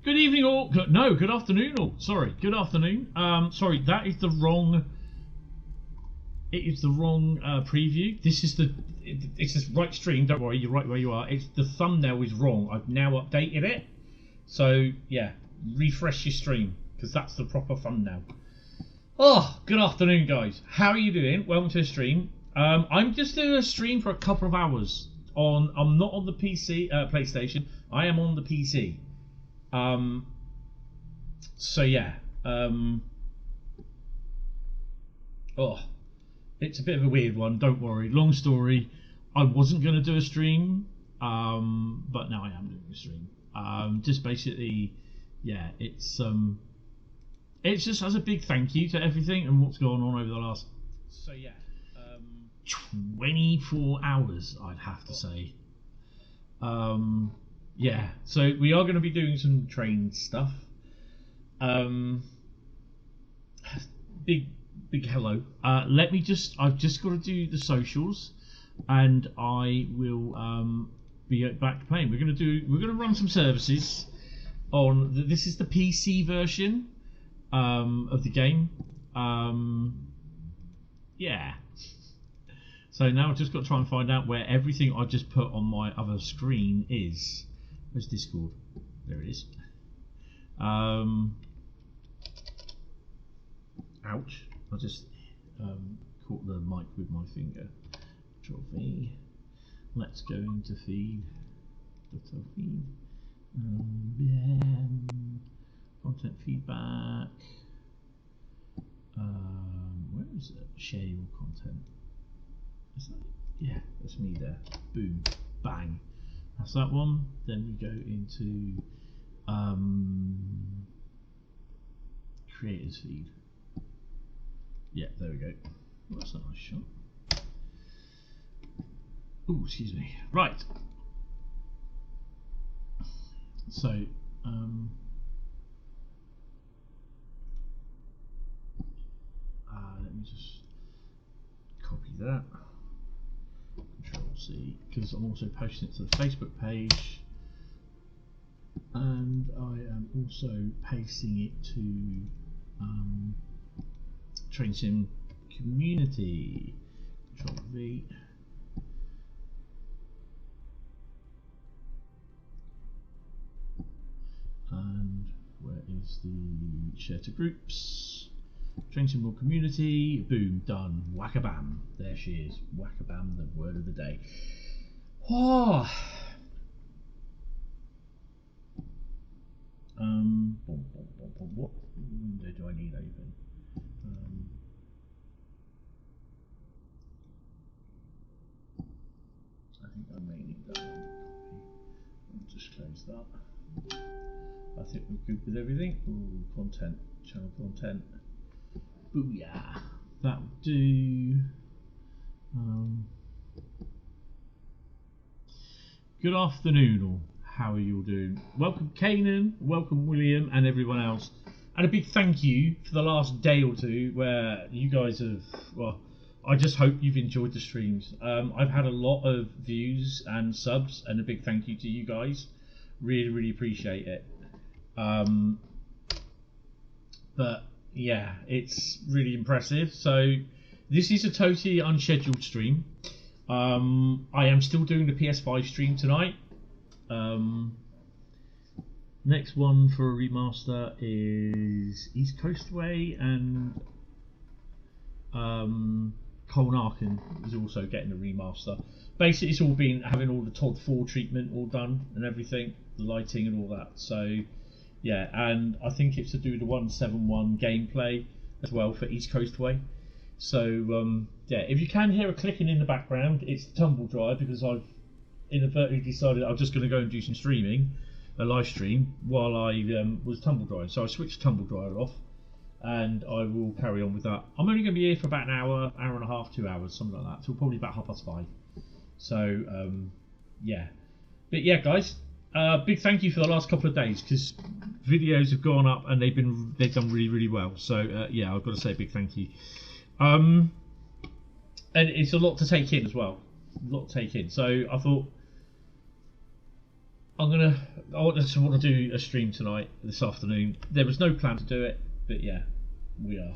Good evening all. No, good afternoon all. Sorry, good afternoon. Sorry, that is the wrong. It is the wrong preview. This is the. It's this right stream. Don't worry, you're right where you are. It's the thumbnail is wrong. I've now updated it. So yeah, refresh your stream because that's the proper thumbnail. Oh, good afternoon, guys. How are you doing? Welcome to the stream. I'm just doing a stream for a couple of hours. I'm not on the PC, PlayStation. I am on the PC. So yeah. Oh, it's a bit of a weird one. Don't worry. Long story. I wasn't going to do a stream, but now I am doing a stream. Just basically, yeah. It's just as a big thank you to everything and what's going on over the last. So yeah. 24 hours, I'd have to say. Yeah, so we are going to be doing some train stuff. Big hello. I've just got to do the socials, and I will be back playing. We're going to run some services on. This is the PC version of the game. Yeah. So now I've just got to try and find out where everything I just put on my other screen is. Where's Discord? There it is. Ouch. I just caught the mic with my finger. Control V. Let's go into feed. Dovetail feed. Content feedback. Where is it? Share your content. Is that, yeah, that's me there. Boom, bang. That's that one. Then we go into creators feed. Yeah, there we go. Oh, that's a nice shot. Oh, excuse me. Right. So let me just copy that. Control C, because I'm also posting it to the Facebook page, and I am also pasting it to Train Sim Community. Control V. And where is the share to groups? Train Sim Community. Boom, done. Whack-a-bam. There she is. Whack-a-bam, the word of the day. Oh. What window do I need open? I think I may need that one. I'll just close that. I think we're good with everything. Ooh, content, channel content. Booyah! That will do. Good afternoon, all. How are you all doing? Welcome, Kanan. Welcome, William, and everyone else. And a big thank you for the last day or two, where you guys have. Well, I just hope you've enjoyed the streams. I've had a lot of views and subs, and a big thank you to you guys. Really, really appreciate it. But yeah, it's really impressive. So this is a totally unscheduled stream. I am still doing the PS5 stream tonight. Next one for a remaster is East Coast Way, and Colnarken is also getting a remaster. Basically, it's all been having all the Todd 4 treatment all done and everything, the lighting and all that. So yeah, and I think it's to do with the 171 gameplay as well for East Coast Way. So yeah, if you can hear a clicking in the background, it's the tumble dryer, because I've inadvertently decided I'm just going to go and do some streaming, a live stream, while I was tumble drying. So I switched the tumble dryer off, and I will carry on with that. I'm only going to be here for about an hour, hour and a half, 2 hours, something like that, till probably about 5:30. So yeah, but yeah, guys. Big thank you for the last couple of days, because videos have gone up and they've done really, really well. So yeah, I've got to say a big thank you. And it's a lot to take in as well. A lot to take in. So I thought I want to do a stream tonight, this afternoon. There was no plan to do it, but yeah, we are.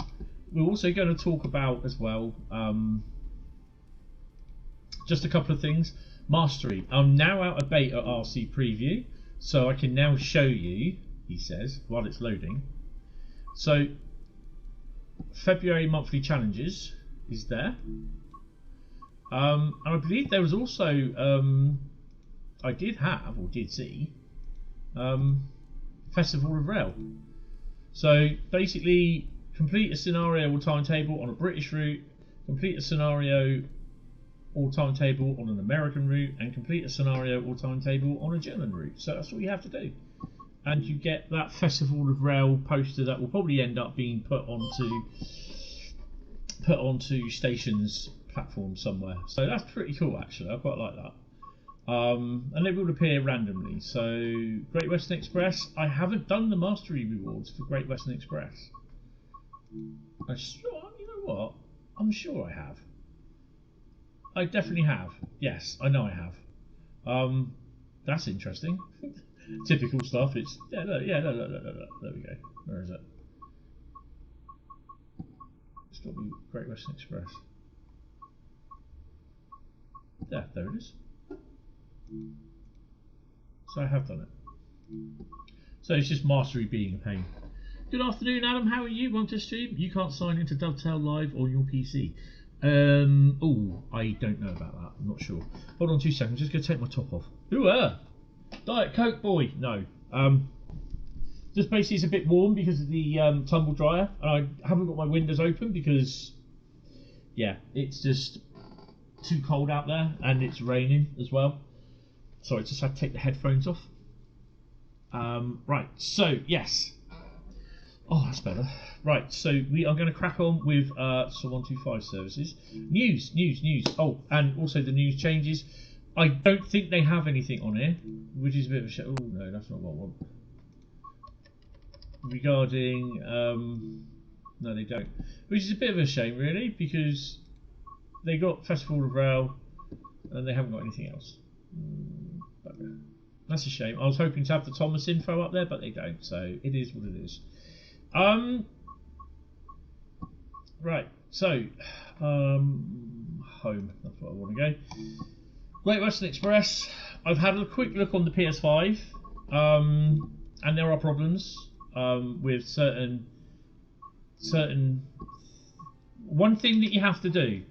We're also going to talk about as well, just a couple of things. Mastery. I'm now out of beta RC preview, so I can now show you, he says, while it's loading. So, February monthly challenges is there. And I believe there was also, I did have, or did see, Festival of Rail. So basically, complete a scenario or timetable on a British route, complete a scenario or timetable on an American route, and complete a scenario or timetable on a German route. So that's what you have to do. And you get that Festival of Rail poster that will probably end up being put onto stations platform somewhere. So that's pretty cool, actually. I quite like that. And they will appear randomly. So Great Western Express, I haven't done the mastery rewards for Great Western Express. You know what? I'm sure I have. I definitely have. Yes, I know I have. That's interesting. Typical stuff. It's no. There we go. Where is it? It's got to be Great Western Express. Yeah, there it is. So I have done it. So it's just mastery being a pain. Good afternoon, Adam. How are you? Want to stream? You can't sign into Dovetail Live on your PC. Oh, I don't know about that. I'm not sure. Hold on 2 seconds. Just gonna take my top off. Diet Coke boy. No. Just basically it's a bit warm because of the tumble dryer, and I haven't got my windows open because, yeah, it's just too cold out there, and it's raining as well. So I just had to take the headphones off. Right. So yes. Oh, that's better. Right, so we are going to crack on with so 125 services. News. Oh, and also the news changes. I don't think they have anything on here, which is a bit of a shame. Oh, no, that's not what I want. Regarding, no, they don't. Which is a bit of a shame, really, because they got Festival of Rail, and they haven't got anything else. But that's a shame. I was hoping to have the Thomas info up there, but they don't, so it is what it is. Right, so home, that's what I want to go. Great Western Express, I've had a quick look on the PS5, and there are problems with certain one thing that you have to do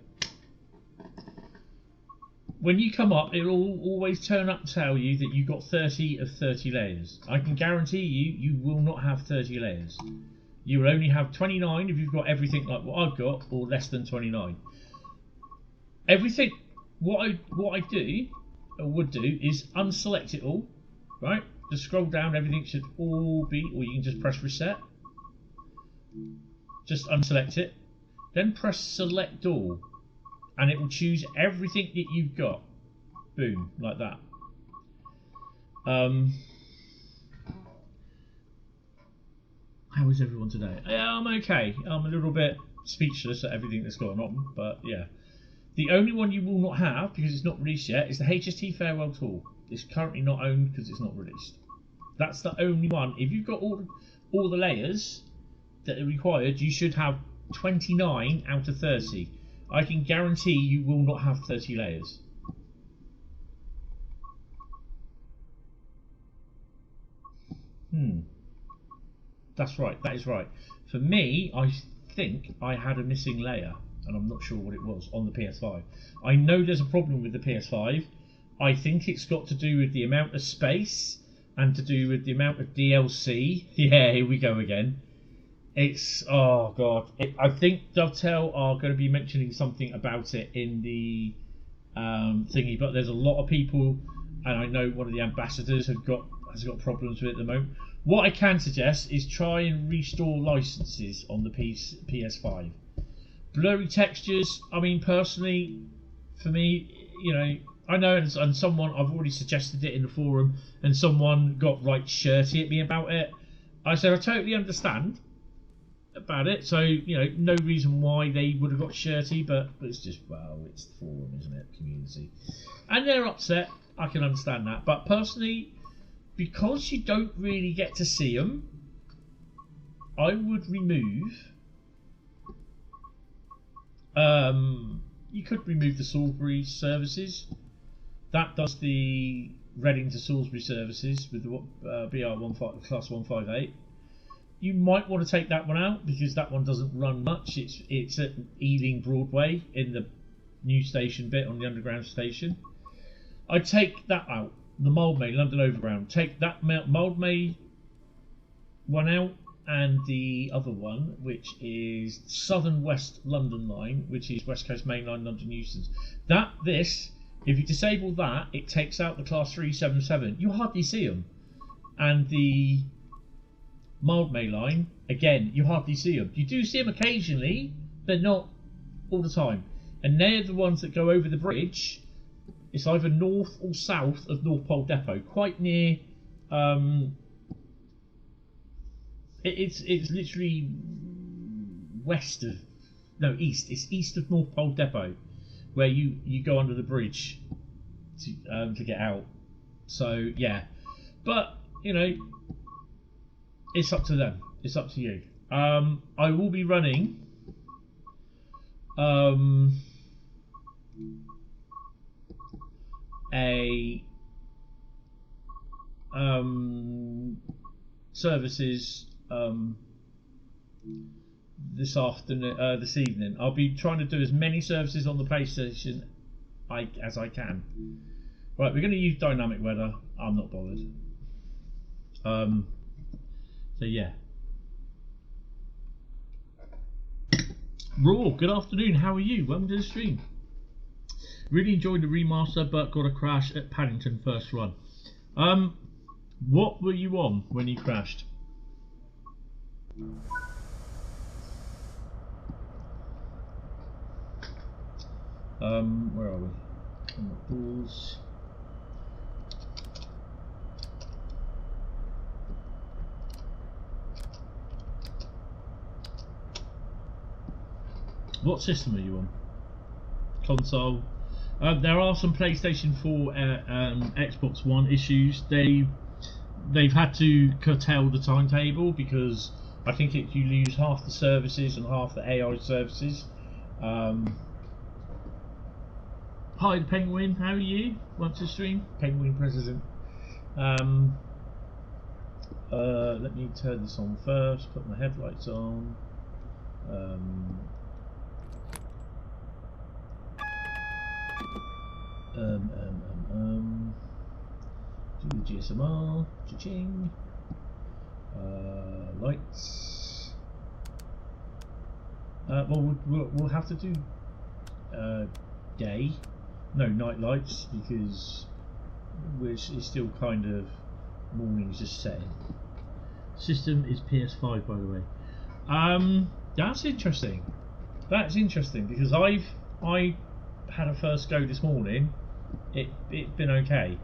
when you come up, it'll always turn up to tell you that you've got 30 of 30 layers. I can guarantee you will not have 30 layers. You will only have 29 if you've got everything like what I've got, or less than 29. Everything, what I would do is unselect it all, right? Just scroll down, everything should all be, or you can just press reset. Just unselect it, then press select all, and it will choose everything that you've got. Boom, like that. How is everyone today? Yeah, I'm okay. I'm a little bit speechless at everything that's going on, but yeah. The only one you will not have, because it's not released yet, is the HST Farewell Tour. It's currently not owned because it's not released. That's the only one. If you've got all the layers that are required, you should have 29 out of 30. I can guarantee you will not have 30 layers. That's right, that is right. For me, I think I had a missing layer, and I'm not sure what it was on the PS5. I know there's a problem with the PS5. I think it's got to do with the amount of space and to do with the amount of DLC. Yeah, here we go again. It's, oh god. I think Dovetail are going to be mentioning something about it in the thingy, but there's a lot of people, and I know one of the ambassadors has got problems with it at the moment. What I can suggest is try and restore licenses on the PS5. Blurry textures, I mean, personally, for me, you know, I know, and someone, I've already suggested it in the forum, and someone got right shirty at me about it. I said I totally understand about it, so, you know, no reason why they would have got shirty, but it's just, well, it's the forum, isn't it, community. And they're upset, I can understand that, but personally, because you don't really get to see them, I would remove. You could remove the Salisbury services. That does the Reading to Salisbury services with the BR15 class 158. You might want to take that one out because that one doesn't run much. It's at Ealing Broadway in the new station bit on the underground station. I'd take that out. The Mildmay London Overground. Take that Mildmay one out, and the other one, which is Southern West London Line, which is West Coast Main Line London Euston. If you disable that, it takes out the class 377. You hardly see them. And the Mildmay line, again, you hardly see them. You do see them occasionally, but not all the time. And they're the ones that go over the bridge. It's either north or south of North Pole Depot, quite near. It's literally west of, no, east. It's east of North Pole Depot, where you go under the bridge to get out. So yeah, but you know, it's up to them. It's up to you. I will be running a services this evening. I'll be trying to do as many services on the PlayStation as I can. Right, we're going to use dynamic weather. I'm not bothered. So yeah. Ruhr, good afternoon. How are you? Welcome to the stream. Really enjoyed the remaster, but got a crash at Paddington first run. What were you on when you crashed? Where are we? On the doors. What system are you on? Console. There are some PlayStation 4, Xbox One issues. They've had to curtail the timetable because I think you lose half the services and half the AI services. Hi, the Penguin. How are you? Want to stream? Penguin President. Let me turn this on first. Put my headlights on. Do the GSMR, cha-ching, lights. Well, we'll have to do night lights because it's still kind of morning's just setting. System is PS5, by the way. That's interesting. That's interesting because I had a first go this morning. It's been okay.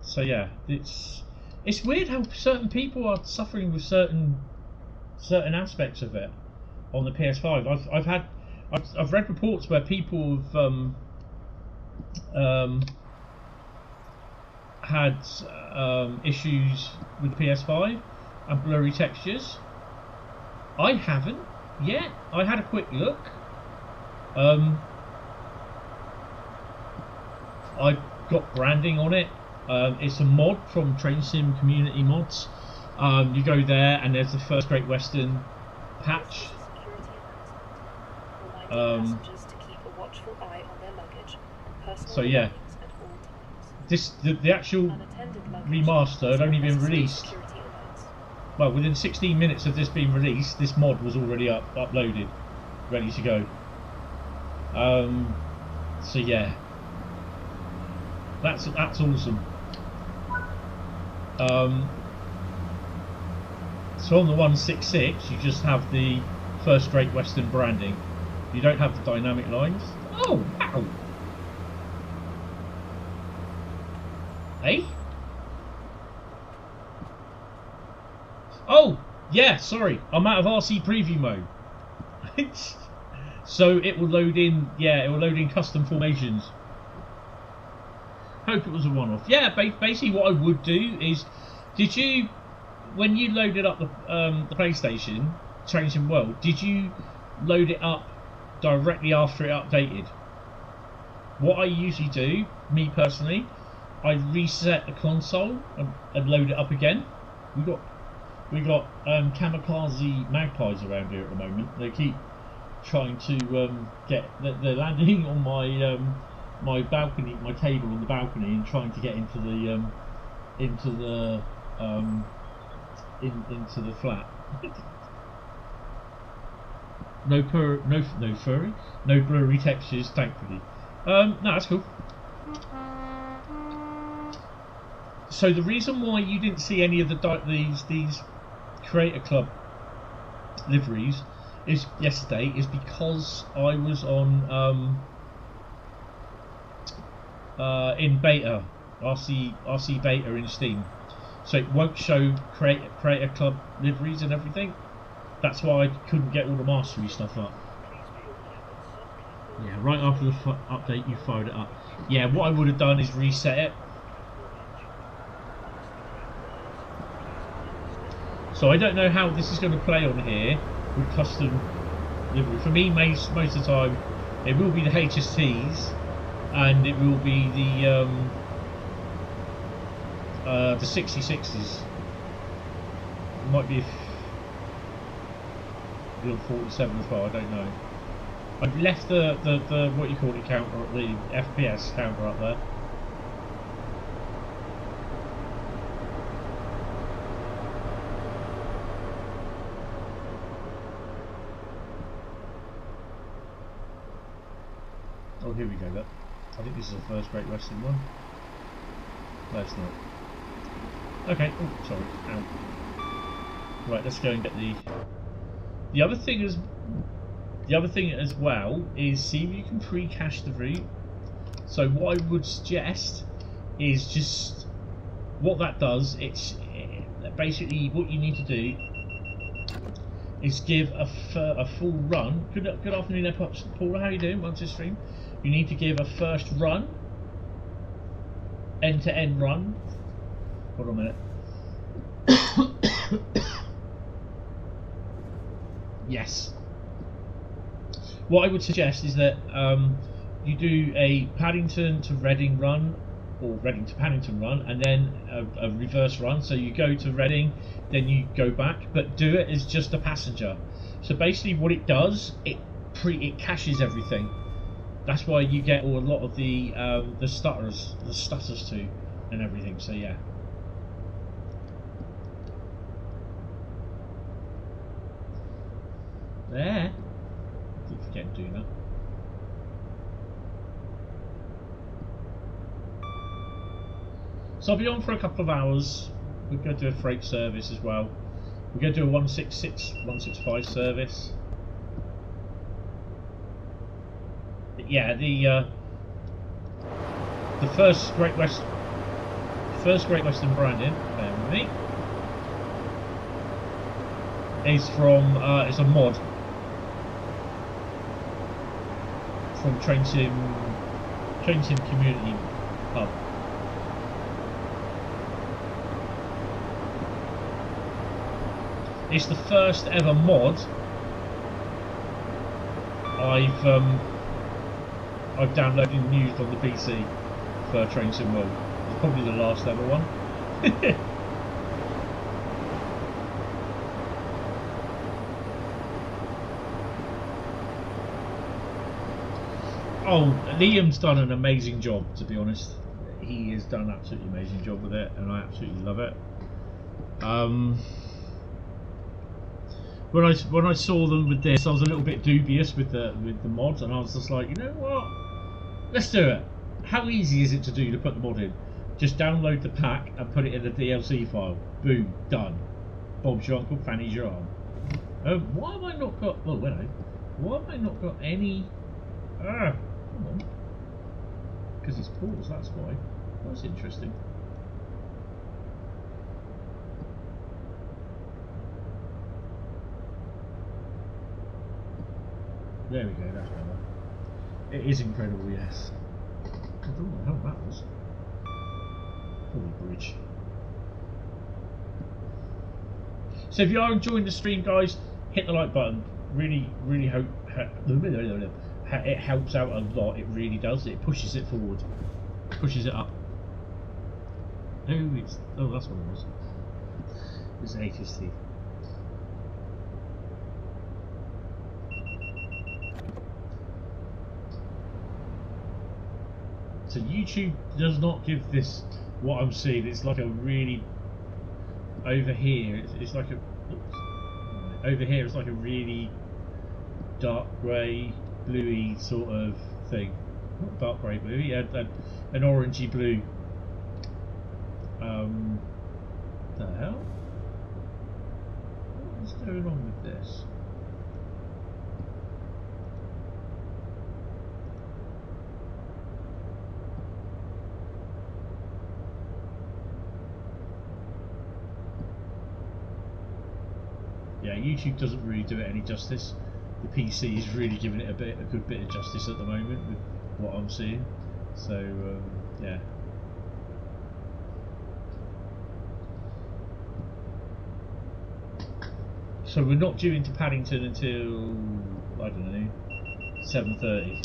So yeah, it's weird how certain people are suffering with certain aspects of it on the PS5. I've read reports where people have had issues with the PS5 and blurry textures. I haven't yet. I had a quick look. I got branding on it. It's a mod from Train Sim Community Mods. You go there and there's the first Great Western patch. So yeah, the actual remaster had only been released. Well, within 16 minutes of this being released, this mod was already uploaded, ready to go. So yeah. That's awesome. So on the 166, you just have the first Great Western branding. You don't have the dynamic lines. Oh wow! Hey? Oh yeah, sorry, I'm out of RC preview mode. So it will load in. Yeah, it will load in custom formations. hope it was a one-off. Yeah, basically what I would do is, did you, when you loaded up the PlayStation, Changing World, did you load it up directly after it updated? What I usually do, me personally, I reset the console and load it up again. We got kamikaze magpies around here at the moment. They keep trying to they're landing on my my balcony, my table on the balcony, and trying to get into the flat. No furry, no blurry textures, thankfully. No, that's cool. So the reason why you didn't see any of these Creator Club liveries yesterday is because I was on in beta, RC beta in Steam, so it won't show Creator Club liveries and everything. That's why I couldn't get all the mastery stuff up. Yeah, right after the update you fired it up. Yeah, what I would have done is reset it. So I don't know how this is going to play on here with custom livery. For me, most of the time, it will be the HSTs, and it will be the 66s. It might be the 47 as well. I don't know. I've left the what you call it counter, the FPS counter up there. Oh, here we go. Look, I think this is the first Great Western one. No, it's not. Okay. Oh, sorry. Ow. Right, let's go and get the other thing is. The other thing as well is see if you can pre-cache the route. So what I would suggest is just what that does. It's basically what you need to do is give a full run. Good afternoon, Paula. How are you doing? Welcome to the stream. You need to give a first run, end-to-end run. Hold on a minute. Yes. What I would suggest is that you do a Paddington to Reading run, or Reading to Paddington run, and then a reverse run. So you go to Reading, then you go back, but do it as just a passenger. So basically, what it does, it caches everything. That's why you get a lot of the stutters too, and everything. So yeah. There. Keep forgetting doing that. So I'll be on for a couple of hours. We're going to do a freight service as well. We're going to do a 166, 165 service. But yeah, the first Great Western branding, bear with me, is from it's a mod from Train Sim Community Hub. It's the first ever mod I've downloaded and used on the PC for Train Sim World. It's probably the last ever one. Oh, Liam's done an amazing job, to be honest. He has done an absolutely amazing job with it, and I absolutely love it. When I saw them with this, I was a little bit dubious with the mods, and I was just like, you know what? Let's do it. How easy is it to do to put the mod in? Just download the pack and put it in the DLC file. Boom, done. Bob's your uncle, Fanny's your arm. Why have I not got? Oh, hello. Why have I not got any? Because it's paused, that's why. That's interesting. There we go, that's better. It is incredible, yes. I don't know how that was. Probably bridge. So if you are enjoying the stream, guys, hit the like button. Really hope it helps out a lot. It really does. It pushes it forward, pushes it up. Oh, that's what it was. It's HST. So YouTube does not give this what I'm seeing. It's like a really over here. It's like a over here. It's like a really dark grey, bluey sort of thing. Not dark grey, bluey. An orangey blue. The hell? What's going on with this? Yeah, YouTube doesn't really do it any justice. The PC is really giving it a good bit of justice at the moment with what I'm seeing. So yeah. So we're not due into Paddington until, I don't know, 7:30.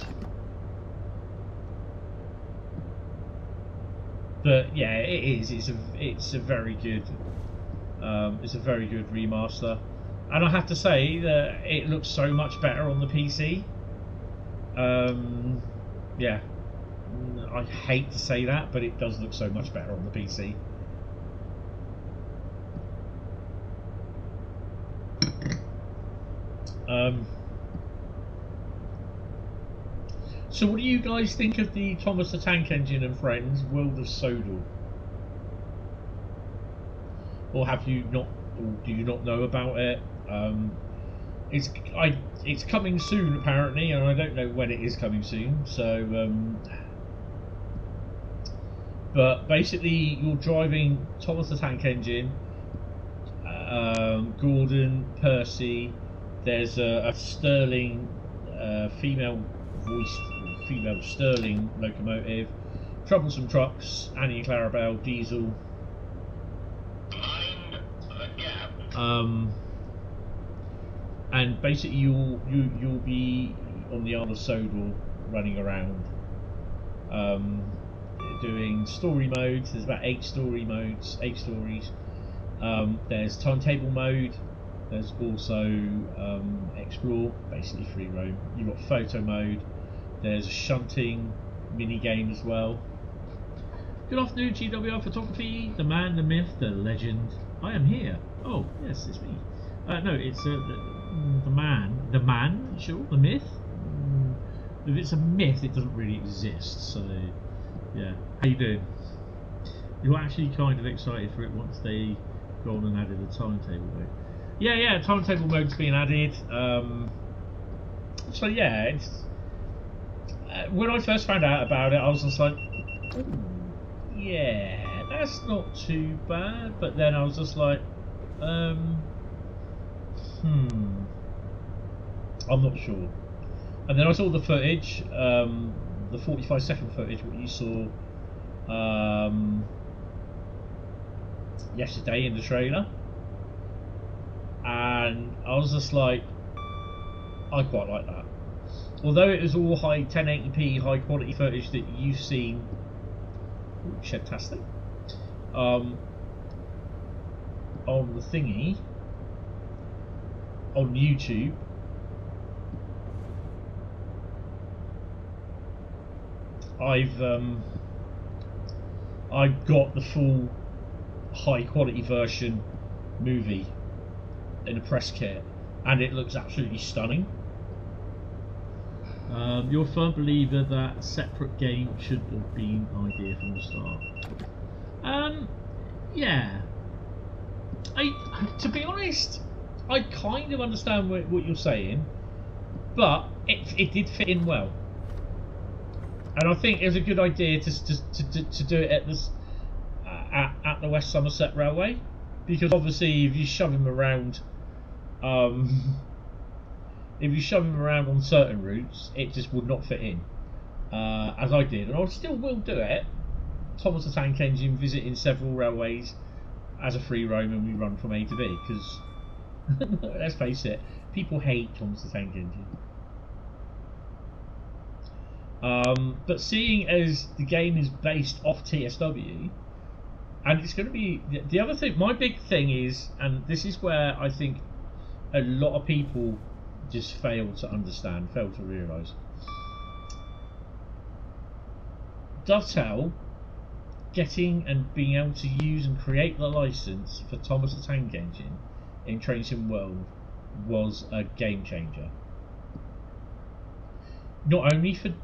But yeah, it is. It's a very good. It's a very good remaster, and I have to say that it looks so much better on the PC. Yeah, I hate to say that, but it does look so much better on the PC. So what do you guys think of the Thomas the Tank Engine and Friends World of Sodal? Or have you not, or do you not know about it? It's coming soon apparently, and I don't know when it is coming soon. So but basically you're driving Thomas the Tank Engine, Gordon, Percy. There's a Sterling female Sterling locomotive, Troublesome Trucks, Annie and Clarabelle, Diesel. Mind the gap. And basically you'll be on the Isle of Sodal running around, doing story modes. There's about 8 stories. There's timetable mode. There's also explore, basically free roam. You've got photo mode. There's a shunting mini game as well. Good afternoon, GWR Photography, the man, the myth, the legend. I am here. Oh yes, it's me. No, it's the man. Sure, the myth. If it's a myth, it doesn't really exist. So yeah, how you doing? You're actually kind of excited for it once they go on and added a timetable mode. Yeah, timetable mode's been added. So yeah, it's, when I first found out about it, I was just like, ooh, yeah, that's not too bad. But then I was just like, I'm not sure. And then I saw the footage, the 45-second footage, what you saw yesterday in the trailer. And I was just like, I quite like that. Although it was all high 1080p, high quality footage that you've seen, shedtastic, on the thingy, on YouTube, I've got the full high quality version movie in a press kit, and it looks absolutely stunning. You're a firm believer that separate game should have been an idea from the start. Yeah. To be honest, I kind of understand what you're saying, but it did fit in well, and I think it was a good idea to do it at this at the West Somerset Railway, because obviously if you shove him around. If you shove him around on certain routes, it just would not fit in, as I did, and I still will do it. Thomas the Tank Engine visiting several railways as a free roam, and we run from A to B, because let's face it, people hate Thomas the Tank Engine. But seeing as the game is based off TSW, and it's going to be the other thing, my big thing is, and this is where I think a lot of people just fail to understand, fail to realise, Dovetail getting and being able to use and create the license for Thomas the Tank Engine in Train Sim World was a game changer. Not only for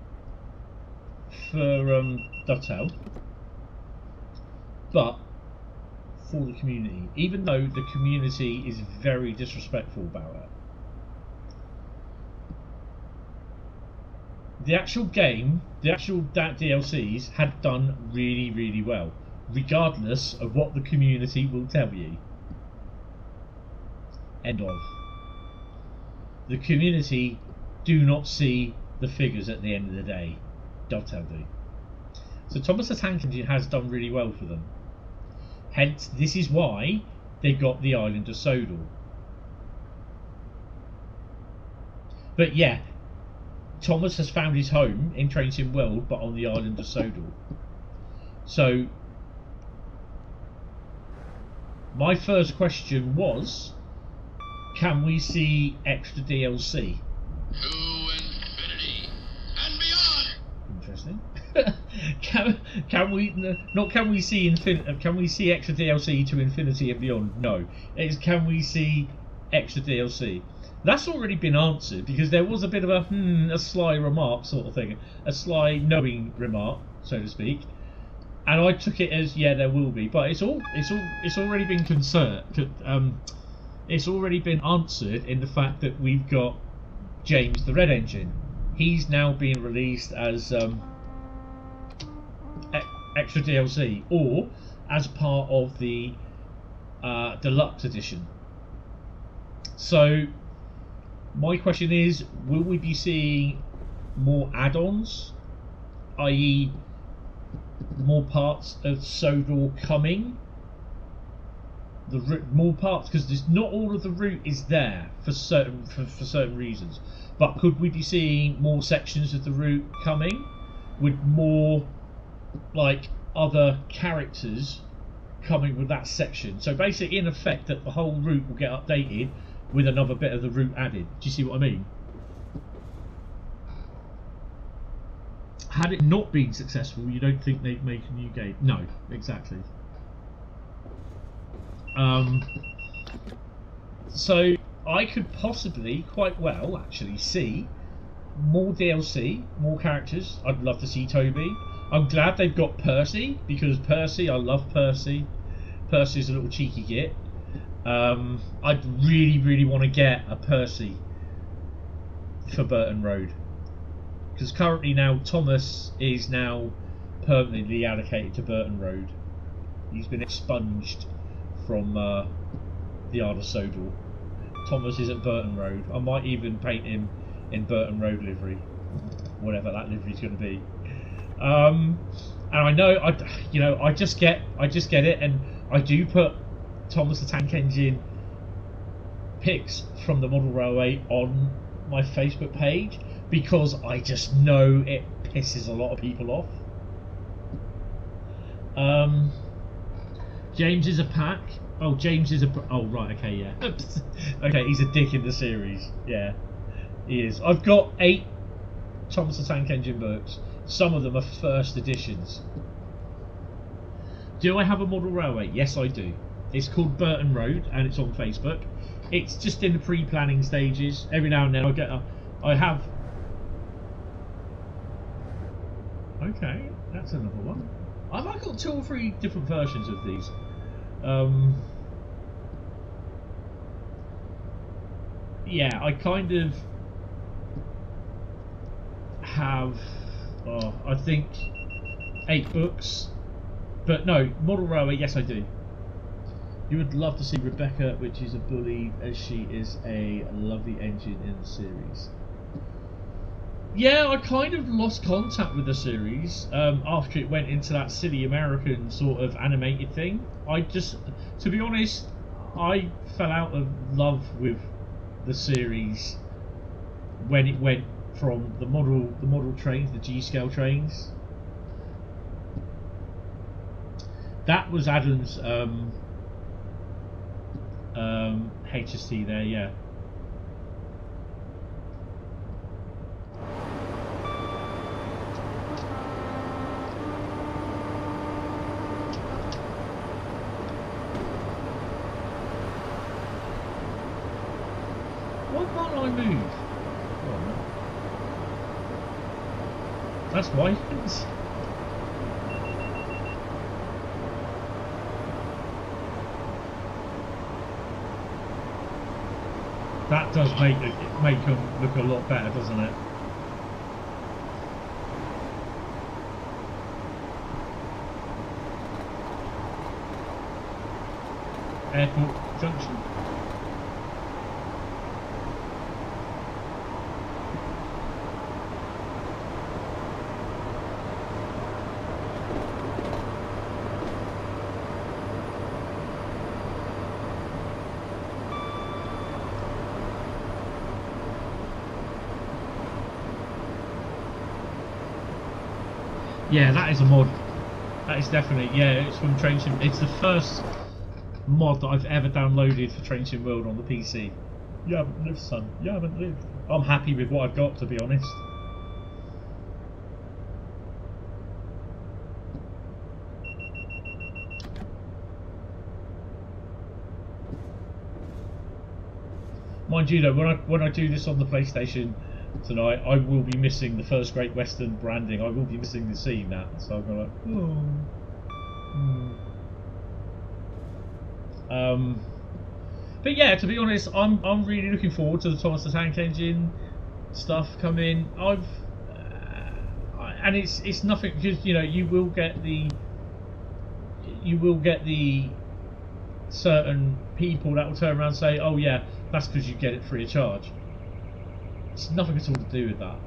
Dovetail, but for the community, even though the community is very disrespectful about it. The actual game, the actual DLCs had done really, really well, regardless of what the community will tell you. End of. The community do not see the figures at the end of the day. Dovetail do. So Thomas the Tank Engine has done really well for them. Hence, this is why they got the island of Sodor. But yeah, Thomas has found his home in Train Sim World, but on the island of Sodor. So, my first question was, can we see extra DLC? To infinity and beyond. Interesting. can we see extra DLC to infinity and beyond? No. It's can we see extra DLC? That's already been answered, because there was a bit of a sly remark sort of thing, a sly knowing remark, so to speak, and I took it as yeah, there will be, but it's already been it's already been answered in the fact that we've got James the Red Engine. He's now being released as extra DLC or as part of the deluxe edition. So my question is, will we be seeing more add-ons, i.e. more parts of Sodor coming? More parts, because there's not all of the route is there for certain reasons, but could we be seeing more sections of the route coming with more like other characters coming with that section? So basically, in effect, that the whole route will get updated with another bit of the route added. Do you see what I mean? Had it not been successful, you don't think they'd make a new game? No, exactly. So I could possibly, quite well actually, see more DLC, more characters. I'd love to see Toby. I'm glad they've got Percy, because Percy, I love Percy. Percy's a little cheeky git. I'd really want to get a Percy for Burton Road, because currently now Thomas is now permanently allocated to Burton Road. He's been expunged from the Yard of Sodor. Thomas is at Burton Road. I might even paint him in Burton Road livery, whatever that livery's going to be. And I know, I just get it, and I do put Thomas the Tank Engine pics from the model railway on my Facebook page, because I just know it pisses a lot of people off. James is a pack. Oh, James is a... Oh, right, okay, yeah. Okay, he's a dick in the series. Yeah, he is. I've got 8 Thomas the Tank Engine books. Some of them are first editions. Do I have a model railway? Yes, I do. It's called Burton Road, and it's on Facebook. It's just in the pre-planning stages. Every now and then I have... Okay, that's another one. I've got 2 or 3 different versions of these. Yeah, I kind of have, I think, 8 books. But no, model railway, yes I do. You would love to see Rebecca, which is a bully, as she is a lovely engine in the series. Yeah, I kind of lost contact with the series after it went into that silly American sort of animated thing. To be honest, I fell out of love with the series when it went from the model trains, the G-scale trains. That was Adam's HST there, yeah. Why can't I move? Oh, that's why. That does make them look a lot better, doesn't it? Airport junction. Yeah, that is a mod. That is definitely, yeah, it's from Train Sim. It's the first mod that I've ever downloaded for Train Sim World on the PC. You haven't lived, son. You haven't lived. I'm happy with what I've got, to be honest. Mind you though, when I do this on the PlayStation tonight, I will be missing the first Great Western branding. I will be missing the scene now, so I'm gonna. But yeah, to be honest, I'm really looking forward to the Thomas the Tank Engine stuff coming. And it's nothing, because you know you will get the certain people that will turn around and say, oh yeah, that's because you get it free of charge. It's nothing at all to do with that.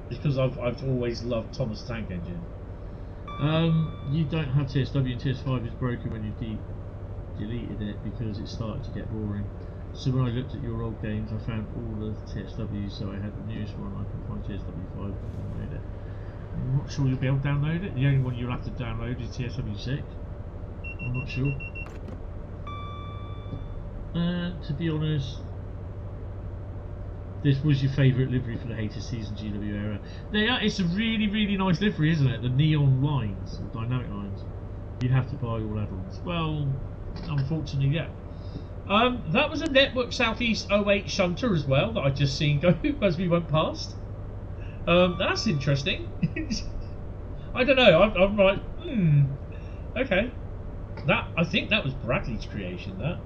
It's because I've always loved Thomas the Tank Engine. You don't have TSW, and TS5 is broken when you deleted it because it started to get boring. So when I looked at your old games, I found all the TSWs, so I had the newest one. I can find TSW5 and download it. I'm not sure you'll be able to download it. The only one you'll have to download is TSW6. I'm not sure. To be honest, this was your favourite livery for the HSCs and GW era. It's a really, really nice livery, isn't it? The neon lines, or dynamic lines. You have to buy all add-ons. Well, unfortunately, yeah. That was a Network Southeast 08 shunter as well that I just seen go as we went past. That's interesting. I don't know. I'm like, okay. I think that was Bradley's creation. That.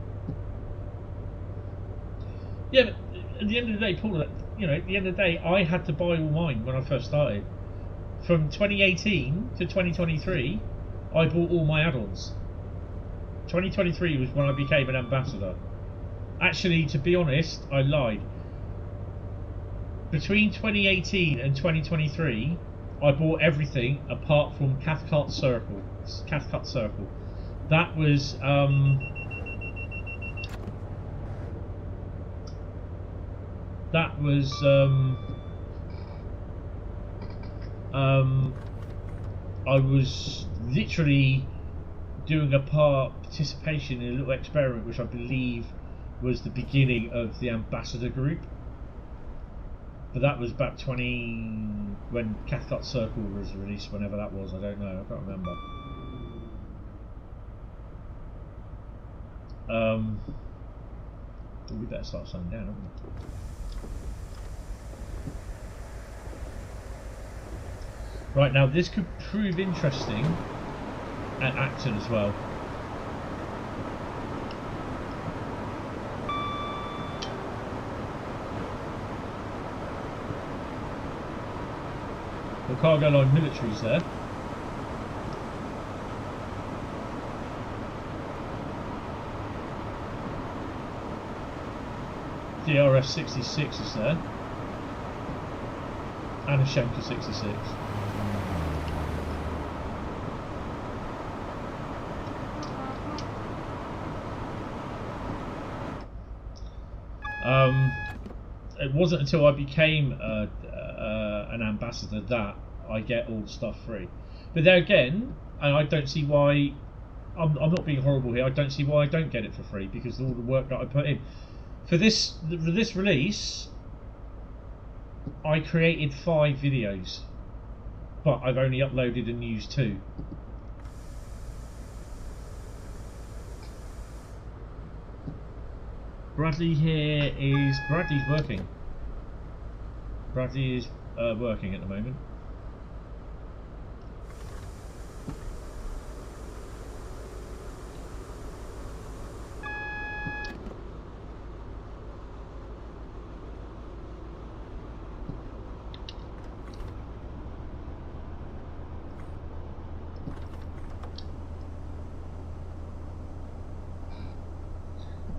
Yeah, but at the end of the day, Paul, you know, at the end of the day, I had to buy all mine when I first started. From 2018 to 2023, I bought all my add-ons. 2023 was when I became an ambassador. Actually, to be honest, I lied. Between 2018 and 2023, I bought everything apart from Cathcart Circle. Cathcart Circle. That was I was literally doing a participation in a little experiment which I believe was the beginning of the ambassador group, but that was back when Cathcart Circle was released, whenever that was. I don't know, I can't remember. We better start slowing down, haven't we? Right, now this could prove interesting at Acton as well. The cargo line military's there. DRF 66 is there. and a Schenker 66. It wasn't until I became an ambassador that I get all the stuff free. But there again, and I don't see why, I'm not being horrible here, I don't see why I don't get it for free, because of all the work that I put in. For this release, I created 5 videos, but I've only uploaded and used 2. Bradley here is... Bradley's working. Bradley is working at the moment.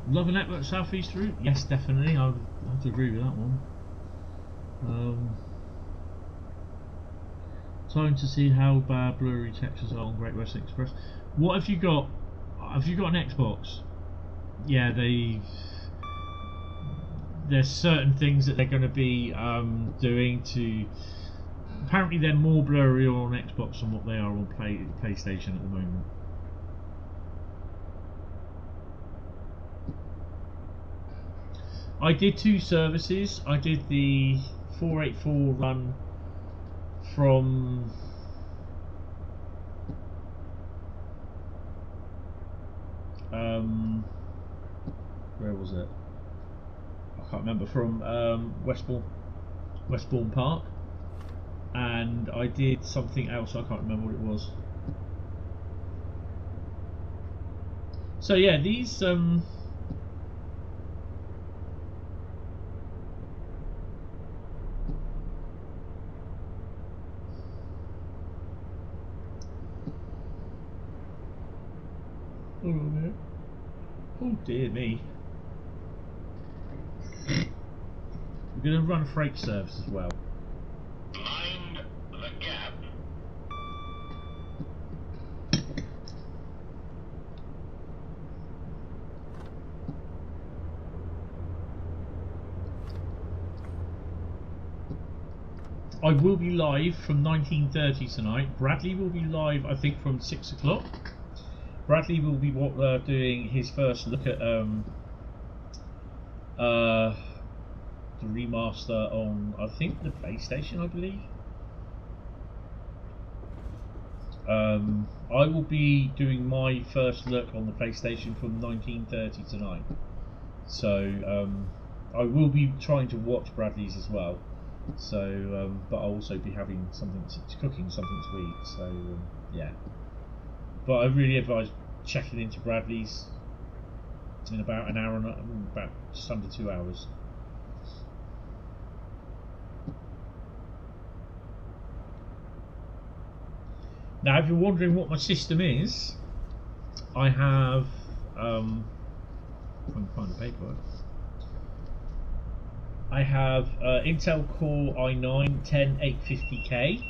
Love a network southeast route? Yes, definitely. I would have to agree with that one. Time to see how bad blurry textures are on Great Western Express. What have you got? Have you got an Xbox? Yeah, there's certain things that they're going to be doing to. Apparently, they're more blurry on Xbox than what they are on PlayStation at the moment. I did 2 services. I did the 484 run from where was it? I can't remember. From Westbourne Park, and I did something else. I can't remember what it was. So yeah, these oh dear me. We're going to run a freight service as well. Mind the gap. I will be live from 19:30 tonight. Bradley will be live, I think, from 6 o'clock. Bradley will be doing his first look at the remaster on, I think, the PlayStation, I believe. I will be doing my first look on the PlayStation from 19:30 tonight. So I will be trying to watch Bradley's as well. So, but I'll also be having cooking something to eat. So yeah. But I really advise checking into Bradley's in about an hour, about just under 2 hours. Now, if you're wondering what my system is, I have, if I can find the paperwork, I have Intel Core i9 10850K.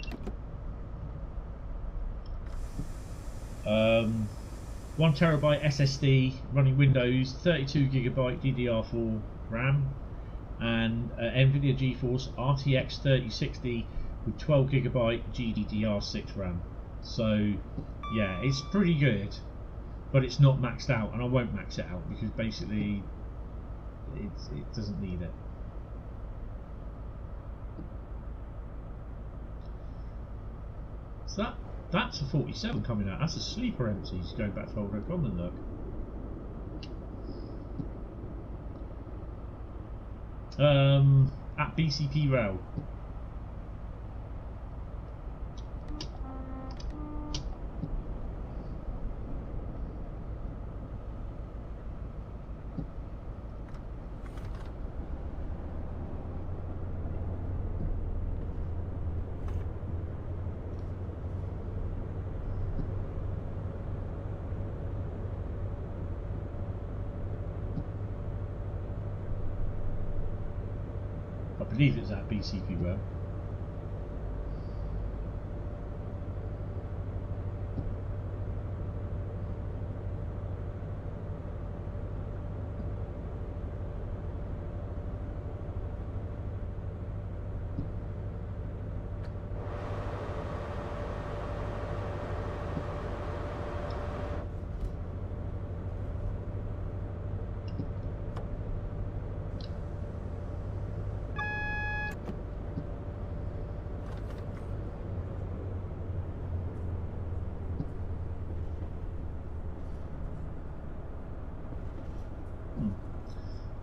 1TB SSD running Windows, 32GB DDR4 RAM, and Nvidia Geforce RTX 3060 with 12GB GDDR6 RAM. So yeah, it's pretty good, but it's not maxed out, and I won't max it out because basically it doesn't need it. So that's a 47 coming out. That's a sleeper empty. It's going back to old common look. At BCP Rail. I believe it's at BCP Rail.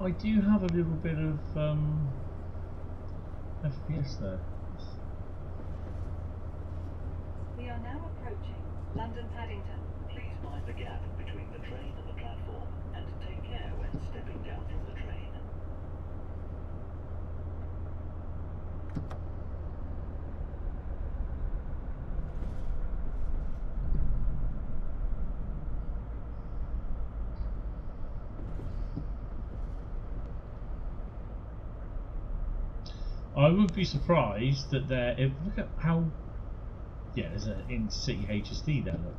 I do have a little bit of FPS there. We are now approaching London Paddington. Please mind the gap between the train and the platform, and take care when stepping down from the train. I would be surprised that look at how. Yeah, there's an in-city HSD there, look.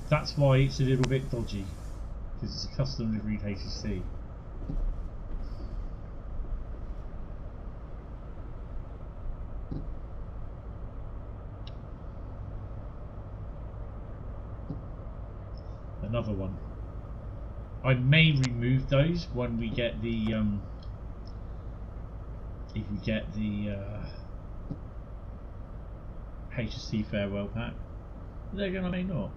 That's why it's a little bit dodgy, because it's a custom liveried HSD. Another one. I may remove those when we get the if we get the HST farewell pack. They're gonna may not.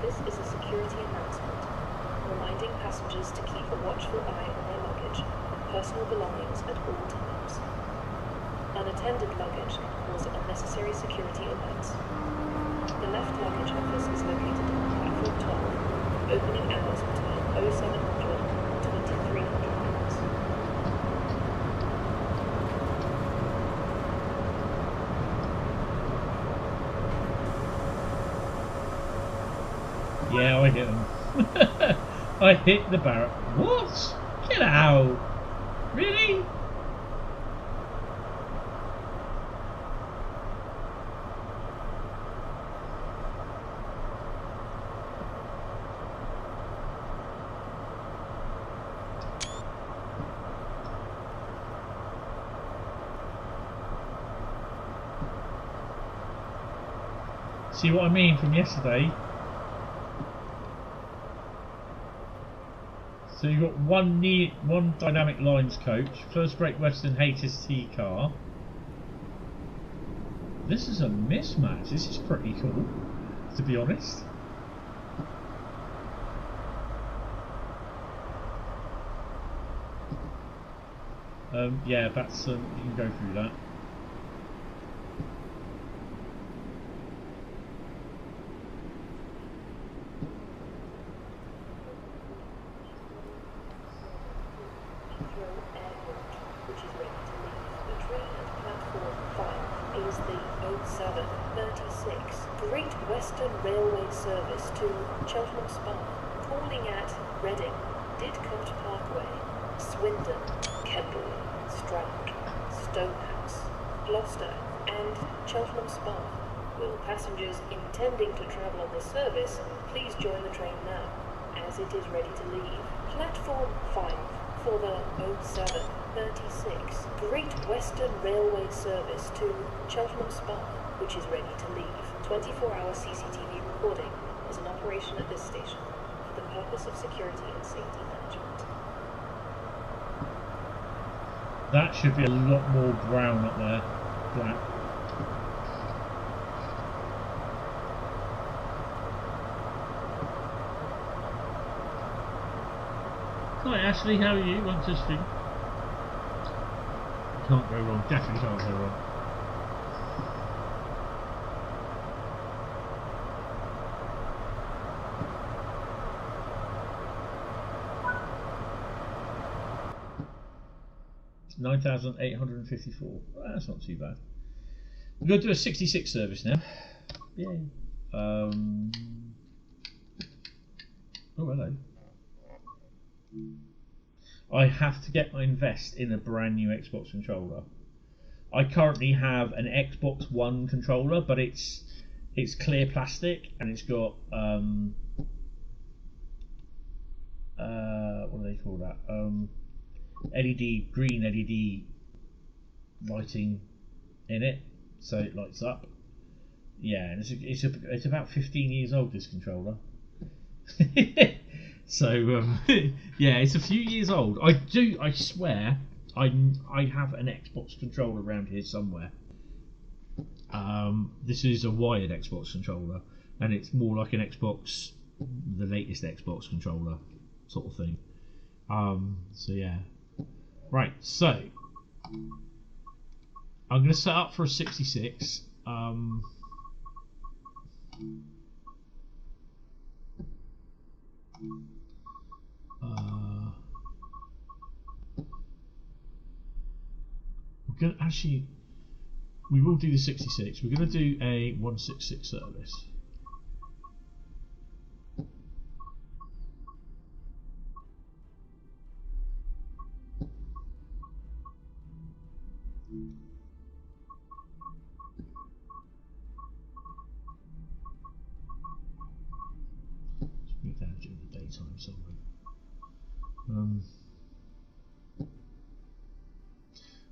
This is a security announcement, reminding passengers to keep a watchful eye on their luggage and personal belongings at all times. Unattended luggage can cause unnecessary security events. The left luggage office is located on platform 12, opening hours between 0700 and 2300 hours. Yeah, I hit them. I hit the barrel. What? Get out! Really? See what I mean from yesterday? So you've got one dynamic lines coach, first Great Western HST car. This is a mismatch. This is pretty cool, to be honest. Yeah, that's you can go through that. Which is ready to leave. The train at platform 5 is the 0736 Great Western Railway service to Cheltenham Spa, calling at Reading, Didcot Parkway, Swindon, Kemble, Stroud, Stonehouse, Gloucester and Cheltenham Spa. Will passengers intending to travel on this service please join the train now, as it is ready to leave. Platform 5 for the 0736 Great Western Railway service to Cheltenham Spa, which is ready to leave. 24-hour CCTV recording is in operation at this station for the purpose of security and safety management. That should be a lot more brown up there. Black. Hi Ashley, how are you? Once this thing. Can't go wrong, definitely can't go wrong. $9,854. That's not too bad. We're going to do a 66 service now. Yay. Oh, hello. I have to invest in a brand new Xbox controller. I currently have an Xbox One controller, but it's clear plastic and it's got what do they call that? green LED lighting in it, so it lights up. Yeah, and it's about 15 years old, this controller. So yeah, it's a few years old. I swear I have an Xbox controller around here somewhere. This is a wired Xbox controller, and it's more like an Xbox, the latest Xbox controller sort of thing. So yeah, right. So I'm going to set up for a 66. We're going to actually, we will do the 66. We're going to do a 166 service. Down during the daytime somewhere.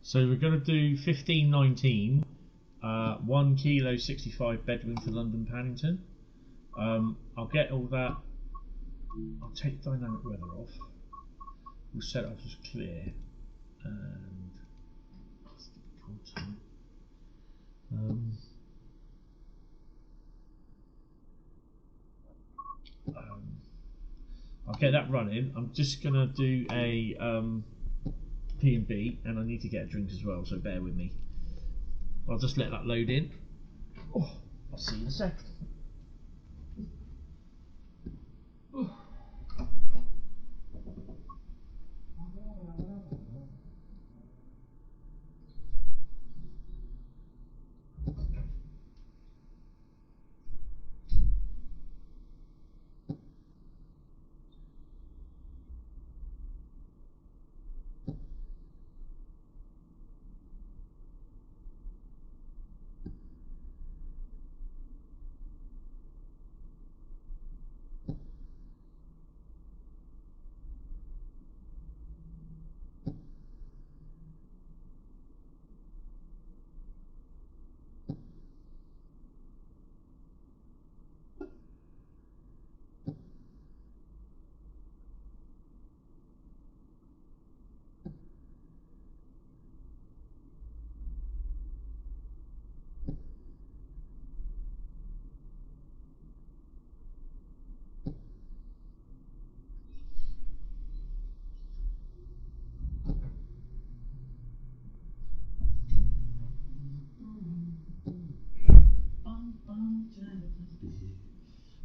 So we're going to do 1519, 1 kilo 65 Bedouin to London Paddington. I'll get all that. I'll take dynamic weather off. We'll set it up as clear and I'll get that running. I'm just gonna do a P&B, and I need to get a drink as well, so bear with me. I'll just let that load in. Oh, I'll see you in a sec. Oh.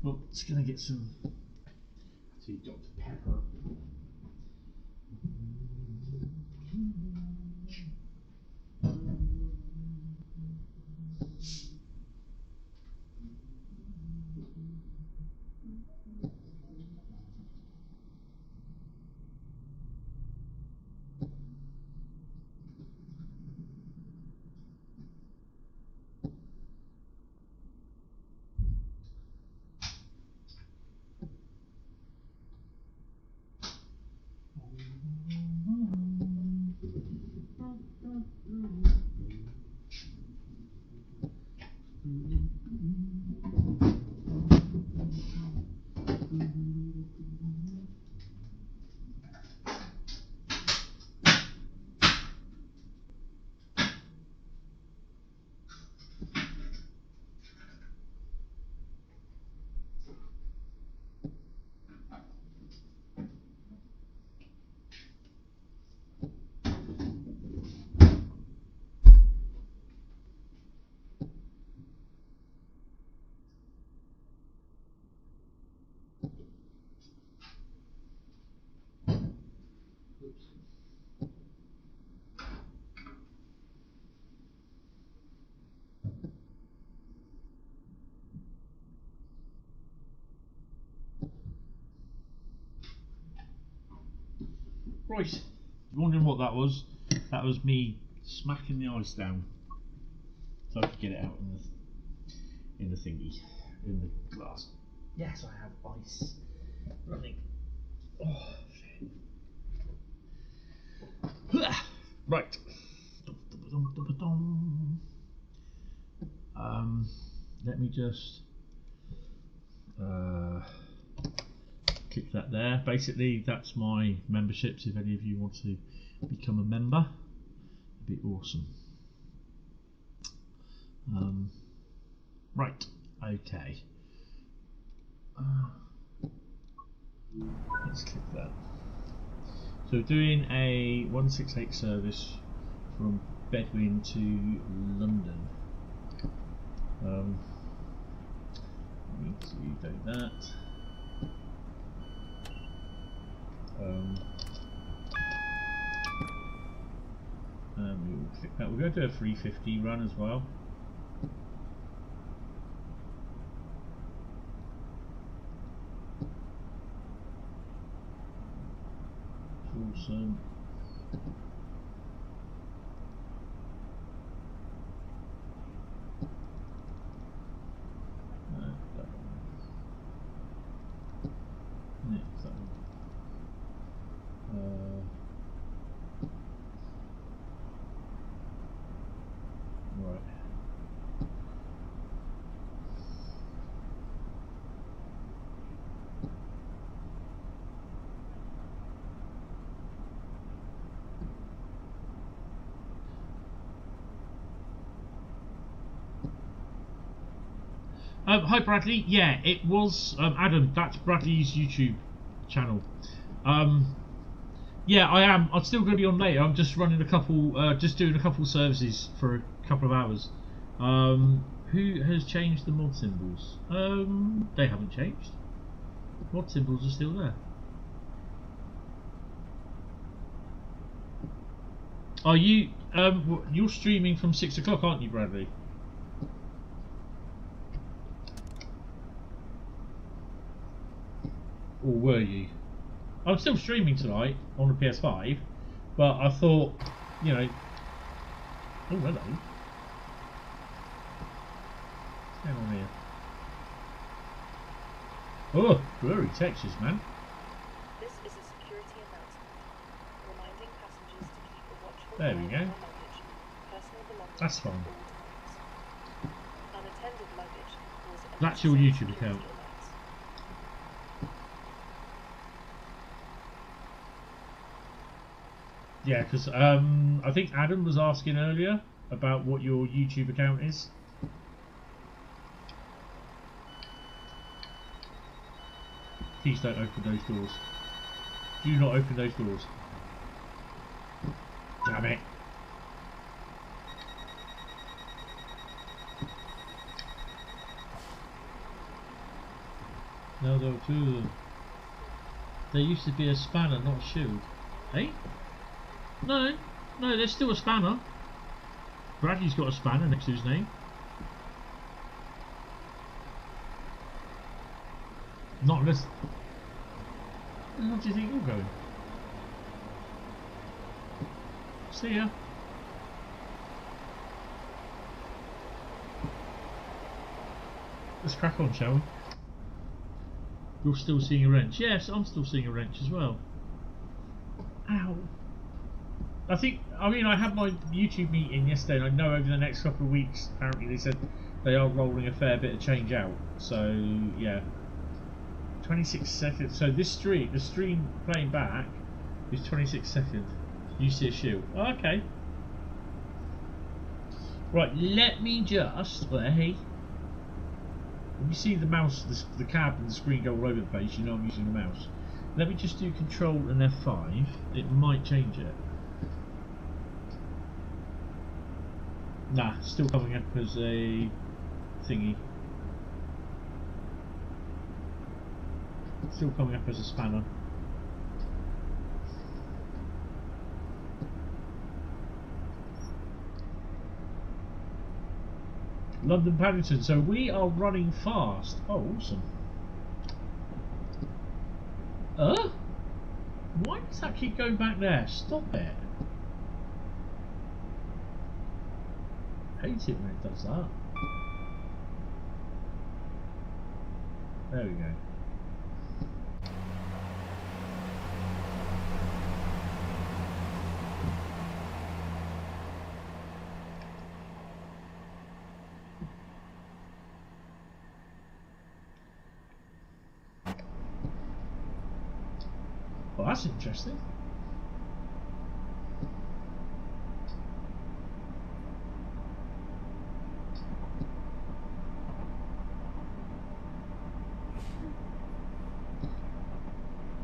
Well, it's gonna get some Dr. Pepper. Right, you're wondering what that was? That was me smacking the ice down so I could get it out in the thingy, in the glass. Yes, I have ice running. Oh, shit. Right. Let me just click that there. Basically, that's my memberships. If any of you want to become a member, it'd be awesome. Right, okay. Let's click that. So doing a 168 service from Bedwin to London. Need to do that. And we will click that. We're going to do a 350 run as well. Awesome. Hi Bradley, yeah, it was Adam. That's Bradley's YouTube channel. Yeah, I am. I'm still going to be on later. I'm just running a couple, just doing a couple services for a couple of hours. Who has changed the mod symbols? They haven't changed. Mod symbols are still there. Are you? You're streaming from 6 o'clock, aren't you, Bradley? Or were you? I'm still streaming tonight on the PS5, but I thought, you know. Oh, hello. What's going on here? Oh, blurry textures, man. This is a security announcement, reminding passengers to keep a watchful There we eye go. on luggage, personal belongings That's fine. at all times. Unattended luggage was a That's your necessary YouTube security account. alert. Yeah, because I think Adam was asking earlier about what your YouTube account is. Please don't open those doors. Do not open those doors. Damn it. No, there were two of them. There used to be a spanner, not a shield. Hey? No, there's still a spanner. Bradley's got a spanner next to his name. Not unless... Where do you think you're going? See ya. Let's crack on, shall we? You're still seeing a wrench. Yes, I'm still seeing a wrench as well. Ow. I mean, I had my YouTube meeting yesterday, and I know over the next couple of weeks, apparently they said they are rolling a fair bit of change out. So, yeah. 26 seconds. So this stream, the stream playing back, is 26 seconds. You see a shield. Oh, okay. Right, let me just... Hey. When you see the mouse, the cab and the screen go all over the place, you know I'm using the mouse. Let me just do Control and F5. It might change it. Nah, still coming up as a thingy. Still coming up as a spanner. London Paddington, so we are running fast. Oh, awesome. Why does that keep going back there? Stop it. I hate it when it does that. There we go. Well, that's interesting.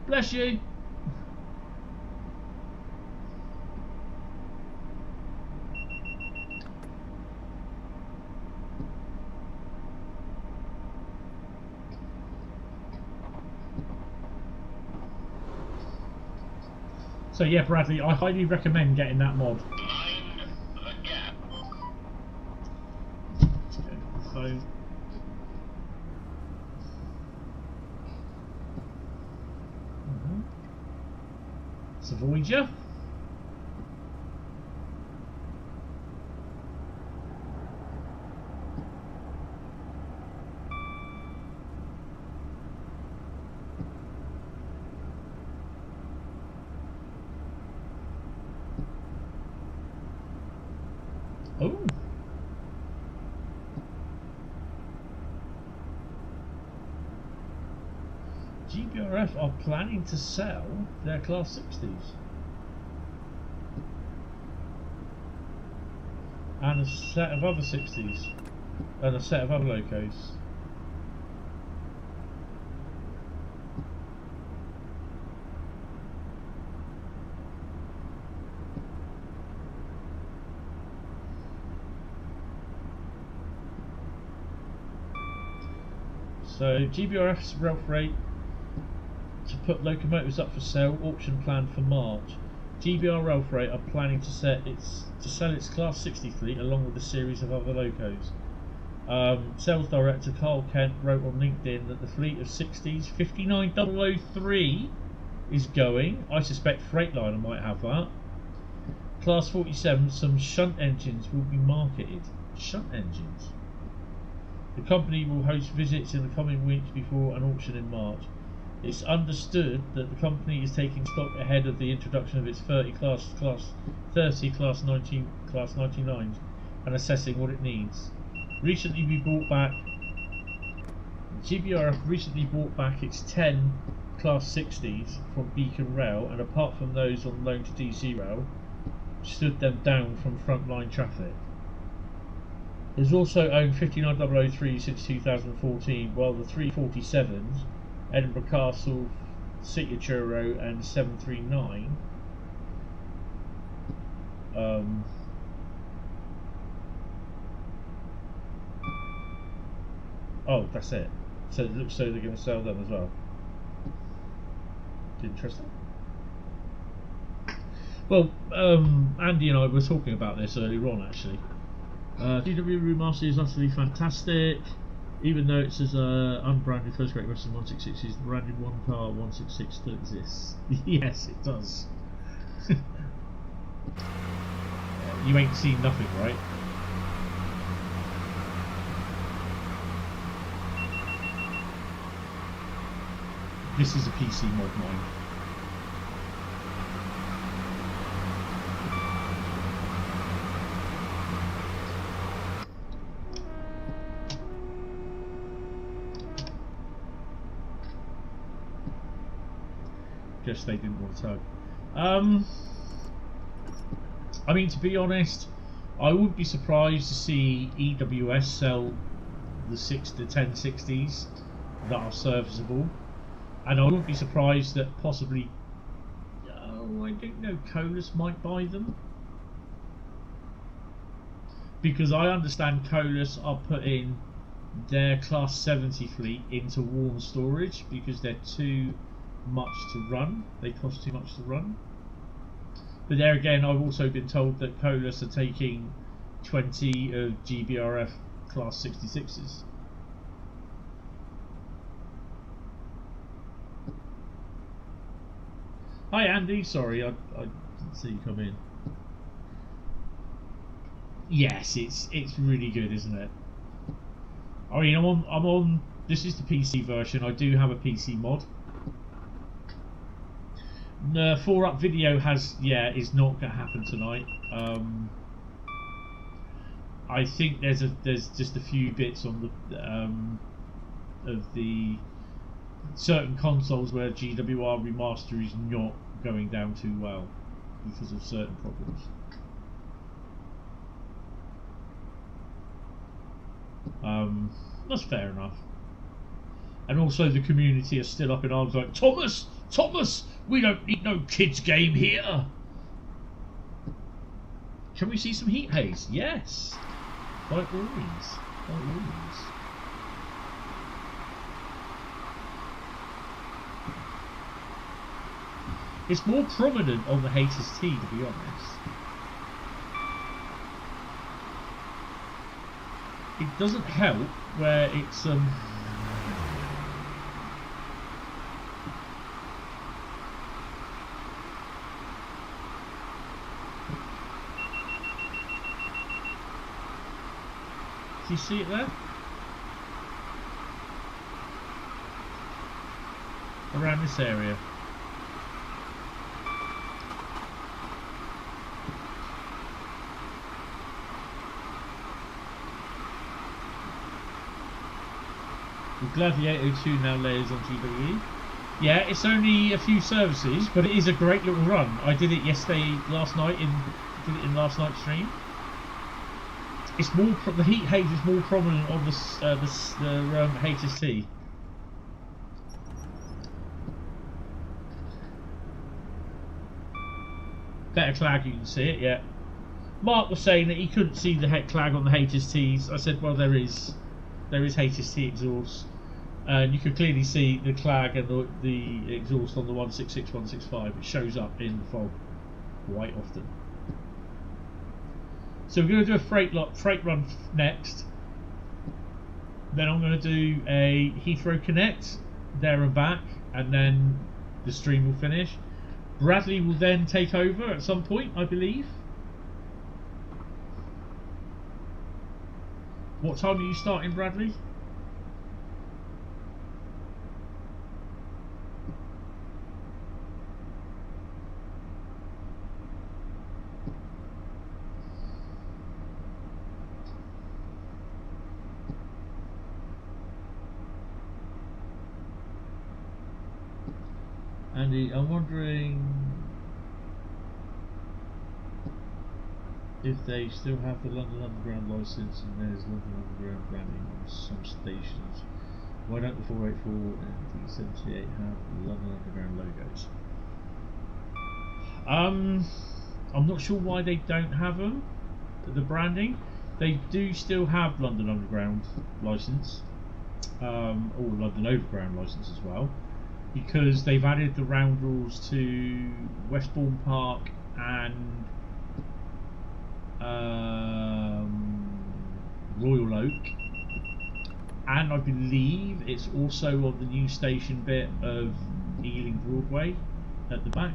Bless you. So yeah, Bradley, I highly recommend getting that mod. Mind the gap. Let's go to the phone. It's a Voyager. Oh. GBRF are planning to sell their Class 60s. And a set of other 60s. And a set of other locos. So GBRF's rail freight to put locomotives up for sale, auction planned for March. GBR Rail Freight are planning to sell its Class 60 fleet along with a series of other locos. Sales director Carl Kent wrote on LinkedIn that the fleet of 60s 59003 is going. I suspect Freightliner might have that. Class 47, some shunt engines will be marketed. Shunt engines? The company will host visits in the coming weeks before an auction in March. It's understood that the company is taking stock ahead of the introduction of its 30 Class 19 Class 99s and assessing what it needs. GBRF recently bought back its 10 Class 60s from Beacon Rail, and apart from those on loan to DC Rail, stood them down from frontline traffic. It has also owned 59003 since 2014, while the 347s, Edinburgh Castle, City Churro and 739 oh, that's it. So it looks so they're going to sell them as well. Interesting. Well, Andy and I were talking about this earlier on actually. DW Remaster is utterly fantastic. Even though it says unbranded first Great Western 166 is the branded one car 166 still exists. Yes, it does. You ain't seen nothing, right? This is a PC mod mine. Guess they didn't want to tug. I mean, to be honest, I wouldn't be surprised to see EWS sell the 1060s that are serviceable, and I wouldn't be surprised that possibly, I don't know, Colas might buy them, because I understand Colas are putting their Class 70 fleet into warm storage because they're too much to run. They cost too much to run. But there again, I've also been told that Colas are taking 20 of GBRF Class 66s. Hi Andy, sorry I didn't see you come in. Yes, it's really good, isn't it? I mean, I'm on. This is the PC version. I do have a PC mod. 4-up video is not going to happen tonight. I think there's just a few bits on the of the certain consoles where GWR Remaster is not going down too well because of certain problems. That's fair enough. And also the community are still up in arms like, Thomas, we don't need no kids game here. Can we see some heat haze? Yes. By all means. By all means. It's more prominent on the HST, to be honest. It doesn't help where it's do you see it there? Around this area. The Gladiator 2 now layers on GWE. Yeah, it's only a few services, but it is a great little run. I did it last night in last night's stream. It's more the heat haze is more prominent on the HST. Better clag, you can see it. Yeah. Mark was saying that he couldn't see the clag on the HSTs. I said, well, there is HST exhaust, and you can clearly see the clag and the exhaust on the 166, 165. It shows up in the fog quite often. So we're going to do a freight run next. Then I'm going to do a Heathrow Connect there and back, and then the stream will finish. Bradley will then take over at some point, I believe. What time are you starting, Bradley? Andy, I'm wondering if they still have the London Underground license and there's London Underground branding on some stations. Why don't the 484 and D78 have the London Underground logos? I'm not sure why they don't have them, the branding. They do still have London Underground license, or London Overground license as well, because they've added the roundels to Westbourne Park and Royal Oak, and I believe it's also on the new station bit of Ealing Broadway at the back.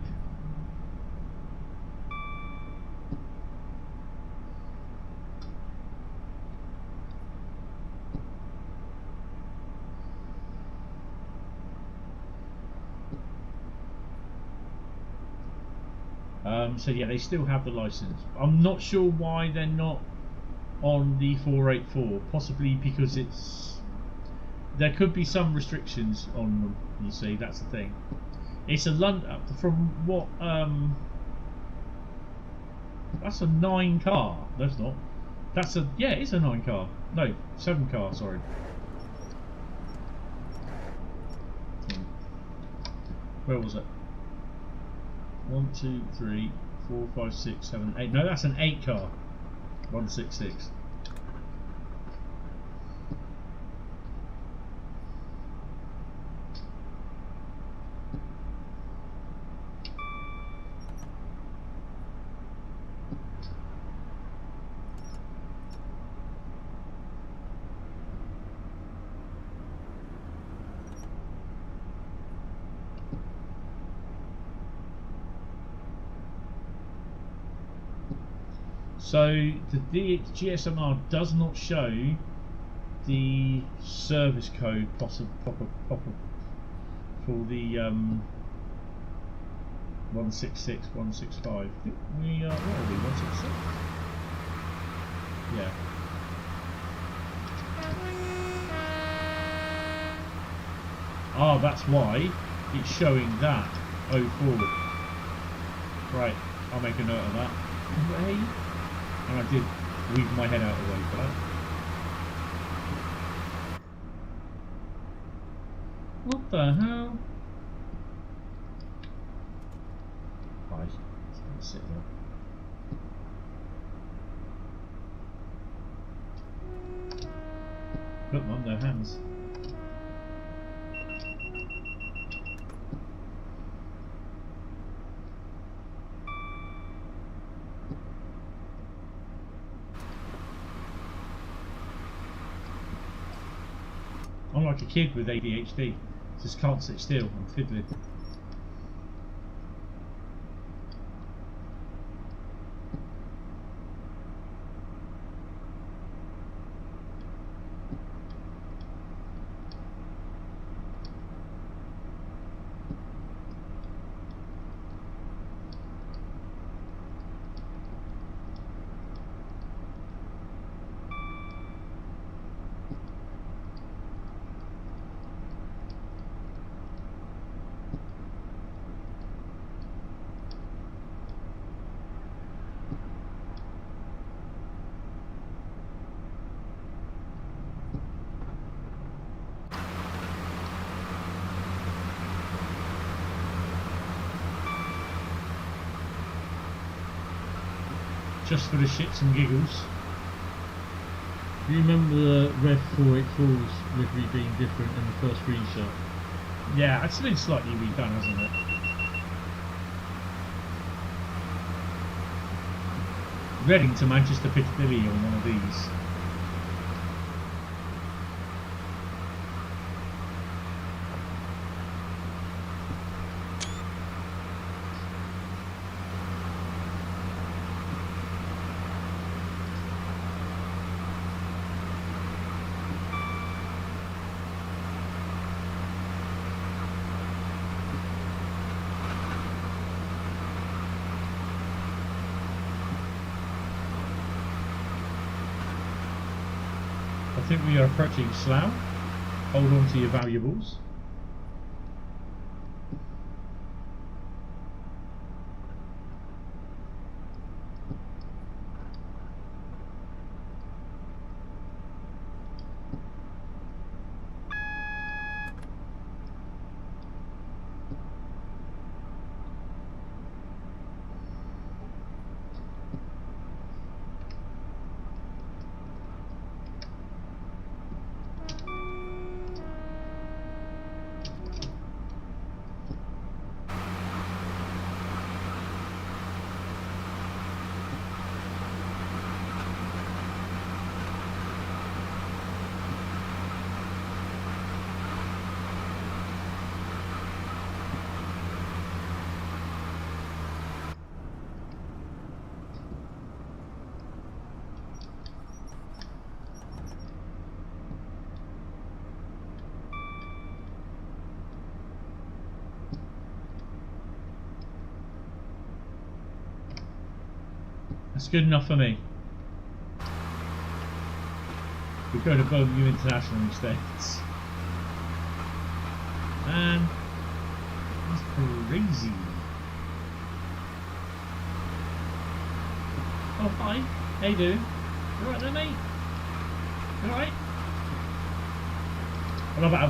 So yeah, they still have the license. I'm not sure why they're not on the 484. Possibly because there could be some restrictions on them. You see, that's the thing. It's a London. From what? That's a 9 car. That's not. That's a It's a 9 car. No, 7 car. Sorry. Where was it? 1, 2, 3, 4, 5, 6, 7, 8. No, that's an 8 car. 166. So the GSMR does not show the service code proper for the 166, 165. We are, what are we, 166? Yeah. Oh, that's why it's showing that 04. Right, I'll make a note of that. Way. And I did weave my head out of the way for that. What the hell? Right, let's sit there. Look, Mum, no hands. I'm like a kid with ADHD. Just can't sit still. I'm fiddling. Just for the shits and giggles. Do you remember the Rev 484's livery being different in the first screenshot? Yeah, it's been slightly redone, hasn't it? Reading to Manchester Piccadilly on one of these. I think we are approaching Slough. Hold on to your valuables. That's good enough for me. We go to Birmingham International instead. Man, that's crazy. Oh hi, how you doing? You alright there, mate? You alright? I love how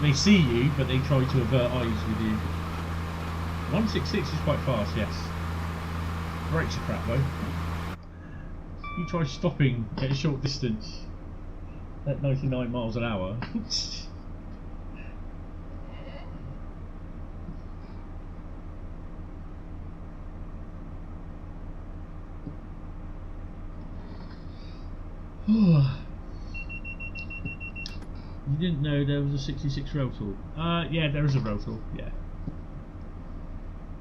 they see you, but they try to avert eyes with you. 166 is quite fast, yes. Brakes are crap though. You try stopping at a short distance at 99 miles an hour. You didn't know there was a 66 rail tool? Yeah, there is a rail tool, yeah.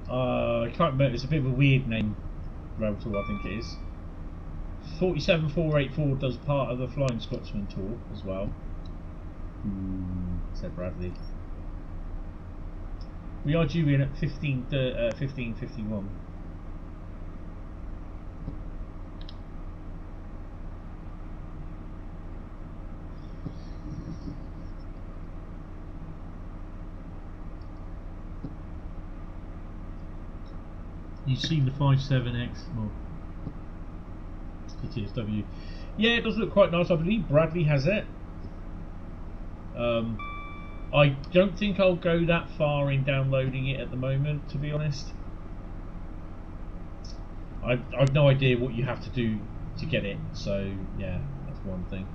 I can't remember, it's a bit of a weird name, rail tool I think it is. 47484 does part of the Flying Scotsman tour as well. Said Bradley. We are due in at 1551. You've seen the 5.7X mod. PTSW. Yeah, it does look quite nice. I believe Bradley has it. I don't think I'll go that far in downloading it at the moment, to be honest. I've no idea what you have to do to get it, so yeah, that's one thing.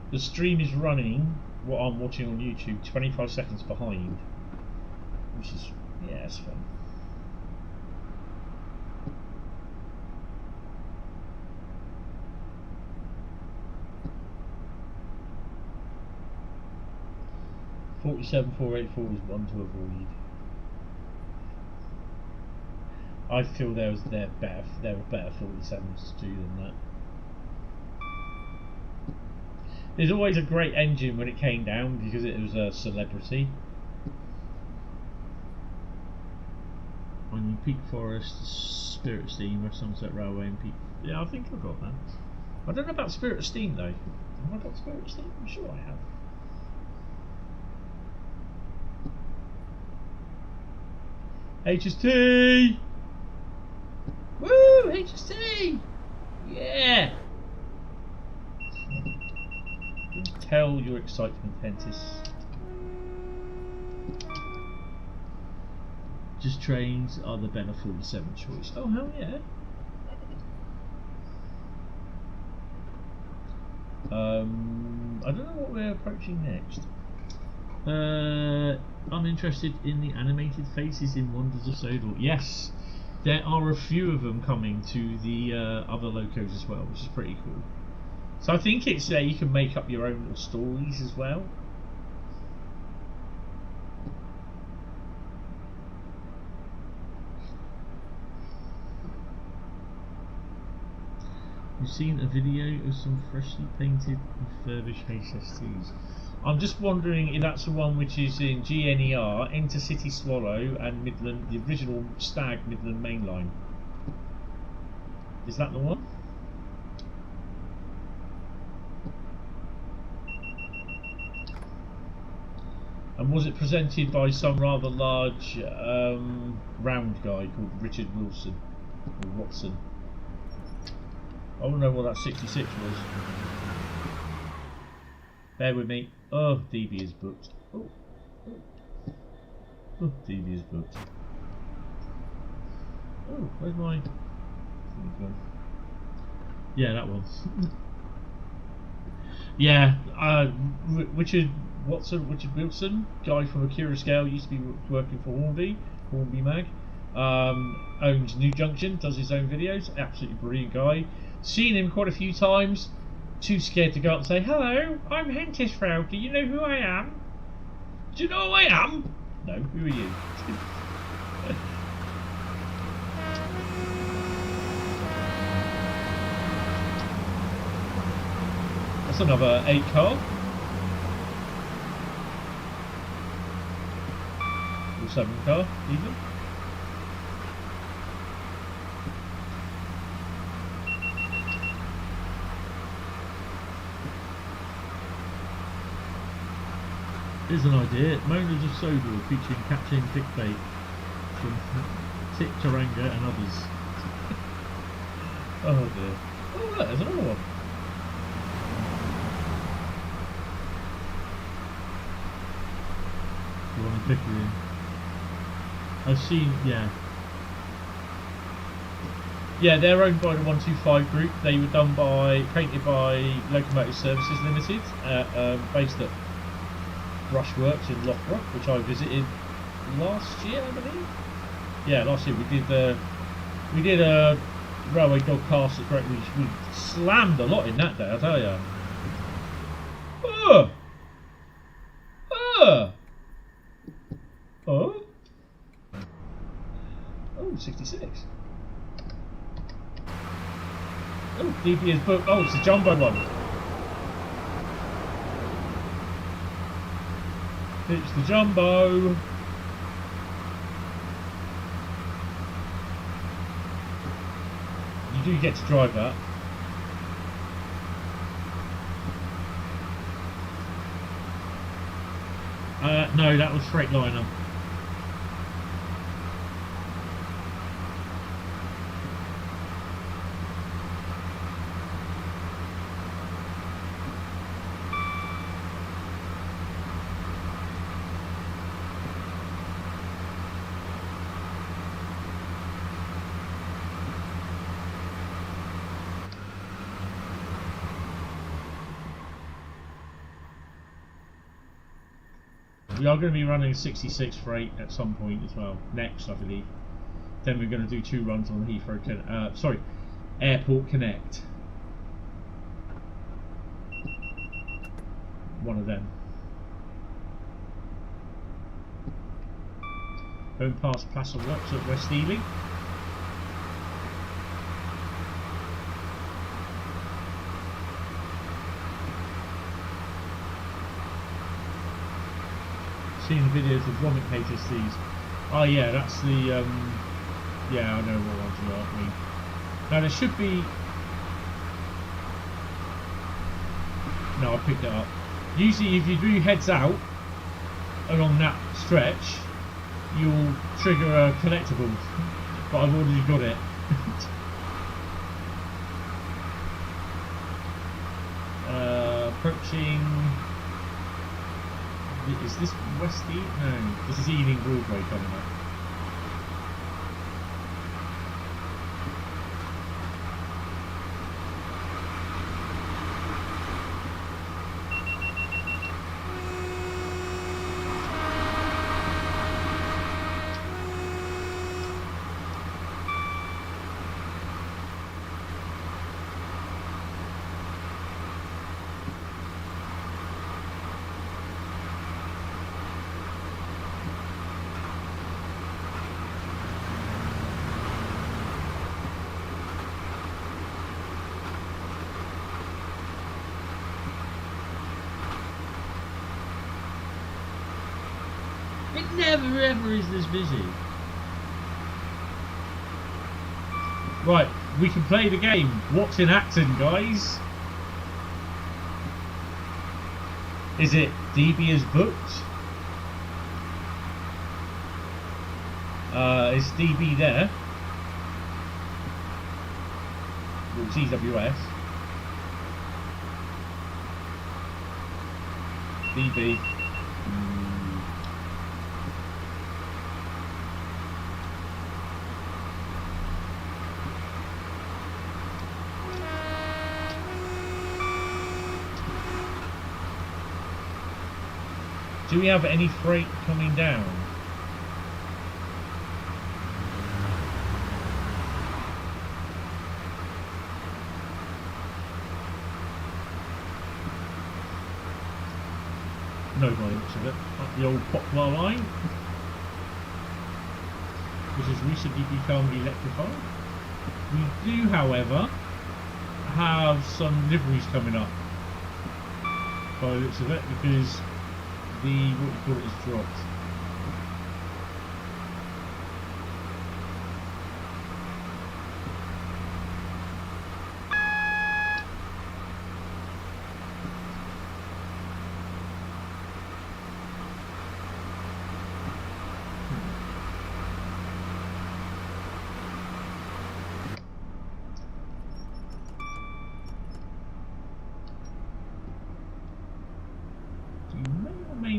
The stream is running, what I'm watching on YouTube, 25 seconds behind. Which is, yeah, it's fun. .47484 is one to avoid. I feel there were better 47s to do than that. There's always a great engine when it came down because it was a celebrity. On your Peak Forest, Spirit of Steam, West Somerset Railway and Peak... Yeah, I think I've got that. I don't know about Spirit of Steam though. Have I got Spirit of Steam? I'm sure I have. HST! Woo! HST! Yeah! Tell your excitement, Hentis. Just trains are the better 47 choice. Oh, hell yeah. I don't know what we're approaching next. I'm interested in the animated faces in Wonders of Sodor. Yes, there are a few of them coming to the other locos as well, which is pretty cool. So I think it's you can make up your own little stories as well. You've seen a video of some freshly painted refurbished HSTs. I'm just wondering if that's the one which is in GNER, Intercity Swallow and Midland, the original Stag Midland Main Line. Is that the one? And was it presented by some rather large round guy called Richard Wilson or Watson? I want to know what that 66 was. Bear with me. Oh, DB is booked. Oh, DB is booked. Oh, where's my... Yeah, that one. Yeah, Richard Wilson, guy from Akira Scale, used to be working for Hornby Mag. Owns New Junction, does his own videos. Absolutely brilliant guy. Seen him quite a few times. Too scared to go up and say, "Hello, I'm Hentis Frau. Do you know who I am?" Do you know who I am? No, who are you? That's another 8 car. Or 7 car, even. Here's an idea. Moaners of Sodor featuring Captain Clickbait from Tip Taranga and others. Oh dear. Oh look, there's another one. You want to pick it in? I've seen, yeah. Yeah, they're owned by the 125 group. They were painted by Locomotive Services Limited, based at Brushworks in Loughborough, which I visited last year, I believe. Yeah, last year we did a railway dog cast at Great Western. We slammed a lot in that day, I tell you. Oh, 66. Oh, DP is booked. Oh, it's a jumbo one. It's the jumbo. You do get to drive that. No, that was Freightliner. We are going to be running 66 freight at some point as well, next I believe. Then we're going to do 2 runs on Heathrow Airport Connect. One of them. Going past Plaza Works at West Ealing. Seen videos of vomit HSCs. Oh yeah, that's the yeah, I know what ones you are. I mean, now there should be. No, I picked it up. Usually, if you do heads out along that stretch, you'll trigger a collectible. But I've already got it. Approaching. Is this West Ealing? No, this is Ealing Broadway coming up. Never ever is this busy. Right, we can play the game. What's in Acton, guys? Is it DB is booked? Is DB there? Well, it's EWS. DB. Do we have any freight coming down? No, by the looks of it. Up the old Poplar line, which has recently become electrified. We do, however, have some liveries coming up by the looks of it, because the what you call it is dropped.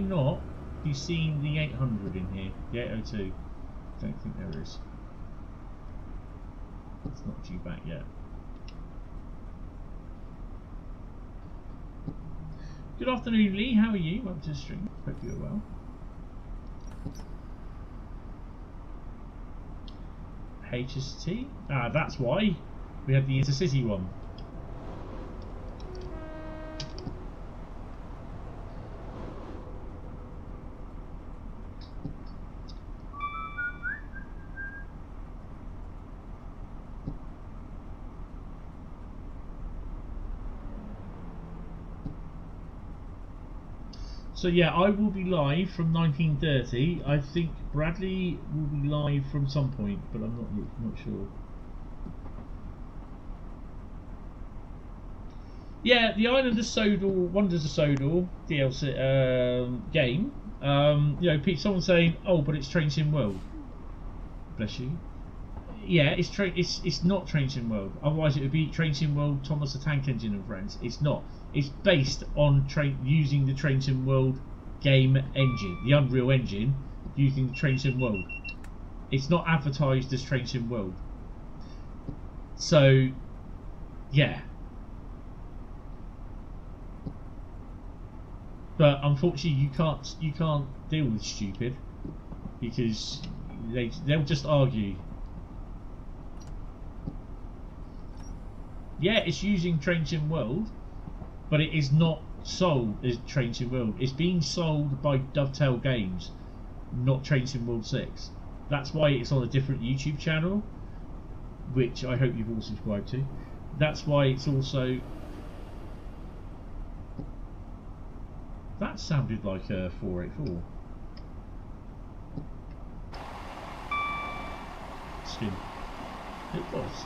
Not you seen the 800 in here, the 802? Don't think there is. It's not due back yet. Good afternoon, Lee. How are you? Welcome to the stream. Hope you're well. HST? Ah, that's why we had the intercity one. So yeah, I will be live from 1930. I think Bradley will be live from some point, but I'm not sure. Yeah, the Island of Sodor, Wonders of Sodor DLC game. You know, someone saying, "Oh, but it's Train Sim World." Bless you. Yeah, it's not Train Sim World. Otherwise, it would be Train Sim World, Thomas the Tank Engine and Friends. It's not. It's based on using the Train Sim World game engine, the Unreal Engine, using the Train Sim World. It's not advertised as Train Sim World. So, yeah. But unfortunately, you can't deal with stupid, because they'll just argue. Yeah, it's using Train Sim World, but it is not sold as Train Sim World. It's being sold by Dovetail Games, not Train Sim World 6. That's why it's on a different YouTube channel, which I hope you've all subscribed to. That's why it's also... That sounded like a 484. Skin. It was.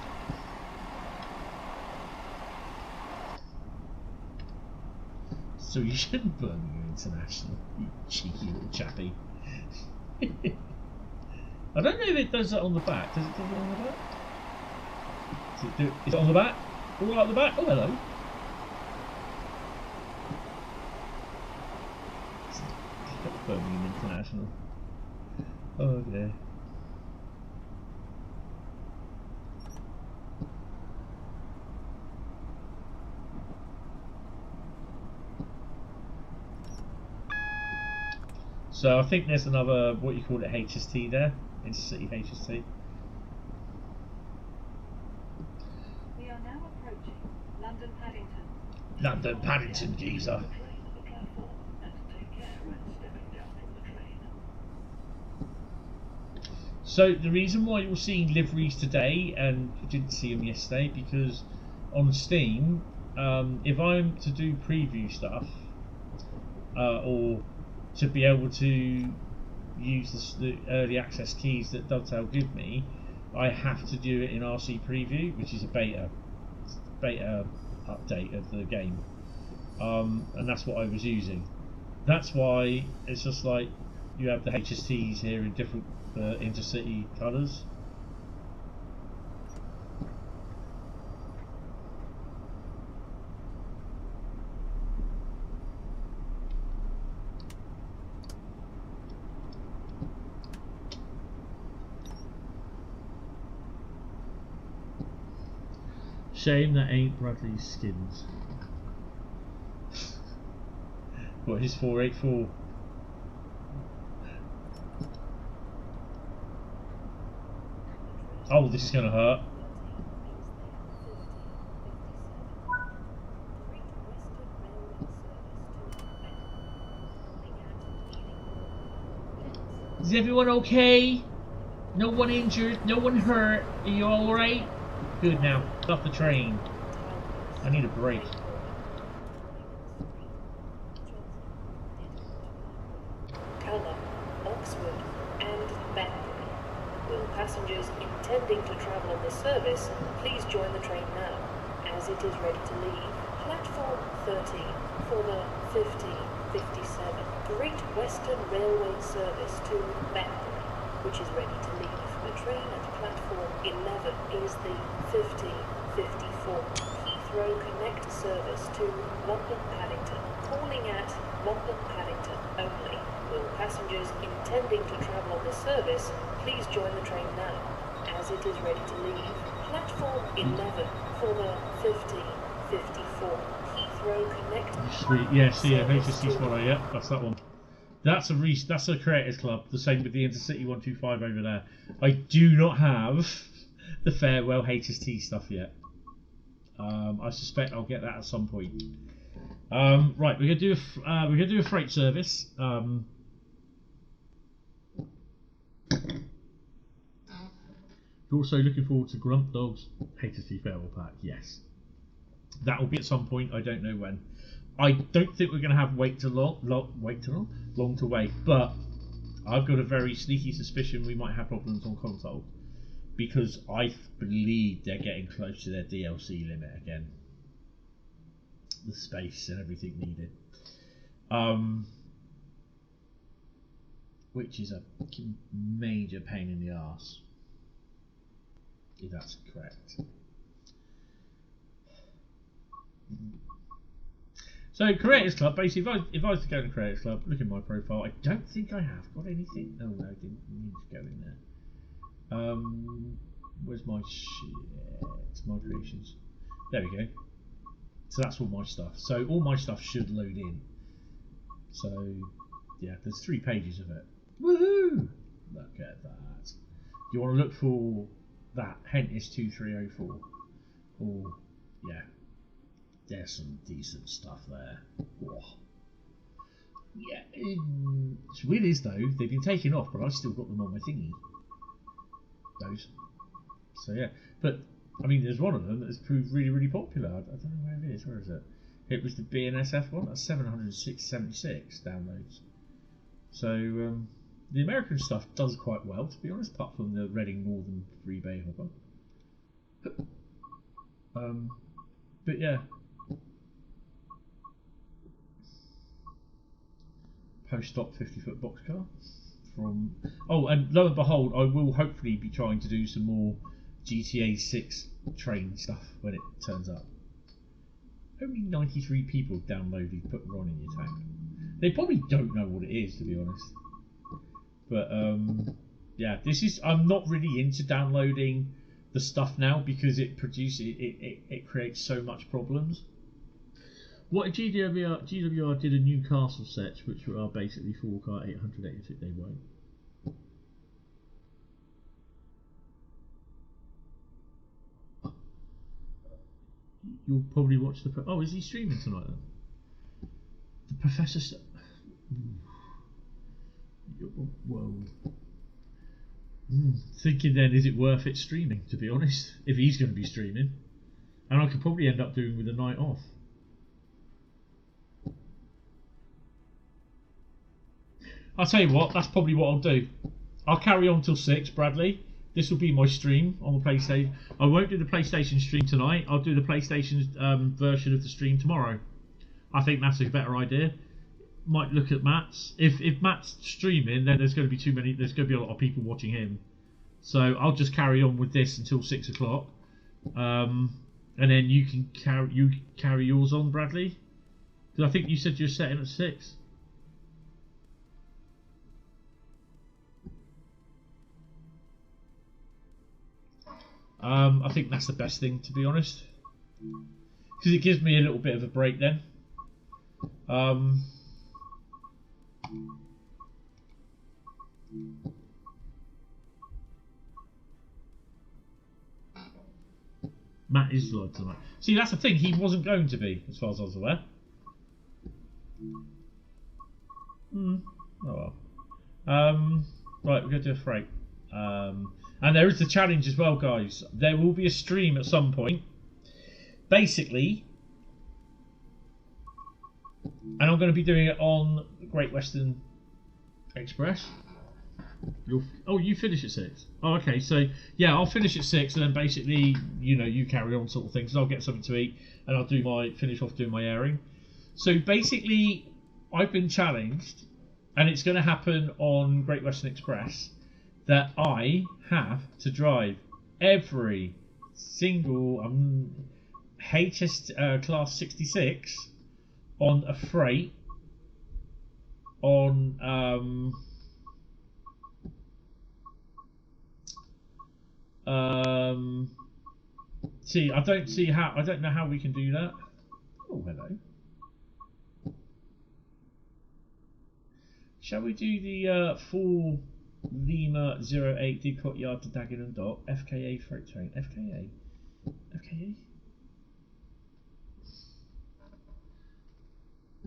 So you shouldn't Birmingham International, you cheeky little chappy. I don't know if it does that on the back. Does it do it on the back? Is it on the back? All out the back? Oh, hello. Birmingham International. Oh dear. So I think there's another, what you call it, HST there, intercity HST. We are now approaching London Paddington. London Paddington, geezer. So the reason why you're seeing liveries today and you didn't see them yesterday, because on Steam, if I'm to do preview stuff, or to be able to use the early access keys that Dovetail give me, I have to do it in RC Preview, which is a beta update of the game, and that's what I was using. That's why it's just like you have the HSTs here in different intercity colours. Shame that ain't Bradley's skins. What, his 484? Oh, this is going to hurt. Is everyone okay? No one injured? No one hurt? Are you alright? Good now. Get off the train. I need a break. Culmer, Oxford and Banbury. Will passengers intending to travel on this service please join the train now, as it is ready to leave. Platform 13 for the 1557 Great Western Railway service to Banbury, which is ready to leave. The train at platform 11 is the 1554 Heathrow Connect service to London Paddington. Calling at London Paddington only. Will passengers intending to travel on this service please join the train now, as it is ready to leave. Platform 11 for the 1554 Heathrow Connect. Sweet, yeah, see ya, HST Swallow, yeah, that's that one. That's a Creators Club, the same with the Intercity 125 over there. I do not have the Farewell HST stuff yet. I suspect I'll get that at some point. Right, we're gonna do a freight service. You're also looking forward to Grunt Dog's HST Farewell Pack, yes. That will be at some point, I don't know when. I don't think we're going to have long to wait, but I've got a very sneaky suspicion we might have problems on console, because I believe they're getting close to their DLC limit again. The space and everything needed. Which is a major pain in the arse, if that's correct. So Creators Club, basically, if I was to go to Creators Club, look at my profile. I don't think I have got anything. Oh no, I didn't need to go in there. Where's my shit? My creations. There we go. So that's all my stuff. So all my stuff should load in. So yeah, there's 3 pages of it. Woohoo! Look at that. You want to look for that Hentis 2304? Or yeah. There's some decent stuff there. Whoa. Yeah, it's weird is though, they've been taken off, but I've still got them on my thingy. Those. So yeah, but I mean, there's one of them that has proved really, really popular. I don't know where it is. Where is it? It was the BNSF one. That's 776 downloads. So the American stuff does quite well, to be honest, apart from the Reading Northern Freebay hopper. But yeah. Post-stop 50-foot boxcar from. Oh, and lo and behold, I will hopefully be trying to do some more GTA 6 train stuff when it turns up. Only 93 people downloaded Put Ron in Your Tank. They probably don't know what it is, to be honest. But yeah, this is. I'm not really into downloading the stuff now because it creates so much problems. What GWR did a Newcastle set, which are basically 4K 886. They won't. You'll probably watch the. Oh, is he streaming tonight then? The Professor. Whoa. Thinking then, is it worth it streaming? To be honest, if he's going to be streaming, and I could probably end up doing with a night off. I'll tell you what, that's probably what I'll do. I'll carry on till 6, Bradley. This will be my stream on the PlayStation. I won't do the PlayStation stream tonight. I'll do the PlayStation version of the stream tomorrow. I think that's a better idea. Might look at Matt's. If Matt's streaming, then there's going to be there's going to be a lot of people watching him. So I'll just carry on with this until 6 o'clock. And then you can carry yours on, Bradley. Because I think you said you're setting at 6. I think that's the best thing, to be honest, because it gives me a little bit of a break then. Matt is live tonight. See, that's the thing, he wasn't going to be, as far as I was aware. Oh well. Right, we're going to do a freight. And there is the challenge as well, guys. There will be a stream at some point. Basically, and I'm going to be doing it on Great Western Express. You finish at 6. Oh, okay. So yeah, I'll finish at 6, and then basically, you carry on sort of thing. So I'll get something to eat, and I'll finish off doing my airing. So basically, I've been challenged, and it's going to happen on Great Western Express, that I have to drive every single HS Class 66 on a freight on see, I don't know how we can do that. Oh, hello. Shall we do the 4 Lima 08 Depot Yard to Dagenham Dock FKA freight train? FKA?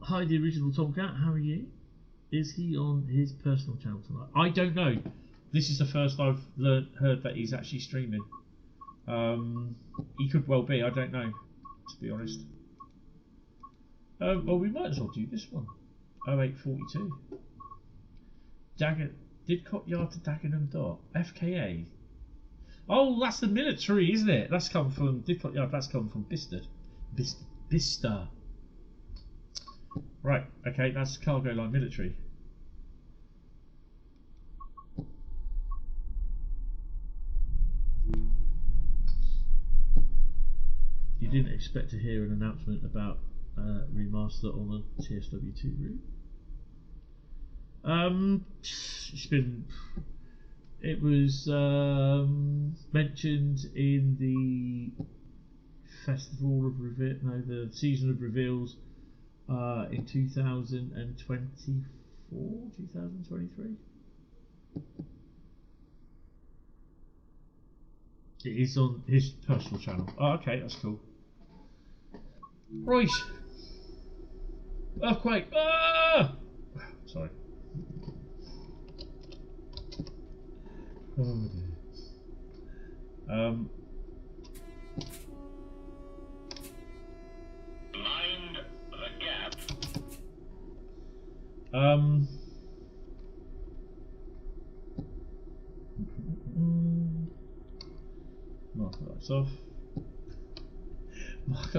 Hi, the original Tomcat. How are you? Is he on his personal channel tonight? I don't know. This is the first I've heard that he's actually streaming. He could well be. I don't know, to be honest. Well, we might as well do this one. 0842. Didcot Yard to Dagenham Dock. FKA. Oh, that's the military, isn't it? That's come from Didcot Yard. That's come from Bicester. Bicester. Right. Okay, that's cargo line military. You didn't expect to hear an announcement about Remaster on the TSW2 route? It was mentioned in the Festival of Reveal, no, the Season of Reveals in 2024, 2023. It is on his personal channel. Oh, okay, that's cool. Right. Earthquake. Ah! Sorry. Oh dear. Mind the gap. Mark that off.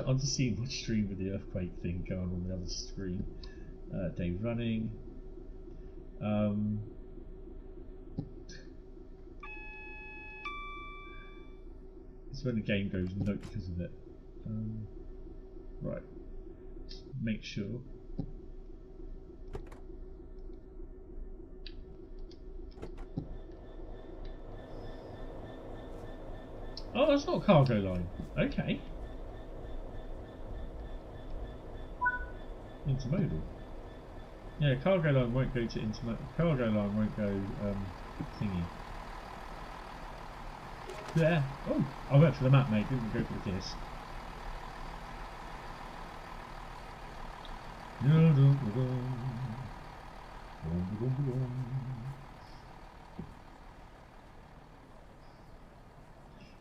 I'm just seeing my stream with the earthquake thing going on the other screen. Day running. It's when the game goes no because of it. Right. Make sure. Oh, that's not a cargo line. Okay. Intermodal. Yeah, cargo line won't go to intermodal. Cargo line won't go thingy. Yeah. Oh, I went for the map, mate. Didn't go for the disc.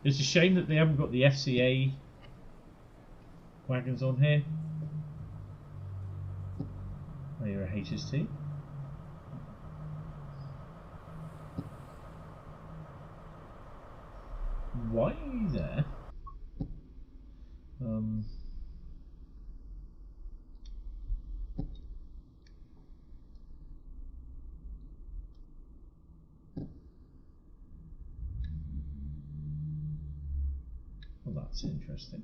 It's a shame that they haven't got the FCA wagons on here. Oh, you're a HST. Why are you there? Well, that's interesting.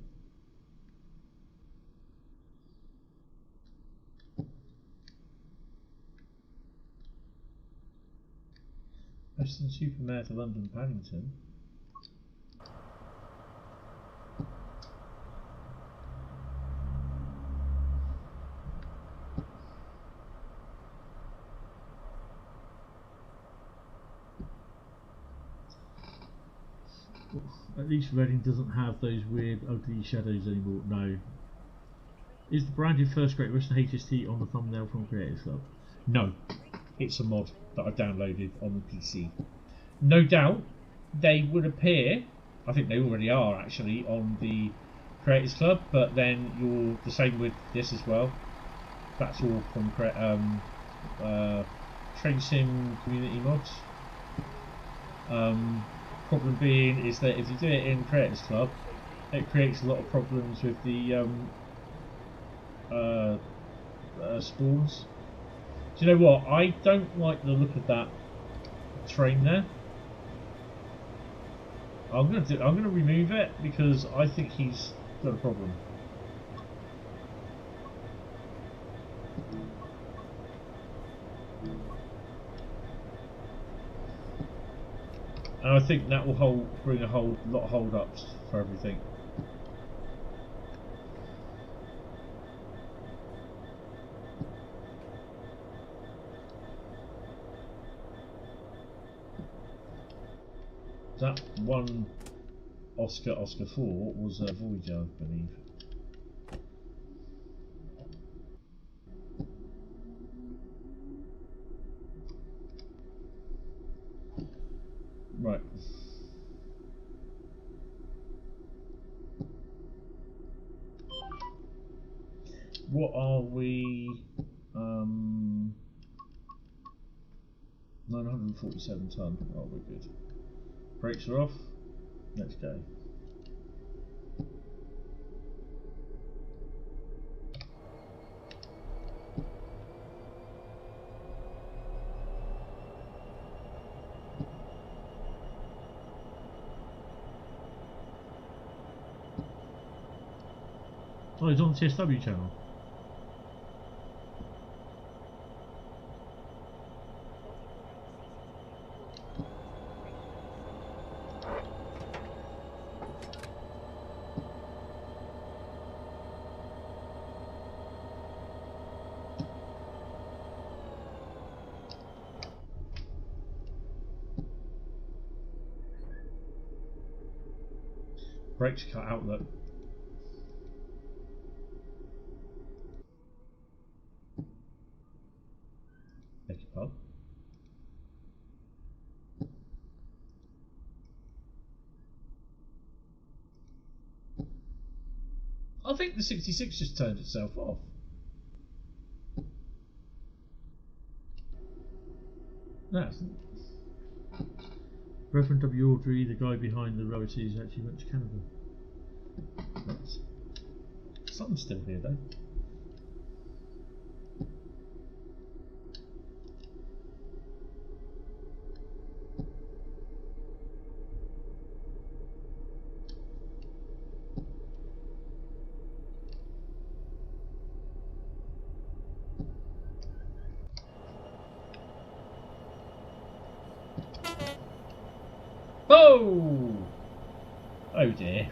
Western-super-Mare to London Paddington. At least Reading doesn't have those weird ugly shadows anymore. No. Is the branded first Great Western HST on the thumbnail from Creators Club? No. It's a mod that I've downloaded on the PC. No doubt they would appear, I think they already are actually, on the Creators Club, but then you're the same with this as well. That's all from Train Sim community mods. Problem being is that if you do it in Creators Club, it creates a lot of problems with the spawns. Do you know what? I don't like the look of that train there. I'm gonna remove it because I think he's got a problem. And I think that will bring a whole lot of hold-ups for everything. That one Oscar 4 was a Voyager, I believe. Right. What What are we? 947 ton. Oh, we're good. Brakes are off. Let's go. Oh, he's on the CSW channel. Brakes cut out, look. Beg your pardon. I think the 66 just turned itself off. That's Reverend W. Audrey, the guy behind the royalties, actually went to Canada. nuts. Something's still here though. Oh! Oh dear.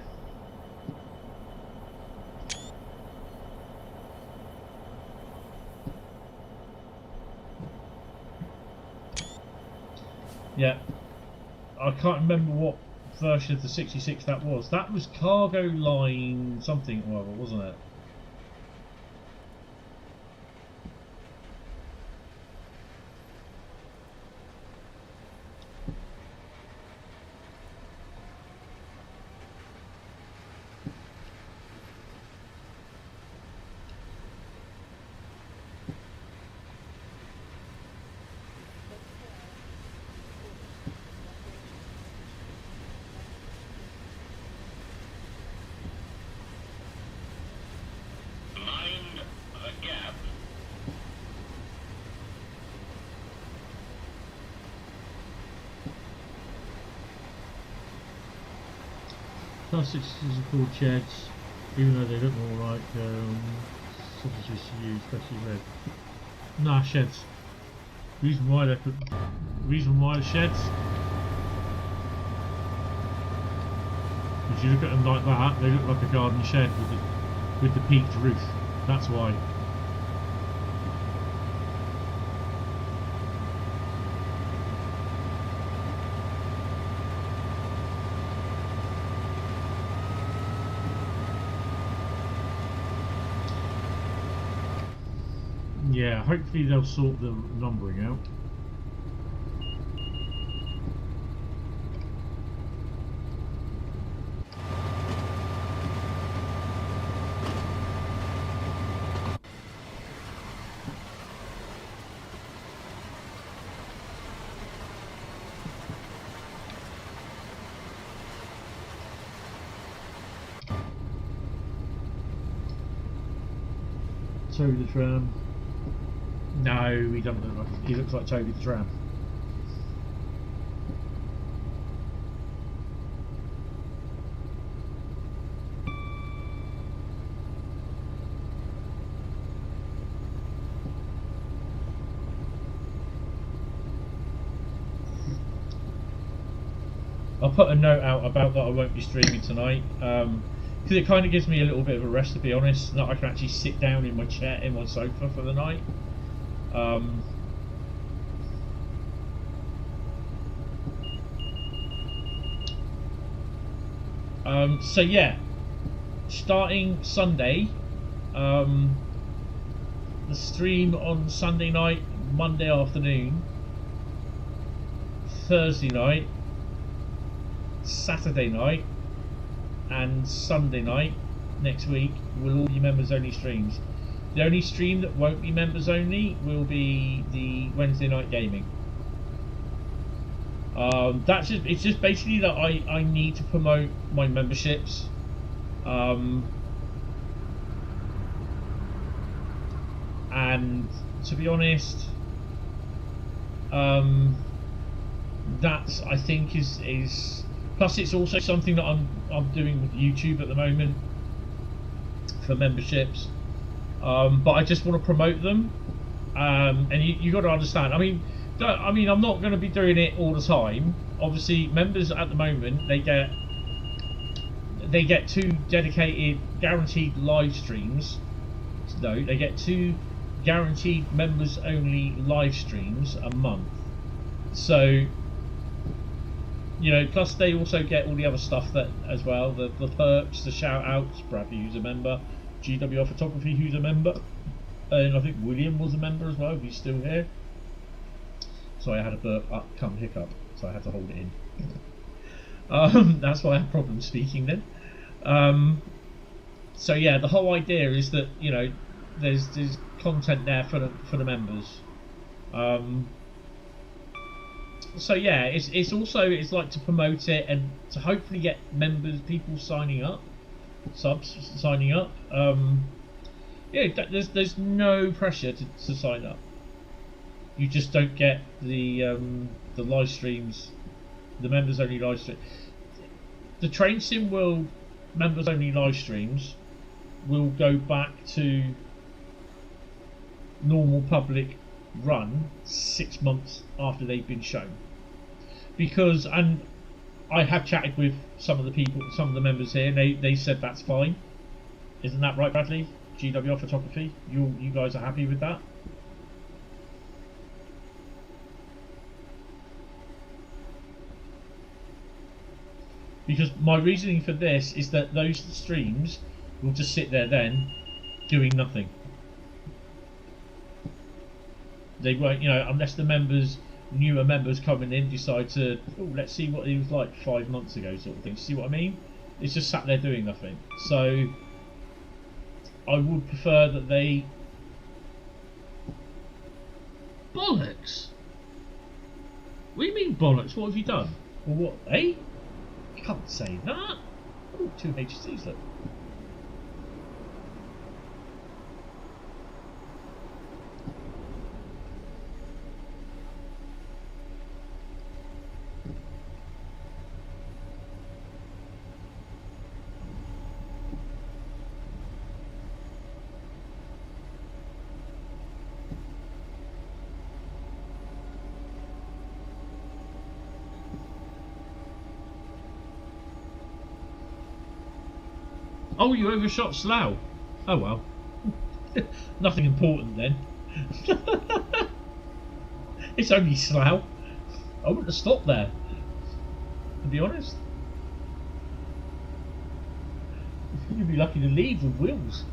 Yeah. I can't remember what version of the 66 that was. That was cargo line something or other, wasn't it? Class 6s are called sheds, even though they look more like sausages to use, especially red. Nah, sheds. Reason why they're sheds. If you look at them like that, they look like a garden shed with the peaked roof. That's why. Yeah, hopefully they'll sort the numbering out. So the tram. No, he doesn't look like. He looks like Toby the Tram. I'll put a note out about that I won't be streaming tonight, because it kind of gives me a little bit of a rest, to be honest, that I can actually sit down in my chair, in my sofa for the night. So yeah, starting Sunday, the stream on Sunday night, Monday afternoon, Thursday night, Saturday night, and Sunday night next week will all be members only streams. The only stream that won't be members only will be the Wednesday night gaming. It's just basically that I need to promote my memberships. And to be honest, that's, I think, is plus it's also something that I'm doing with YouTube at the moment for memberships. But I just want to promote them, and you got to understand. I mean, I'm not going to be doing it all the time. Obviously, members at the moment they get 2 dedicated, guaranteed live streams. No, they get 2 guaranteed members only live streams a month. So, you know, plus they also get all the other stuff that as well, the perks, the shout outs. Bradley, who's a member, GWR Photography, who's a member, and I think William was a member as well, he's still here. So I had a burp come hiccup, so I had to hold it in. That's why I had problems speaking then. So yeah, the whole idea is that, you know, there's content there for the members. So yeah, it's like to promote it and to hopefully get members, people signing up, subs signing up. Yeah, there's no pressure to sign up. You just don't get the live streams, the members only live stream. The Train Sim World members only live streams will go back to normal public run 6 months after they've been shown, because, and I have chatted with some of the people, some of the members here, and they said that's fine. Isn't that right, Bradley? GWR Photography, you guys are happy with that? Because my reasoning for this is that those streams will just sit there then doing nothing. They won't, you know, unless the members, newer members coming in decide to, oh, let's see what he was like 5 months ago, sort of thing. See what I mean? It's just sat there doing nothing. So I would prefer that they... Bollocks! What do you mean bollocks? What have you done? Well, what, eh? You can't say that. Oh, 2 HCs, look. Oh, you overshot Slough. Oh well. Nothing important then. It's only Slough. I wouldn't have stopped there, to be honest. You'd be lucky to leave with wheels.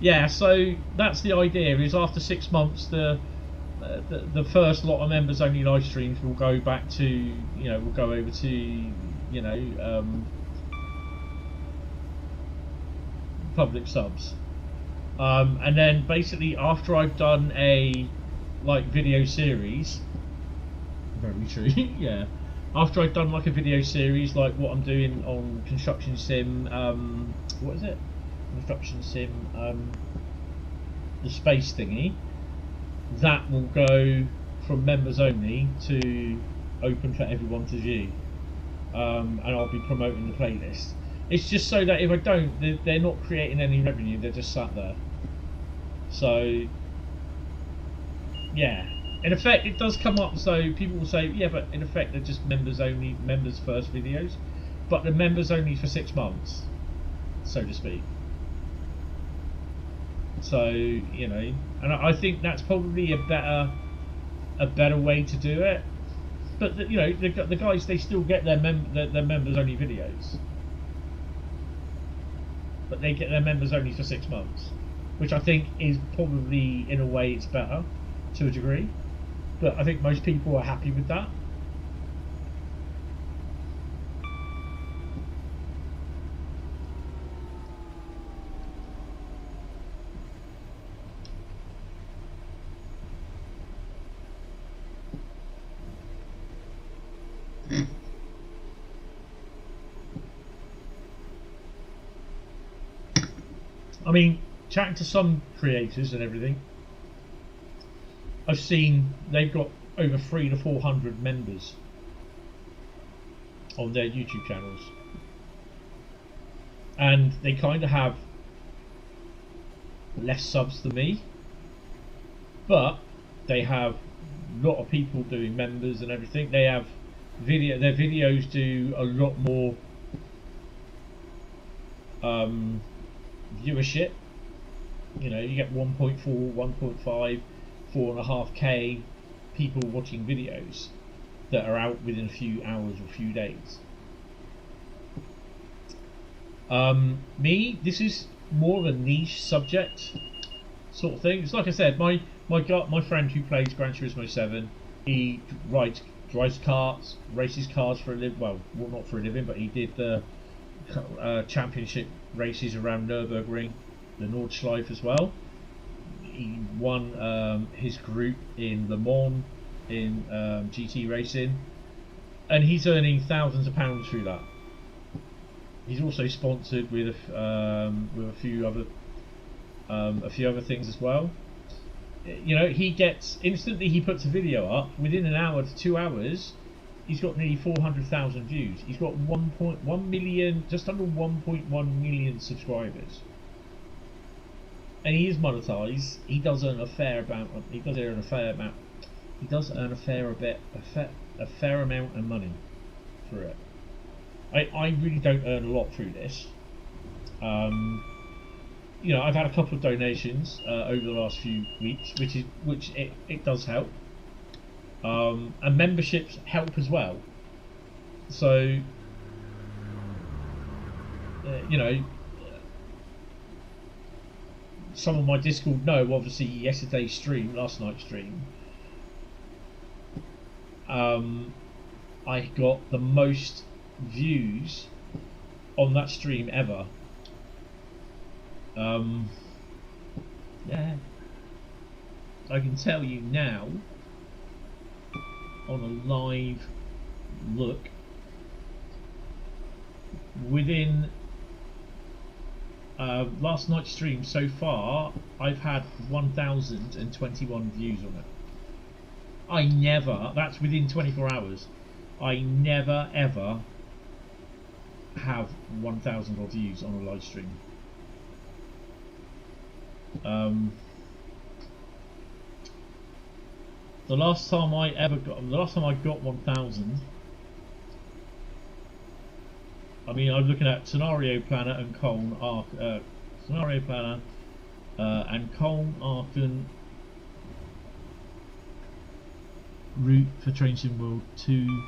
Yeah, so that's the idea, is after 6 months the first lot of members only live streams will go back to, you know, will go over to, you know, public subs, and then basically after I've done a like video series, very true, yeah, after I've done like a video series like what I'm doing on Construction Sim, what is it, Construction Sim, the space thingy, that will go from members only to open for everyone to view. And I'll be promoting the playlist. It's just so that if I don't, they're not creating any revenue, they're just sat there. So, yeah. In effect, it does come up, so people will say, yeah, but in effect they're just members only, members first videos. But the members only for 6 months, so to speak. So, you know, and I think that's probably a better way to do it. But you know, the guys, they still get their members only videos, but they get their members only for 6 months, which I think is probably, in a way, it's better to a degree. But I think most people are happy with that. I mean, chatting to some creators and everything, I've seen they've got over 300 to 400 members on their YouTube channels, and they kind of have less subs than me, but they have a lot of people doing members and everything. They have their videos do a lot more viewership. You know, you get 1.4, 1.5, 4.5k people watching videos that are out within a few hours or a few days. Me, this is more of a niche subject sort of thing. It's like I said, my friend who plays Gran Turismo 7, he drives cars, races cars for a living. Well, not for a living, but he did the championship races around Nürburgring, the Nordschleife as well. He won his group in Le Mans in GT racing, and he's earning thousands of pounds through that. He's also sponsored with a few other things as well. You know, he gets instantly. He puts a video up within an hour to 2 hours. He's got nearly 400,000 views. He's got 1.1 million, just under 1.1 million subscribers, and he is monetized. He does earn a fair amount. He does earn a fair amount of money for it. I really don't earn a lot through this. You know, I've had a couple of donations over the last few weeks, which it does help. And memberships help as well. So, you know, some of my Discord know, obviously, yesterday's stream, last night's stream, I got the most views on that stream ever. Yeah, I can tell you now, on a live look, within last night's stream so far, I've had 1,021 views on it. That's within 24 hours. I never ever have 1,000 odd views on a live stream. The last time I got 1,000, I mean, I'm looking at Scenario Planner and Colne Scenario Planner and Colne Aachen route for Train Sim World 2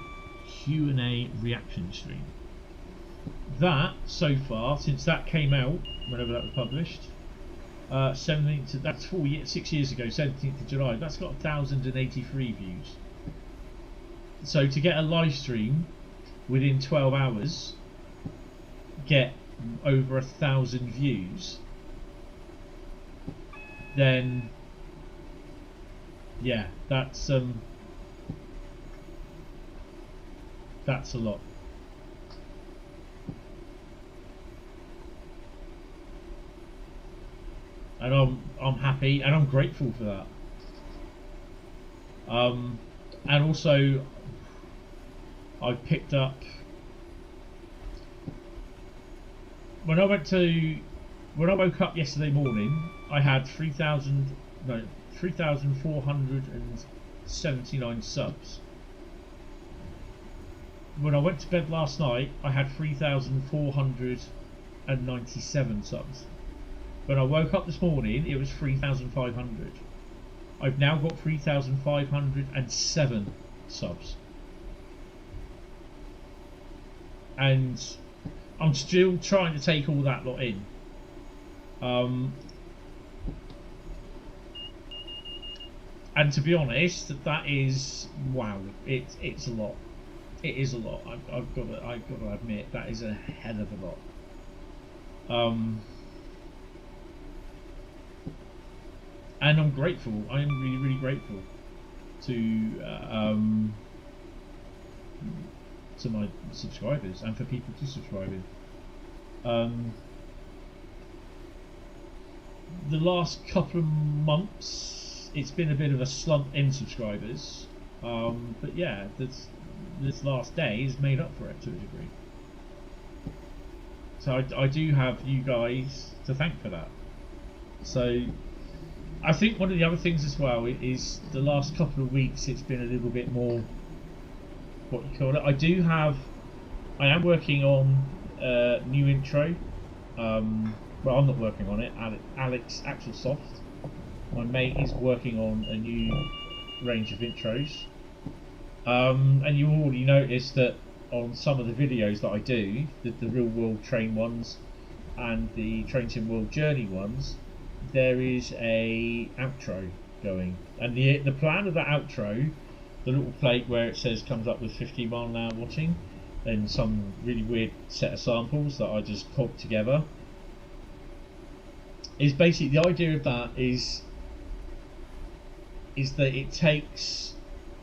Q&A reaction stream. That so far, since that came out, whenever that was published, 17th, that's 6 years ago, 17th of July, that's got 1,083 views. So to get a live stream within 12 hours, get over 1,000 views, then yeah, that's a lot. And I'm happy and I'm grateful for that. And also, I picked up, when I woke up yesterday morning, I had 3,479 subs. When I went to bed last night, I had 3,497 subs. When I woke up this morning, it was 3,500. I've now got 3,507 subs. And I'm still trying to take all that lot in. And to be honest, that is, wow, it's a lot. It is a lot. I've got to admit, that is a hell of a lot. And I'm grateful. I am really, really grateful to my subscribers and for people to subscribe in. the last couple of months it's been a bit of a slump in subscribers, but yeah, this last day has made up for it to a degree. So I do have you guys to thank for that. So I think one of the other things as well is the last couple of weeks it's been a little bit more, what you call it. I am working on a new intro. Well, I'm not working on it. Alex Axelsoft, my mate, is working on a new range of intros. And you already noticed that on some of the videos that I do, the real world train ones and the Train Sim World Journey ones, there is a outro going, and the plan of that outro, the little plate where it says comes up with 50 mile an hour watching and some really weird set of samples that I just cobbed together, is basically the idea of that is that it takes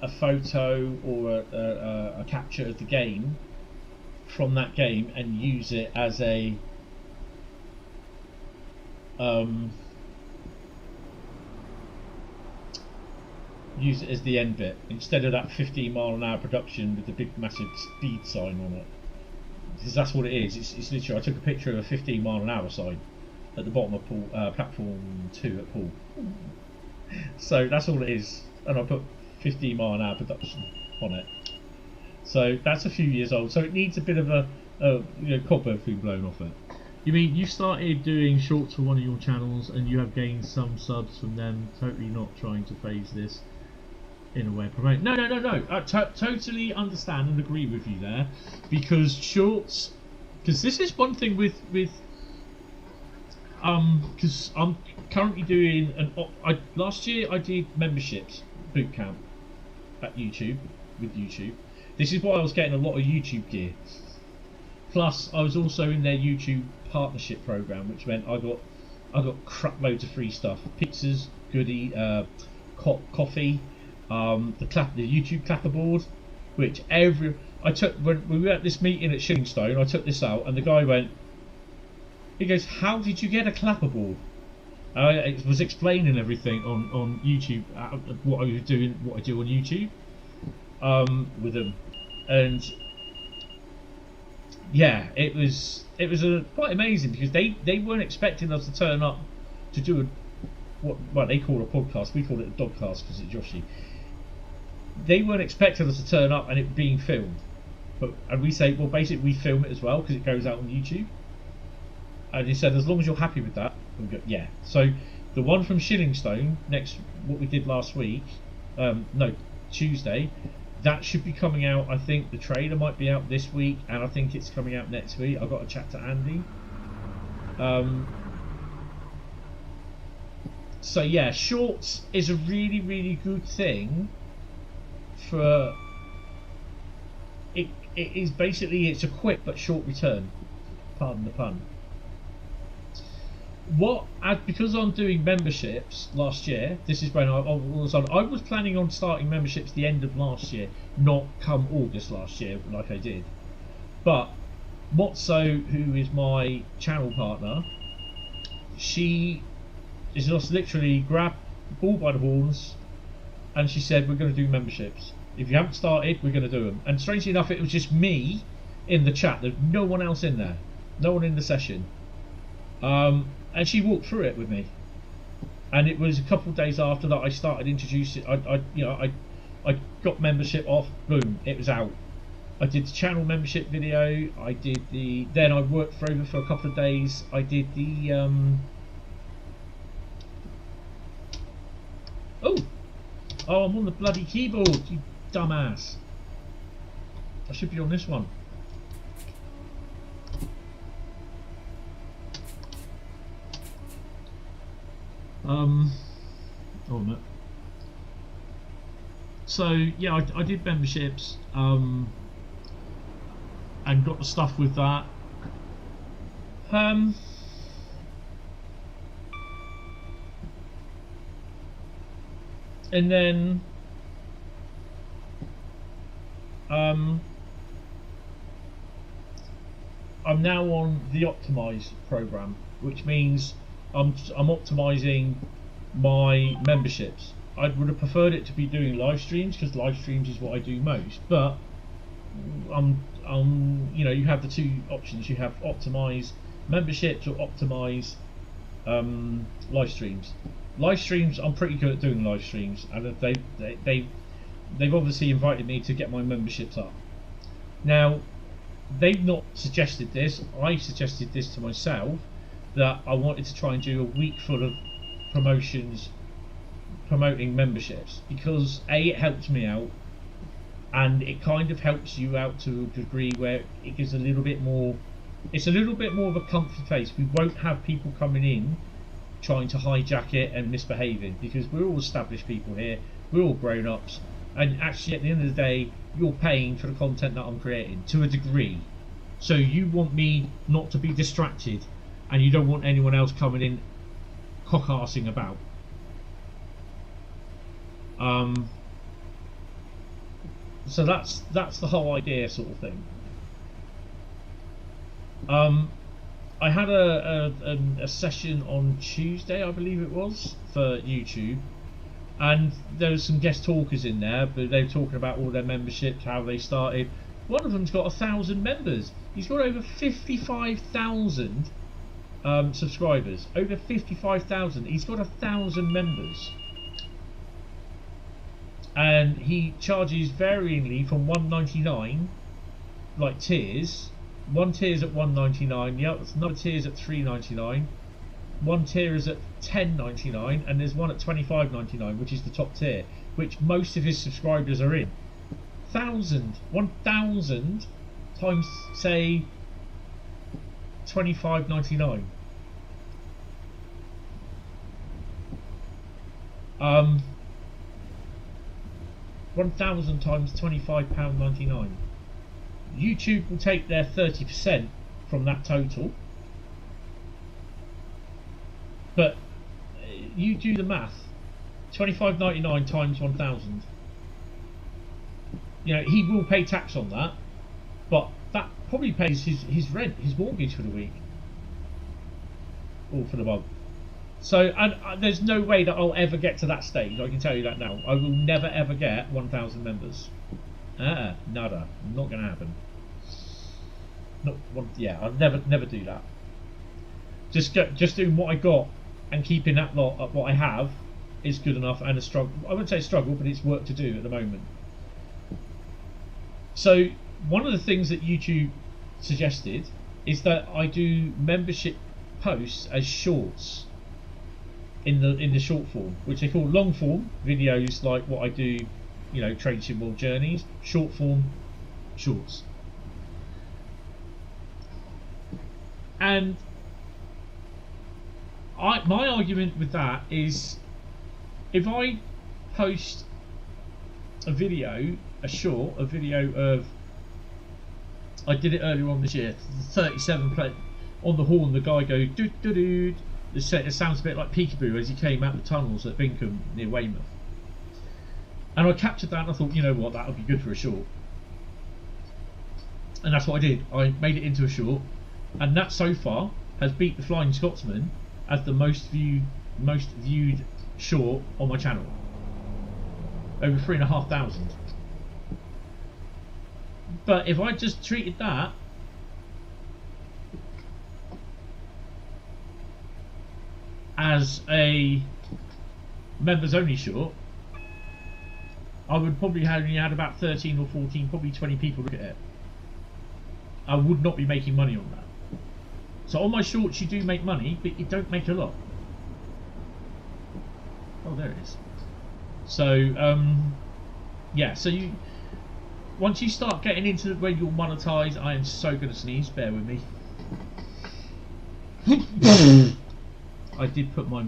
a photo or a capture of the game from that game and use it as a use it as the end bit instead of that 15 mile an hour production with the big massive speed sign on it, because that's what it is. It's literally, I took a picture of a 15 mile an hour sign at the bottom of Pool, platform 2 at Pool. So that's all it is, and I put 15 mile an hour production on it. So that's a few years old, so it needs a bit of a cobweb being blown off it. You mean you started doing shorts for one of your channels and you have gained some subs from them, totally not trying to phase this in a way promote? No. I totally understand and agree with you there, because shorts, because this is one thing with because I'm currently doing last year I did memberships boot camp at YouTube with YouTube. This is why I was getting a lot of YouTube gear. Plus, I was also in their YouTube partnership program, which meant I got crap loads of free stuff: pizzas, goodie, coffee, the YouTube clapperboard, which I took when we were at this meeting at Shillingstone. I took this out, and the guy went. He goes, "How did you get a clapperboard?" I was explaining everything on YouTube, what I was doing, what I do on YouTube, with them, and yeah, it was quite amazing, because they weren't expecting us to turn up to do what they call a podcast. We call it a dogcast because it's Joshy. They weren't expecting us to turn up and it being filmed, and we say, well, basically we film it as well because it goes out on YouTube. And he said, as long as you're happy with that, we go, yeah. So the one from Shillingstone, what we did last week, Tuesday, that should be coming out. I think the trailer might be out this week, and I think it's coming out next week. I've got to chat to Andy. So yeah, shorts is a really, really good thing for it. It is basically, it's a quick but short return. Pardon the pun. Because I'm doing memberships last year, this is when I was planning on starting memberships the end of last year, not come August last year like I did. But Motso, who is my channel partner, she is just literally grabbed the bull by the horns, and she said, we're going to do memberships. If you haven't started, we're going to do them. And strangely enough, it was just me in the chat. There's no one else in there, no one in the session. And she walked through it with me, and it was a couple of days after that I started introducing. I got membership off. Boom, it was out. I did the channel membership video. I did then I worked for a couple of days. I did the oh, I'm on the bloody keyboard, you dumbass. I should be on this one. Oh no. So yeah, I did memberships, and got the stuff with that. And then I'm now on the Optimize program, which means I'm optimizing my memberships. I would have preferred it to be doing live streams because live streams is what I do most. But you know, you have the two options. You have optimize memberships or optimize live streams. Live streams, I'm pretty good at doing live streams, and they've obviously invited me to get my memberships up. Now, they've not suggested this. I suggested this to myself, that I wanted to try and do a week full of promotions promoting memberships, because A, it helps me out, and it kind of helps you out to a degree where it gives a little bit more, it's a little bit more of a comfy face. We won't have people coming in trying to hijack it and misbehaving, because we're all established people here, we're all grown-ups, and actually at the end of the day you're paying for the content that I'm creating to a degree, so you want me not to be distracted, and you don't want anyone else coming in cock-arsing about. So that's the whole idea, sort of thing. I had a session on Tuesday, I believe it was, for YouTube, and there was some guest talkers in there, but they were talking about all their memberships, how they started. One of them's got 1,000 members. He's got over 55,000 subscribers. Over 55,000. He's got 1,000 members, and he charges varyingly from $1.99, like tiers. One tier is at $1.99, the other tier is at $3.99, one tier is at $10.99, and there's one at $25.99, which is the top tier, which most of his subscribers are in. 1,000 times, say, $25.99. 1,000 times £25.99. YouTube will take their 30% from that total, but you do the math. $25.99 times 1,000. You know, he will pay tax on that, but that probably pays his rent, his mortgage for the week, or for the month. So, and there's no way that I'll ever get to that stage. I can tell you that now. I will never ever get 1,000 members. Nada. Not going to happen. Not one. Yeah, I'll never do that. Just doing what I got and keeping that lot at what I have is good enough, and a struggle. I wouldn't say struggle, but it's work to do at the moment. So one of the things that YouTube suggested is that I do membership posts as shorts in the short form, which they call long form videos, like what I do, you know, train sim world journeys. Short form shorts. And my argument with that is, if I post a video, a video of, I did it earlier on this year, 37 play on the horn, the guy goes doo doo doo. It sounds a bit like Peekaboo as he came out the tunnels at Binkham near Weymouth. And I captured that and I thought, you know what, that would be good for a short. And that's what I did. I made it into a short, and that so far has beat The Flying Scotsman as the most viewed short on my channel. Over 3,500. But if I just treated that as a members only short, I would probably have only had about 13 or 14, probably 20 people look at it. I would not be making money on that. So on my shorts you do make money, but you don't make a lot. Oh, there it is. So yeah, so you, once you start getting into where you'll monetize, I am so gonna sneeze, bear with me. I did put my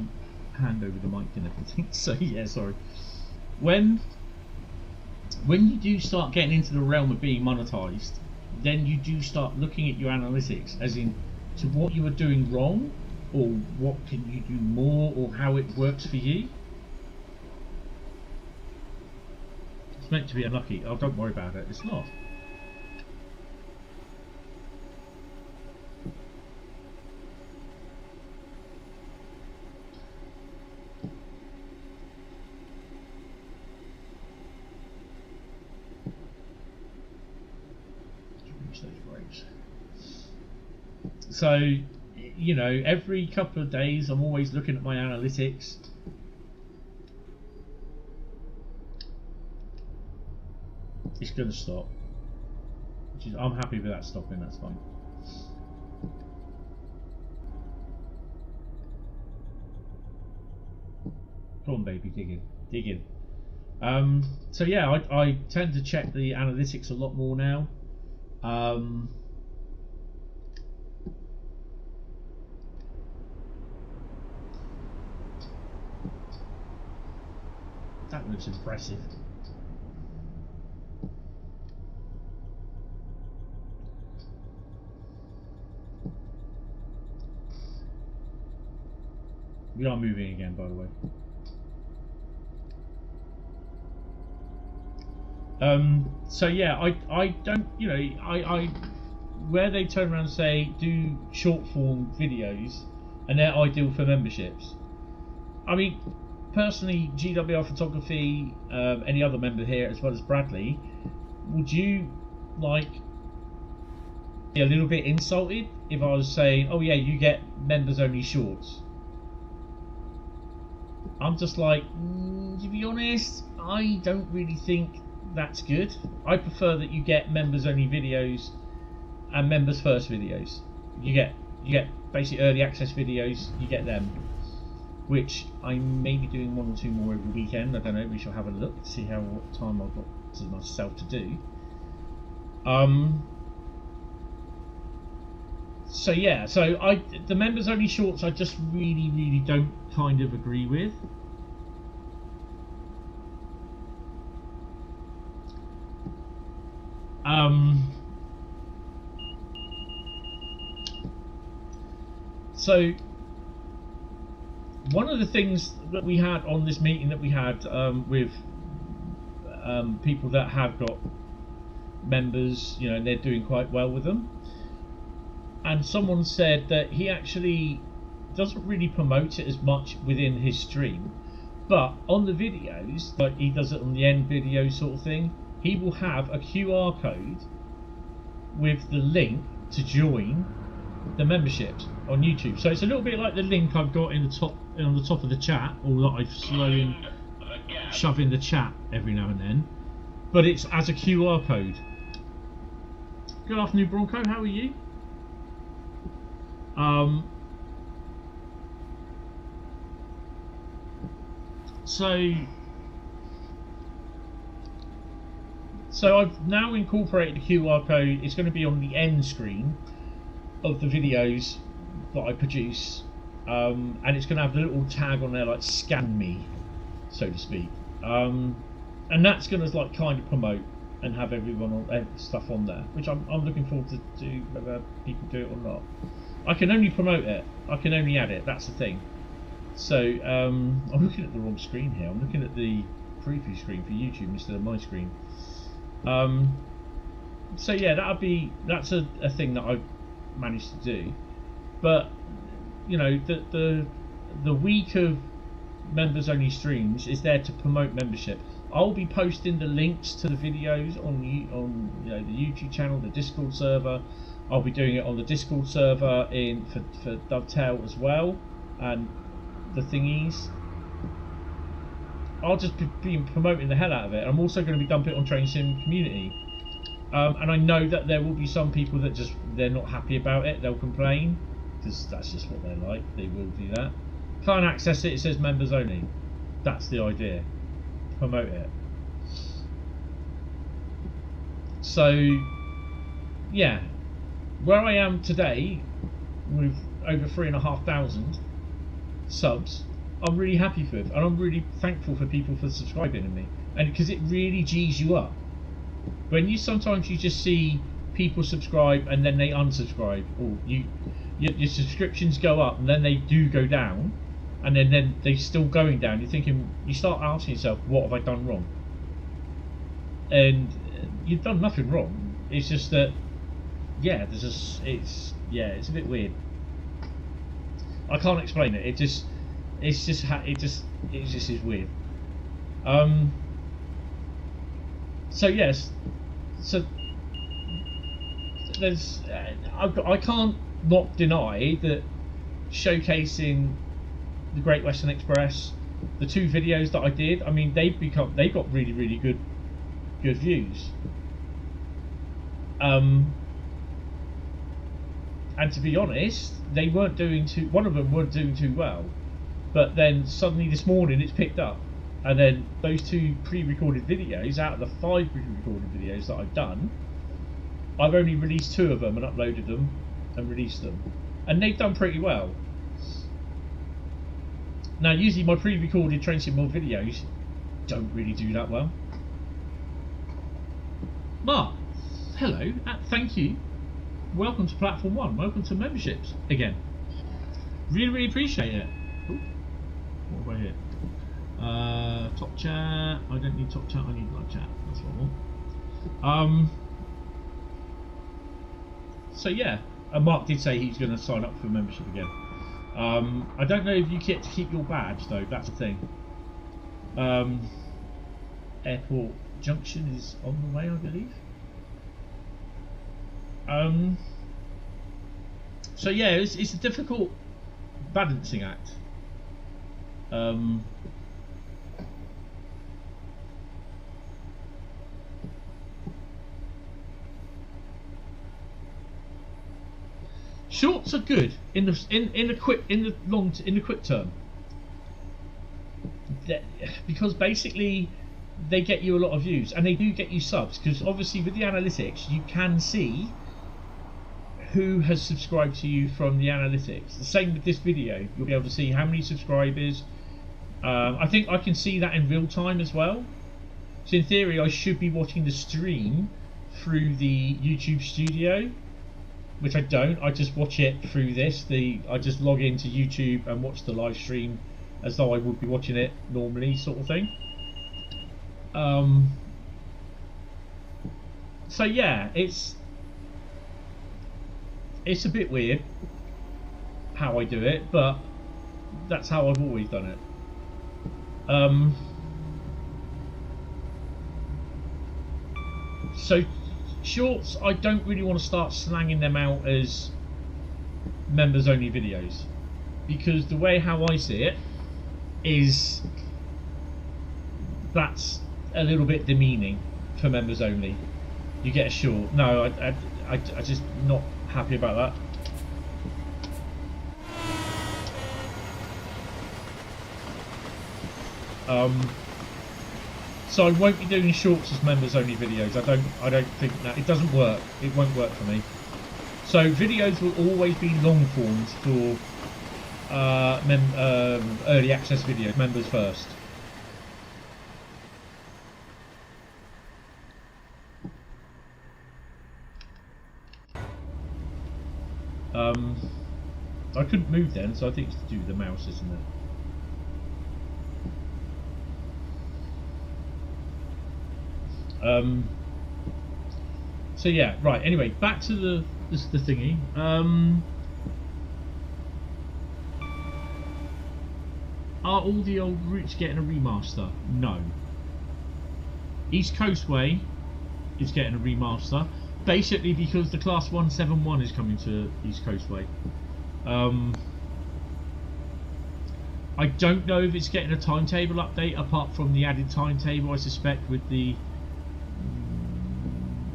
hand over the mic and everything, so yeah, sorry. When you do start getting into the realm of being monetized, then you do start looking at your analytics, as in to what you are doing wrong, or what can you do more, or how it works for you. It's meant to be unlucky. Oh, don't worry about it. It's not. So, you know, every couple of days I'm always looking at my analytics. It's going to stop. Which is, I'm happy with that stopping, that's fine. Come on, baby, dig in. Dig in. So yeah, I tend to check the analytics a lot more now. That looks impressive. We are moving again, by the way. So yeah, I don't, you know, I where they turn around and say do short form videos and they're ideal for memberships. I mean, personally, GWR Photography, any other member here as well as Bradley, would you like be a little bit insulted if I was saying, oh yeah, you get members only shorts? I'm just like, to be honest, I don't really think that's good. I prefer that you get members only videos and members first videos. You get basically early access videos, you get them, which I may be doing 1 or 2 more every weekend. I don't know, we shall have a look, see what time I've got to myself to do. So yeah, so the members only shorts I just really don't kind of agree with. So one of the things that we had on this meeting that we had with people that have got members, you know, and they're doing quite well with them, and someone said that he actually doesn't really promote it as much within his stream, but on the videos, like he does it on the end video sort of thing, he will have a QR code with the link to join the memberships on YouTube. So it's a little bit like the link I've got in the top, on the top of the chat, or that I slowly shove in the chat every now and then, but it's as a QR code. Good afternoon, Bronco, how are you? So I've now incorporated the QR code. It's going to be on the end screen of the videos that I produce, and it's going to have a little tag on there like "scan me," so to speak, and that's going to like kind of promote and have everyone on stuff on there, which I'm looking forward to do, whether people do it or not. I can only promote it, I can only add it, that's the thing. So I'm looking at the wrong screen here. I'm looking at the preview screen for YouTube instead of my screen. So yeah, that's a thing that I've managed to do. But you know, the week of members only streams is there to promote membership. I'll be posting the links to the videos on you know, the YouTube channel, the Discord server. I'll be doing it on the Discord server for Dovetail as well, and the thingies. I'll just be promoting the hell out of it. I'm also going to be dumping it on Train Sim Community, and I know that there will be some people that they're not happy about it. They'll complain because that's just what they're like. They will do that. Can't access it. It says members only. That's the idea. Promote it. So yeah, where I am today with over 3,500 subs, I'm really happy with, and I'm really thankful for people for subscribing to me, and because it really G's you up. When you sometimes you just see people subscribe and then they unsubscribe, or your subscriptions go up and then they do go down, and then they're still going down. You're thinking, you start asking yourself, what have I done wrong? And you've done nothing wrong. It's just that, yeah, it's a bit weird. I can't explain it. It just is weird. So yes, so there's I can't not deny that showcasing the Great Western Express, the 2 videos that I did, I mean, they got really good views. And to be honest, they weren't doing too. One of them weren't doing too well, but then suddenly this morning it's picked up, and then those 2 pre-recorded videos out of the 5 pre-recorded videos that I've done, I've only released 2 of them and uploaded them and released them, and they've done pretty well. Now, usually my pre-recorded train sim mod videos don't really do that well. Mark, hello, thank you. Welcome to Platform 1. Welcome to memberships again. Really appreciate it. Ooh, what have I here? Top chat. I don't need top chat. I need live chat. That's what I want. So yeah, Mark did say he's going to sign up for membership again. I don't know if you get to keep your badge though. That's the thing. Airport Junction is on the way, I believe. So yeah, it's a difficult balancing act. Shorts are good in the quick term, because basically they get you a lot of views and they do get you subs, because obviously with the analytics you can see who has subscribed to you from the analytics. The same with this video, you'll be able to see how many subscribers. I think I can see that in real time as well, so in theory I should be watching the stream through the YouTube studio, which I don't. I just watch it through this. I just log into YouTube and watch the live stream as though I would be watching it normally, sort of thing. So yeah, it's a bit weird how I do it, but that's how I've always done it. So shorts, I don't really want to start slanging them out as members only videos, because the way how I see it is that's a little bit demeaning for members only. You get a short. No, I just not happy about that. So I won't be doing shorts as members only videos. I don't think that it doesn't work. It won't work for me. So videos will always be long forms for early access videos, members first. I couldn't move then, so I think it's to do with the mouse, isn't it? So yeah, right. Anyway, back to the thingy. Are all the old routes getting a remaster? No. East Coast Way is getting a remaster, basically because the Class 171 is coming to East Coast Way. I don't know if it's getting a timetable update apart from the added timetable, I suspect, with the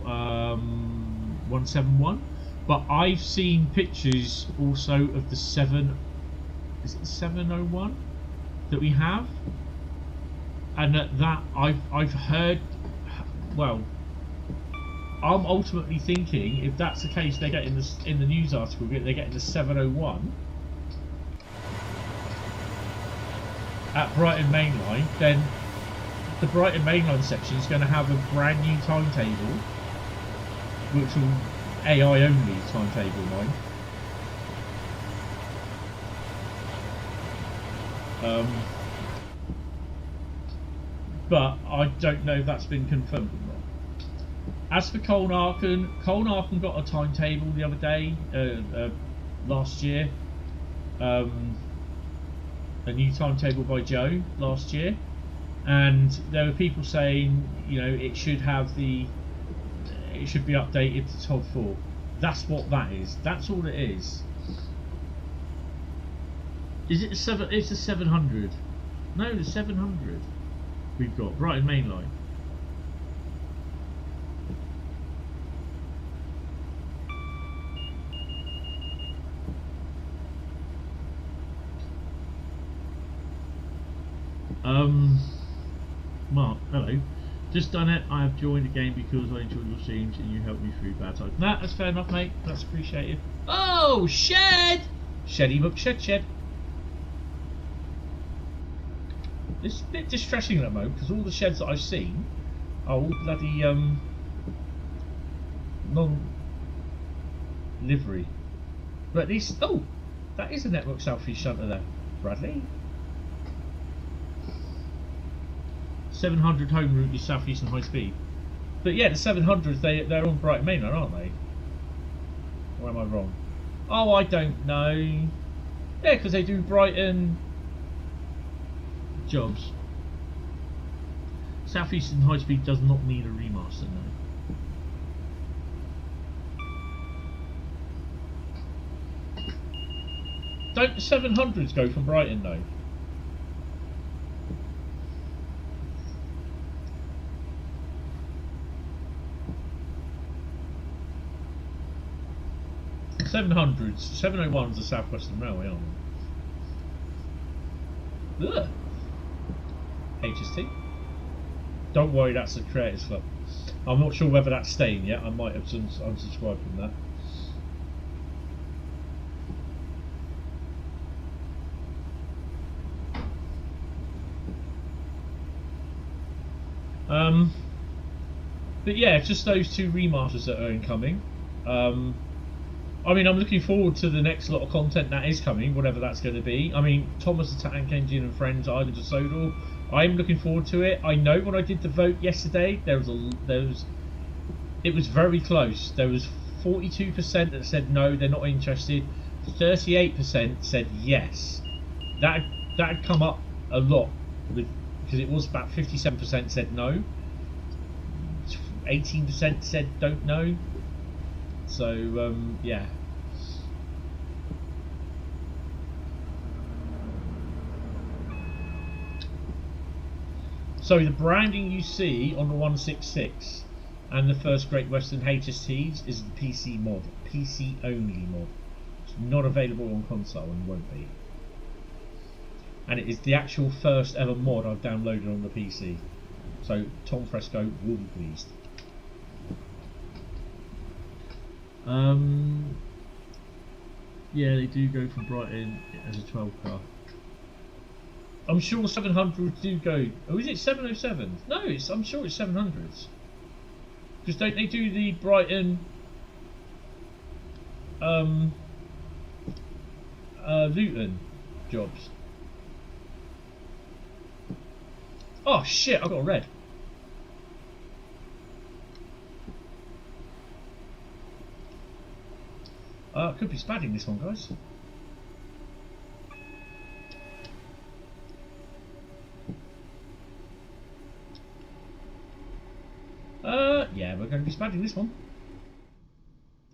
171. But I've seen pictures also of the 701 that we have, and that I've heard. Well, I'm ultimately thinking if that's the case, they're getting this in the news article. They're getting the 701 at Brighton Main Line. Then the Brighton Main Line section is going to have a brand new timetable, which will AI only timetable line. But I don't know if that's been confirmed or not. As for Colnarken got a timetable the other day, last year. A new timetable by Joe last year, and there were people saying, you know, it should be updated to TOD 4. That's what that is. That's all it is. Is it a 7? It's a 700. No, the 700. We've got Brighton Main Line. Mark, hello. Just done it. I have joined the game because I enjoyed your streams and you helped me through bad times. Nah, that's fair enough, mate. That's appreciated. Oh, shed! Sheddy McShed. It's a bit distressing at the moment because all the sheds that I've seen are all bloody non-livery. But at least, oh, that is a Network Southeast shunter there, Bradley. 700 home route is Southeastern high speed. But yeah, the 700s, they're on Brighton Main Line, aren't they? Or am I wrong? Oh, I don't know. Yeah, because they do Brighton jobs. Southeastern high speed does not need a remaster, no. Don't the 700s go from Brighton though? $700s, 701s are Southwestern Railway, aren't they? Ugh. HST. Don't worry, that's a Creators Club. I'm not sure whether that's staying yet. I might have unsubscribed from that. But yeah, just those two remasters that are incoming. I mean, I'm looking forward to the next lot of content that is coming, whatever that's going to be. I mean, Thomas the Tank Engine and Friends, Island of Sodor. I'm looking forward to it. I know when I did the vote yesterday, it was very close. There was 42% that said no, they're not interested. 38% said yes. That had come up a lot because it was about 57% said no. 18% said don't know. So yeah. So the branding you see on the 166 and the first Great Western HSTs is the PC mod, PC only mod. It's not available on console and won't be. And it is the actual first ever mod I've downloaded on the PC. So Tom Fresco will be pleased. Yeah, they do go from Brighton as a 12 car. I'm sure 700s do go. Oh, is it 707? No, I'm sure it's 700s. Because don't they do the Brighton Luton jobs? Oh shit, I got a red. Could be spadding this one, guys. Yeah, we're going to be spadding this one.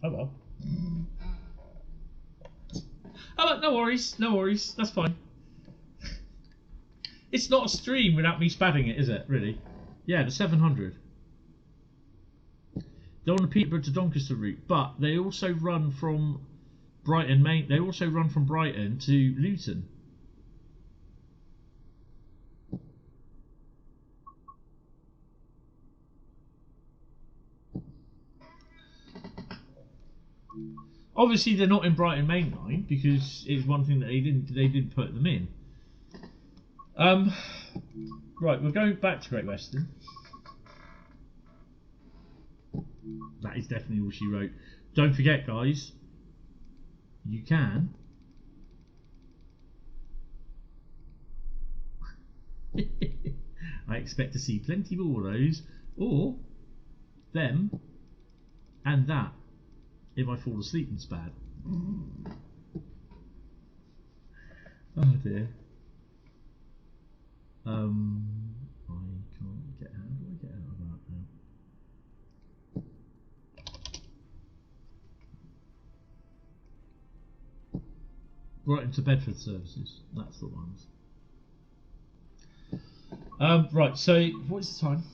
Oh well. Oh, well, no worries, that's fine. It's not a stream without me spadding it, is it, really? Yeah, the 700. They're on the Peterborough to Doncaster route, but they also run from Brighton Main. They also run from Brighton to Luton. Obviously, they're not in Brighton Main Line because it's one thing that they didn't put them in. Right, we're going back to Great Western. That is definitely all she wrote. Don't forget, guys, you can I expect to see plenty more of those, or them and that if I fall asleep in SPAD. Oh dear. I can't get out. How do I get out of that now? Right into Bedford services. That's the ones. Right. So what's the time?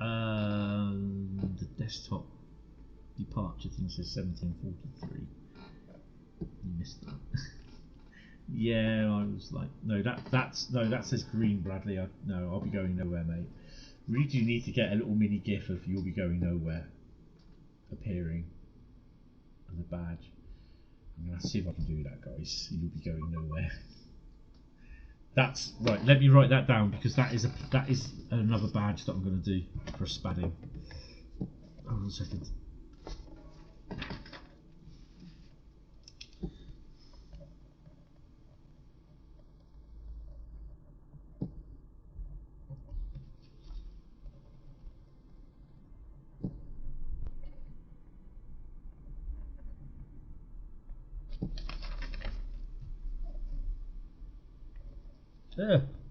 The desktop departure thing says 17:43. You missed that. Yeah, I was like, no, that says green, Bradley. No, I'll be going nowhere, mate. Really do need to get a little mini GIF of "You'll be going nowhere" appearing as a badge. I'm gonna see if I can do that, guys. You'll be going nowhere. That's right. Let me write that down because that is another badge that I'm gonna do for spadding. Hold on a second.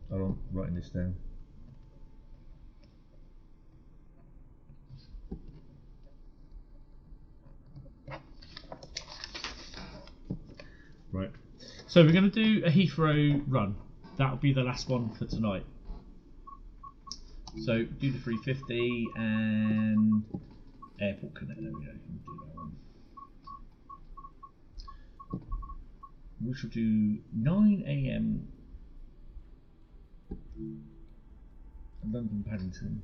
Hold on, writing this down. Right. So we're going to do a Heathrow run. That'll be the last one for tonight. So do the 350 and Airport Connect. There we go. We'll do that one. We shall do 9 AM. London Paddington,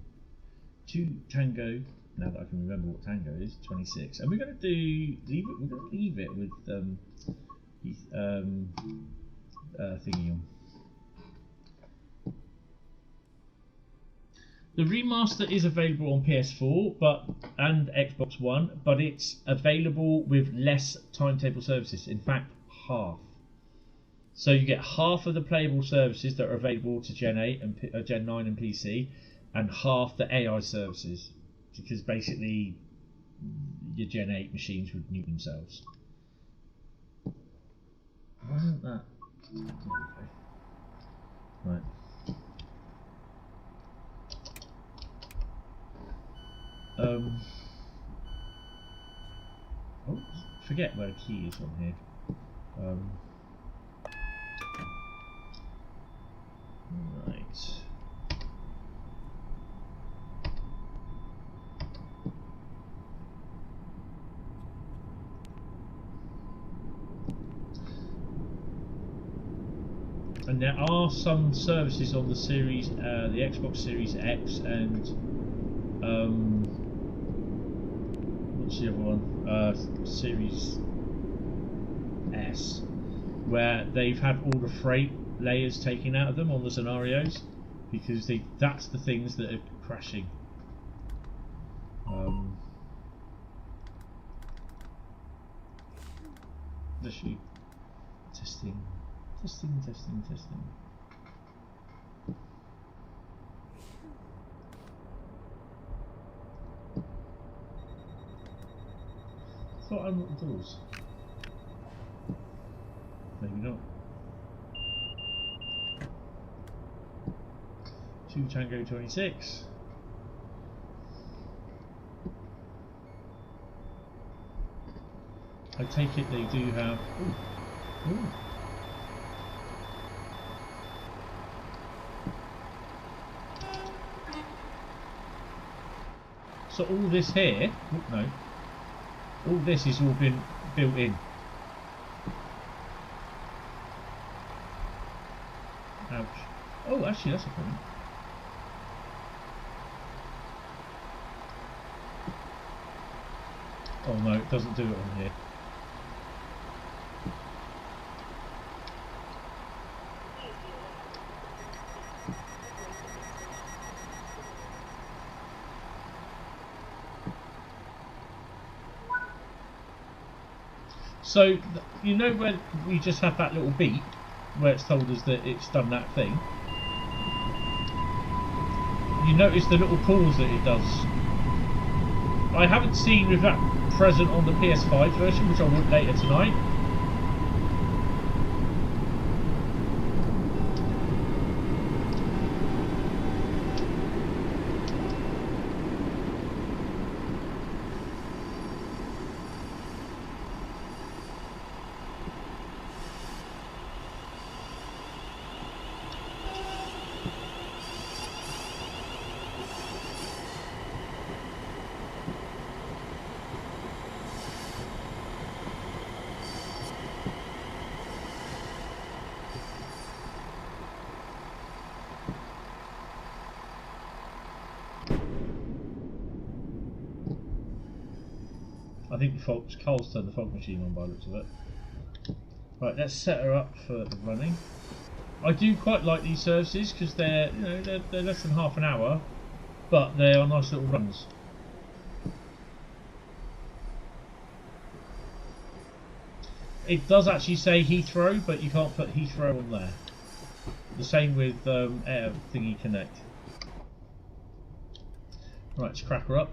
2 Tango. Now that I can remember what Tango is, 26, and we're going to leave it with thingy on. The remaster is available on PS4 and Xbox One, but it's available with less timetable services. In fact, half. So you get half of the playable services that are available to Gen 8 and Gen 9 and PC, and half the AI services, because basically your Gen 8 machines would nuke themselves. Why isn't that? There we go. Right. Oh, forget where the key is on here. Right. And there are some services on the series, the Xbox Series X and what's the other one? Series S, where they've had all the freight layers taken out of them on the scenarios, because that's the things that are crashing. Literally testing. Thought I unlocked the doors. Maybe not. 2 Tango 26. I take it they do have. Ooh. Ooh. So all this here, no, all this has all been built in. Ouch. Oh, actually, that's a point. Oh no, it doesn't do it on here. So, you know where we just had that little beep, where it's told us that it's done that thing? You notice the little pause that it does. I haven't seen with that present on the PS5 version, which I will later tonight. think Cole's turned the fog machine on by the looks of it. Right, let's set her up for the running. I do quite like these services because they're, you know, they're less than half an hour, but they are nice little runs. It does actually say Heathrow, but you can't put Heathrow on there. The same with Air Thingy Connect. Right, let's crack her up.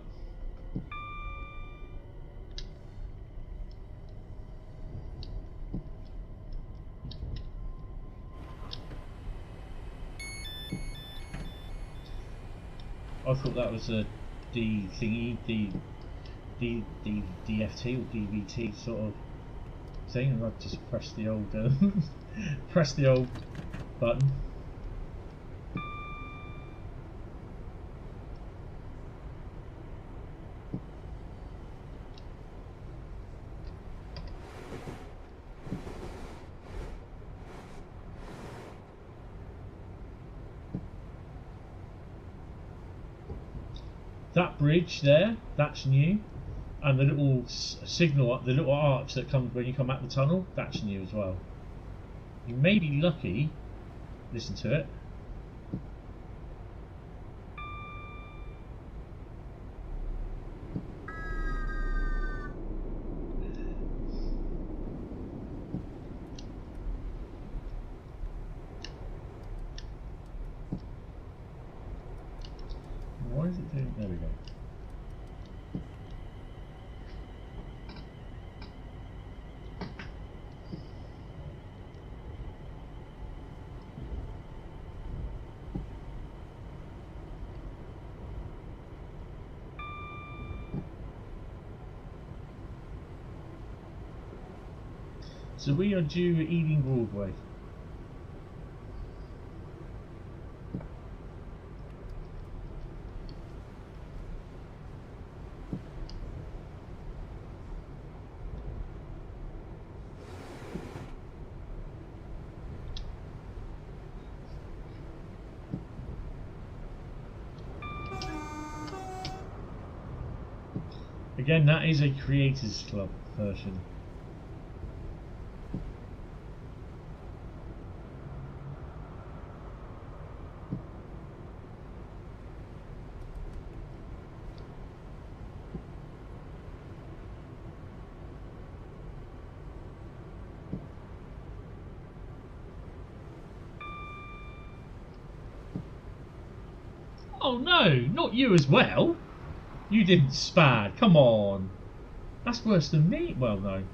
I thought that was a D thingy, DFT or DVT sort of thing, and I've just pressed the old press the old button. That bridge there, that's new, and the little signal, the little arch that comes when you come out the tunnel, that's new as well. You may be lucky, listen to it. Why is it doing? There we go. So we are due at Ealing Broadway. Again, that is a Creators Club version. Oh no, not you as well. You didn't spad, come on. That's worse than me. Well, no.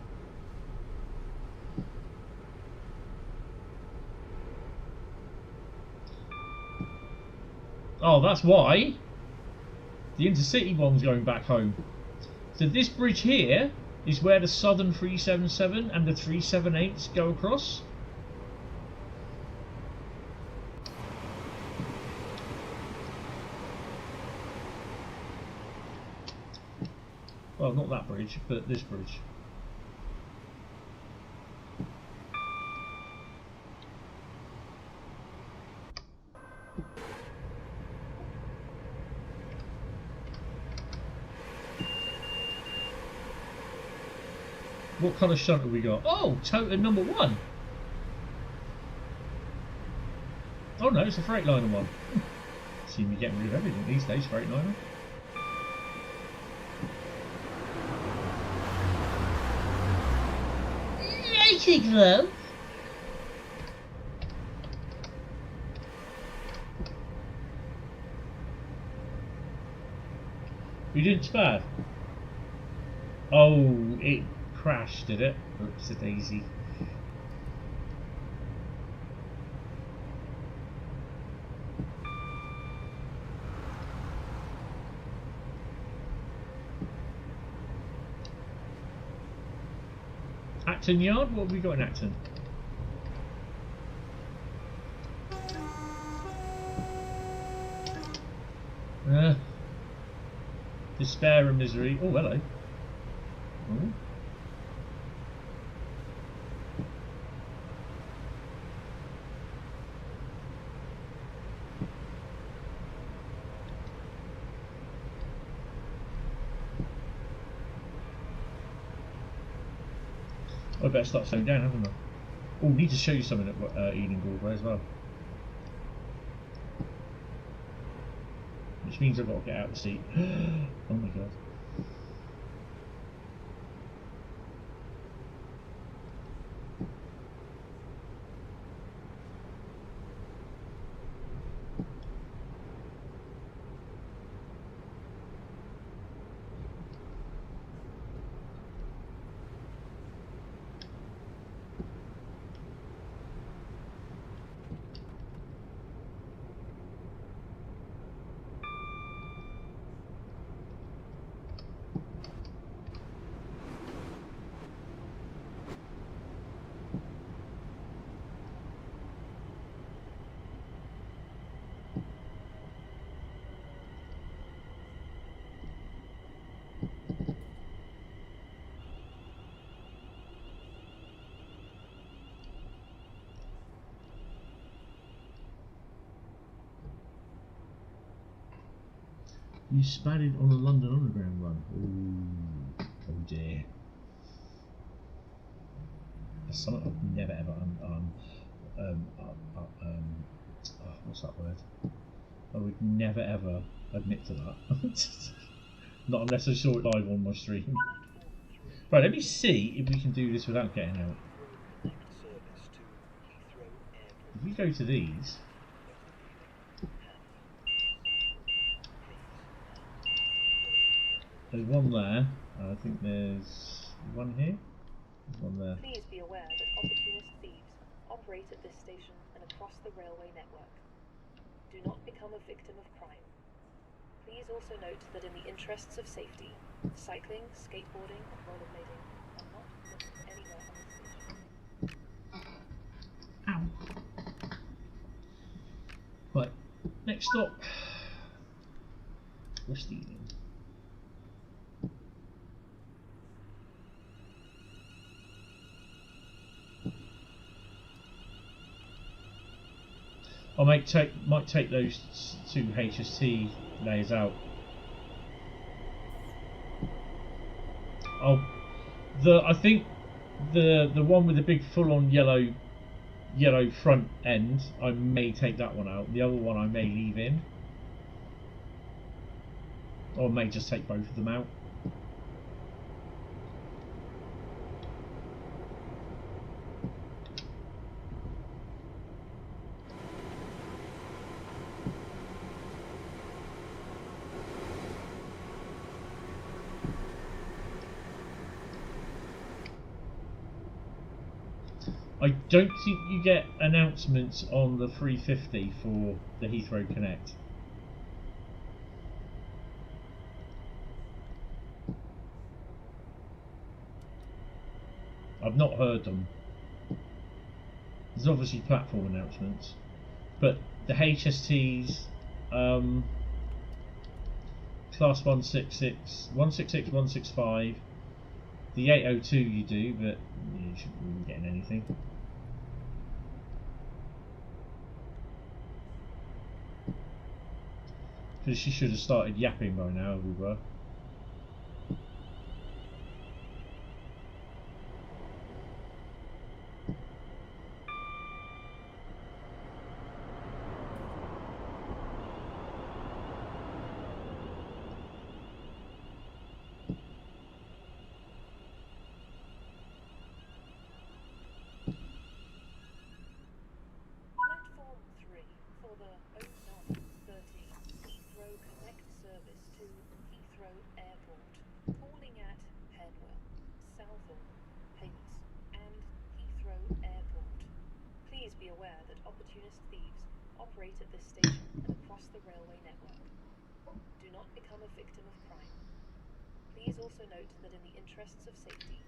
Oh, that's why. The intercity one's going back home. So this bridge here is where the Southern 377 and the 378s go across. Well, not that bridge, but this bridge. What kind of shunt have we got? Oh, toter number 1. Oh no, it's a Freightliner one. See me getting rid of everything these days, Freightliner. Though. You didn't spad? Oh, it crashed, did it? Oops, a daisy. Acton Yard? What have we got in Acton? Despair and misery. Oh, hello. Oh. I better start slowing down, haven't I? Oh, need to show you something at Ealing Broadway as well. Which means I've got to get out of the seat. Oh my god. You spatted on a London Underground run. Ooh, oh dear. That's something I've never ever what's that word? I would never ever admit to that. Not unless I saw it live on my stream. Right, let me see if we can do this without getting out. If we go to these. There's one there. I think there's one here. There's one there. Please be aware that opportunist thieves operate at this station and across the railway network. Do not become a victim of crime. Please also note that in the interests of safety, cycling, skateboarding, and rollerblading are not permitted anywhere on the station. Ow. Right, next stop. West Ealing. I might take those two HST layers out. I think the one with the big full-on yellow front end, I may take that one out. The other one I may leave in, or I may just take both of them out. I don't think you get announcements on the 350 for the Heathrow Connect. I've not heard them. There's obviously platform announcements, but the HSTs, class 166, 166, 165, the 802 you do, but you shouldn't be getting anything. Because she should have started yapping by now, we were. Platform 3 for the 0930 Heathrow Connect service to Heathrow Airport, calling at Henwell, Southall, Hentis, and Heathrow Airport. Please be aware that opportunist thieves operate at this station and across the railway network. Do not become a victim of crime. Please also note that in the interests of safety,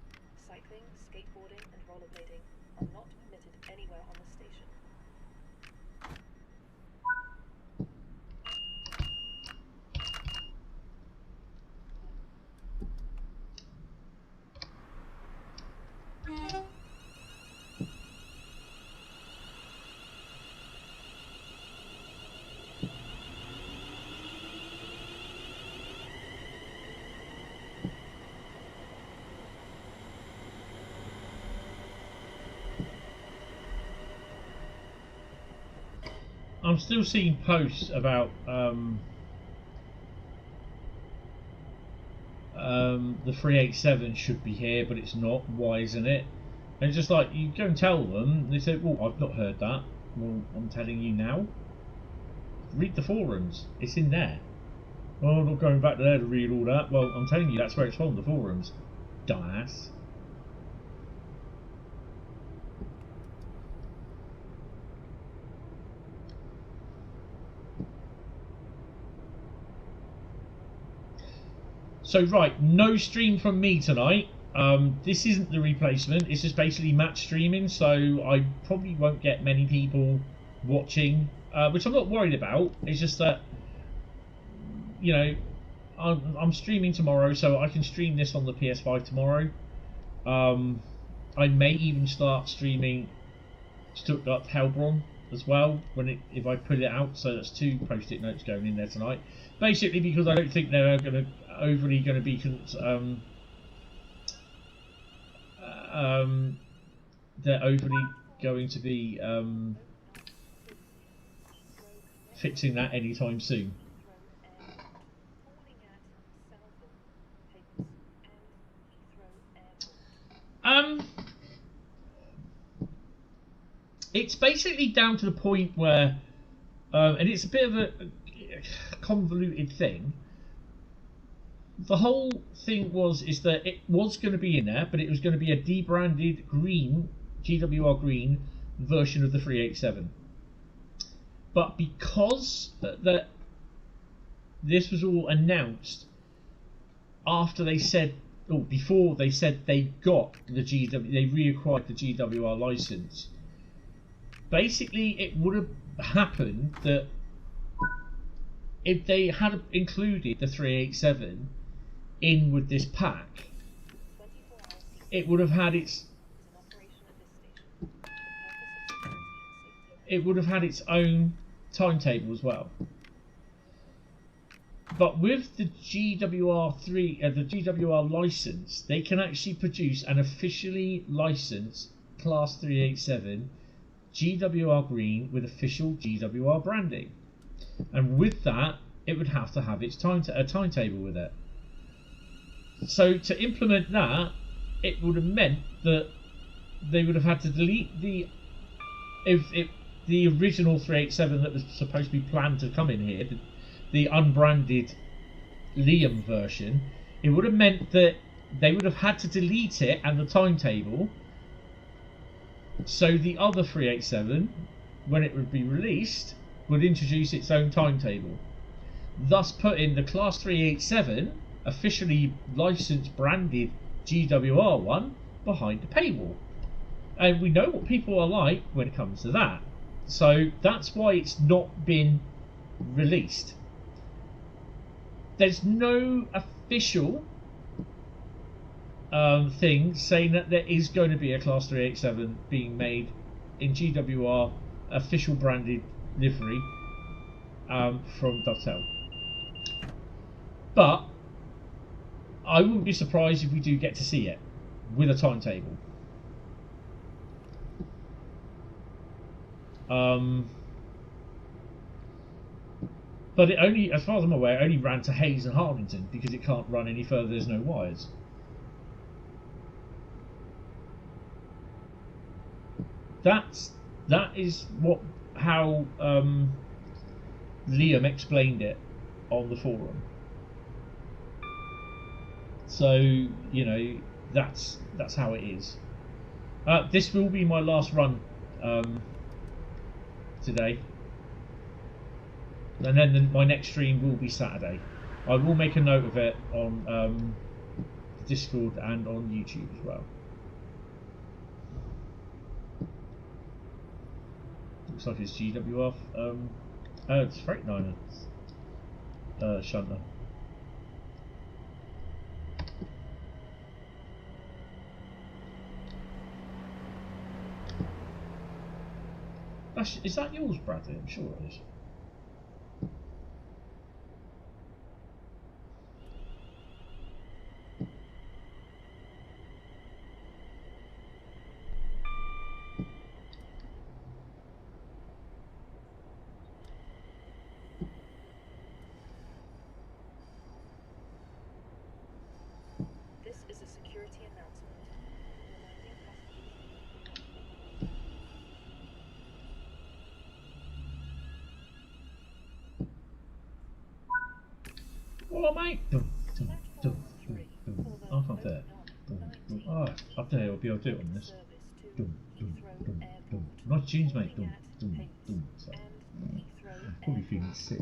cycling, skateboarding, and rollerblading are not permitted anywhere on the station. I'm still seeing posts about the 387 should be here, but it's not. Why isn't it? And it's just like, you go and tell them, they say, well, I've not heard that. Well, I'm telling you now. Read the forums. It's in there. Oh, I'm not going back there to read all that. Well, I'm telling you, that's where it's from, the forums. Dumbass. So right, no stream from me tonight. This isn't the replacement. It's just basically match streaming, so I probably won't get many people watching, which I'm not worried about. It's just that, you know, I'm streaming tomorrow, so I can stream this on the PS5 tomorrow. I may even start streaming Stuttgart Heilbronn as well if I put it out. So that's 2 post-it notes going in there tonight. Basically, because I don't think they're overly going to be fixing that anytime soon. It's basically down to the point where, and it's a bit of a convoluted thing. The whole thing is that it was going to be in there, but it was going to be a debranded green, GWR green version of the 387. But because that this was all announced after they said, or before they said they got the they reacquired the GWR license. Basically, it would have happened that if they had included the 387 in with this pack, it would have had its own timetable as well. But with the GWR the GWR license, they can actually produce an officially licensed Class 387 GWR green with official GWR branding, and with that, it would have to have its timetable with it. So to implement that, it would have meant that they would have had to delete the original 387 that was supposed to be planned to come in here, the unbranded Liam version. It would have meant that they would have had to delete it and the timetable, so the other 387, when it would be released, would introduce its own timetable, thus putting the Class 387 officially licensed branded GWR one behind the paywall. And we know what people are like when it comes to that, so that's why it's not been released. There's no official thing saying that there is going to be a Class 387 being made in GWR official branded livery from Dovetail. But I wouldn't be surprised if we do get to see it with a timetable. But it only, as far as I'm aware, only ran to Hayes and Harlington because it can't run any further. There's no wires. That is how Liam explained it on the forum. So you know that's how it is. This will be my last run today, and then my next stream will be Saturday. I will make a note of it on Discord and on YouTube as well. Looks like it's GWR. It's Freightliner shunter. Is that yours, Bradley? I'm sure it is. Oh, mate! Dum, dum, dum, dum, dum. Oh, I can't do it. Dum, dum. Oh, up there, I'll be able to do it on this. Dum, dum, dum, dum. Nice tunes, mate. Dum, dum, dum. So, probably feeling sick.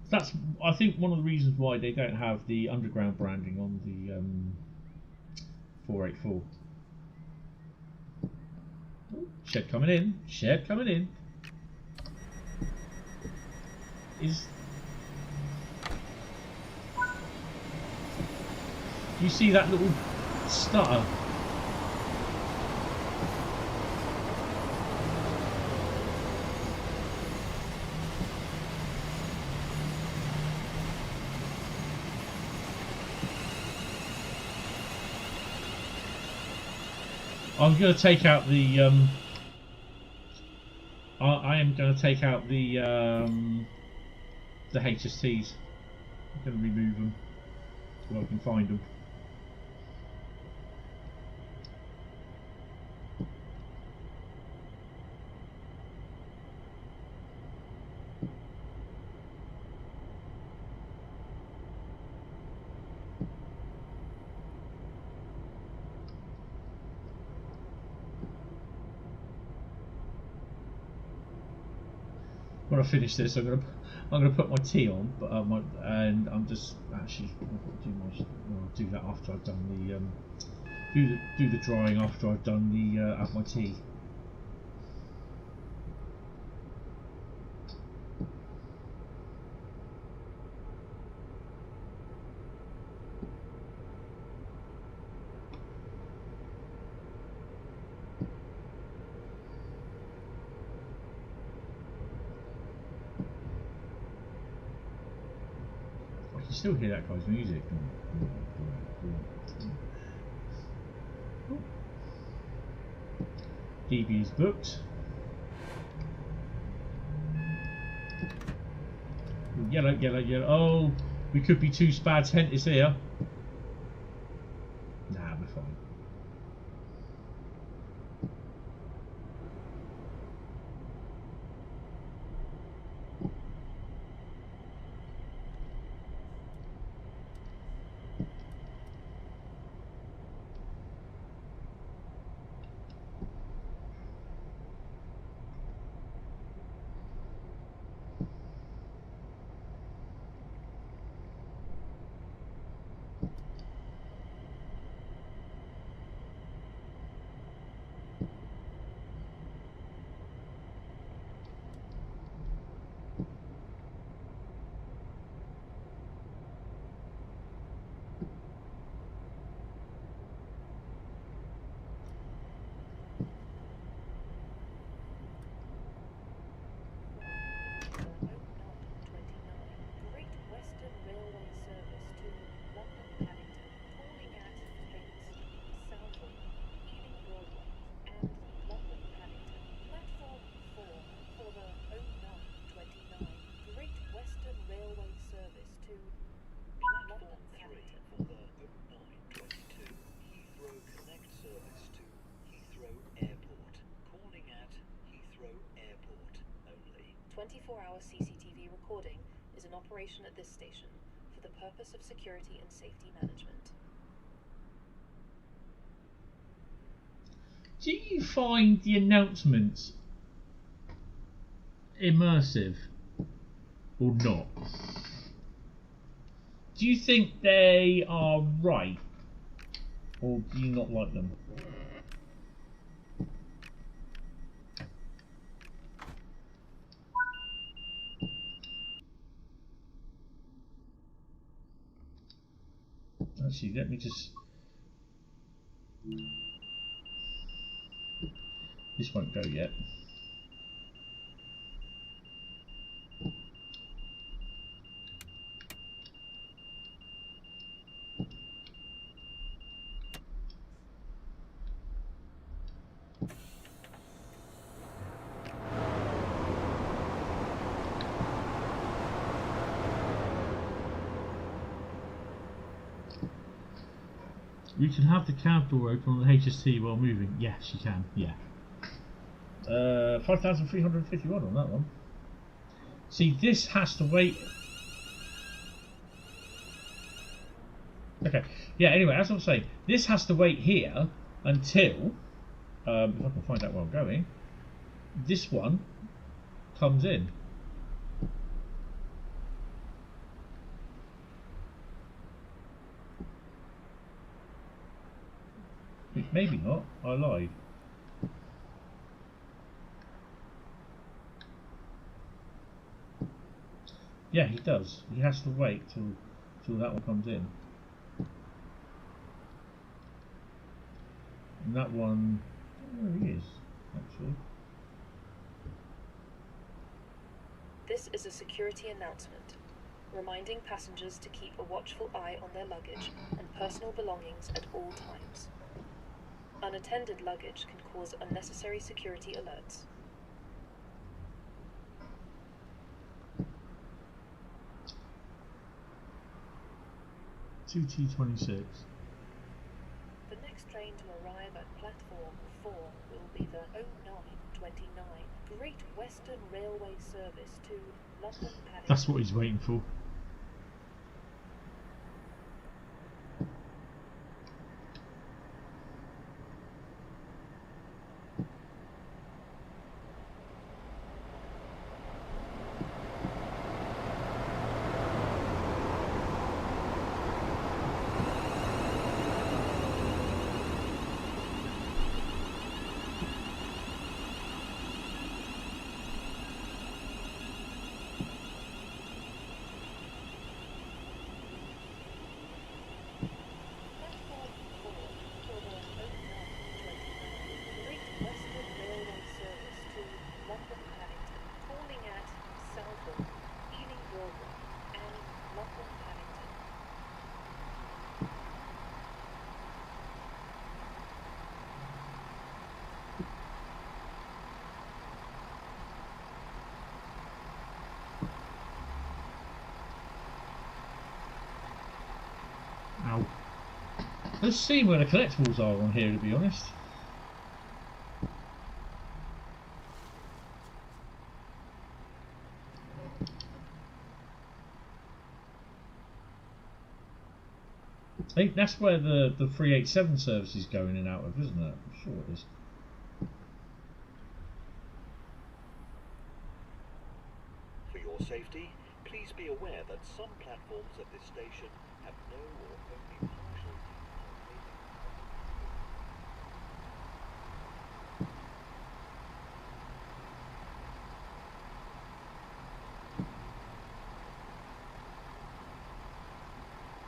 That's, I think, one of the reasons why they don't have the underground branding on the 484. Ooh, shed coming in. Shed coming in. Is you see that little stutter? I'm going to take out the I am going to take out the HSTs. I'm going to remove them so I can find them. When I finish this, I'm gonna put my tea on, but and I'm just actually I'll do that after I've done the do the drying after I've done the have my tea. Still hear that guy's music. DB is booked. Yellow, yellow, yellow. Oh, we could be two spads Hentis here. Nah, we're fine. Great Western Railway service to London Paddington, calling at Hayes, Southall, Ealing Broadway, and London Paddington. Platform 4 for the 0929 Great Western Railway service to London Paddington. For the 0922 Heathrow Connect service to Heathrow Airport, calling at Heathrow Airport only. 24-hour CCTV recording is in operation at this station for the purpose of security and safety management. Do you find the announcements immersive or not? Do you think they are right, or do you not like them? Actually, let me just... This won't go yet. You can have the cab door open on the HST while moving. Yes, you can. Yeah. 5,351 on that one. See, this has to wait. Okay, yeah, anyway, as I'm saying, this has to wait here until, if I can find out where I'm going, this one comes in. Maybe not, I lied. Yeah, he does. He has to wait till that one comes in. And that one, I don't know where he is, actually. This is a security announcement, reminding passengers to keep a watchful eye on their luggage and personal belongings at all times. Unattended luggage can cause unnecessary security alerts. T26. The next train to arrive at platform 4 will be the 0929 Great Western Railway service to London Paddington. That's what he's waiting for. Ow. Let's see where the collectibles are on here, to be honest. I think that's where the 387 service is going in and out of, isn't it? I'm sure it is. For your safety, please be aware that some platforms at this station have no or only partial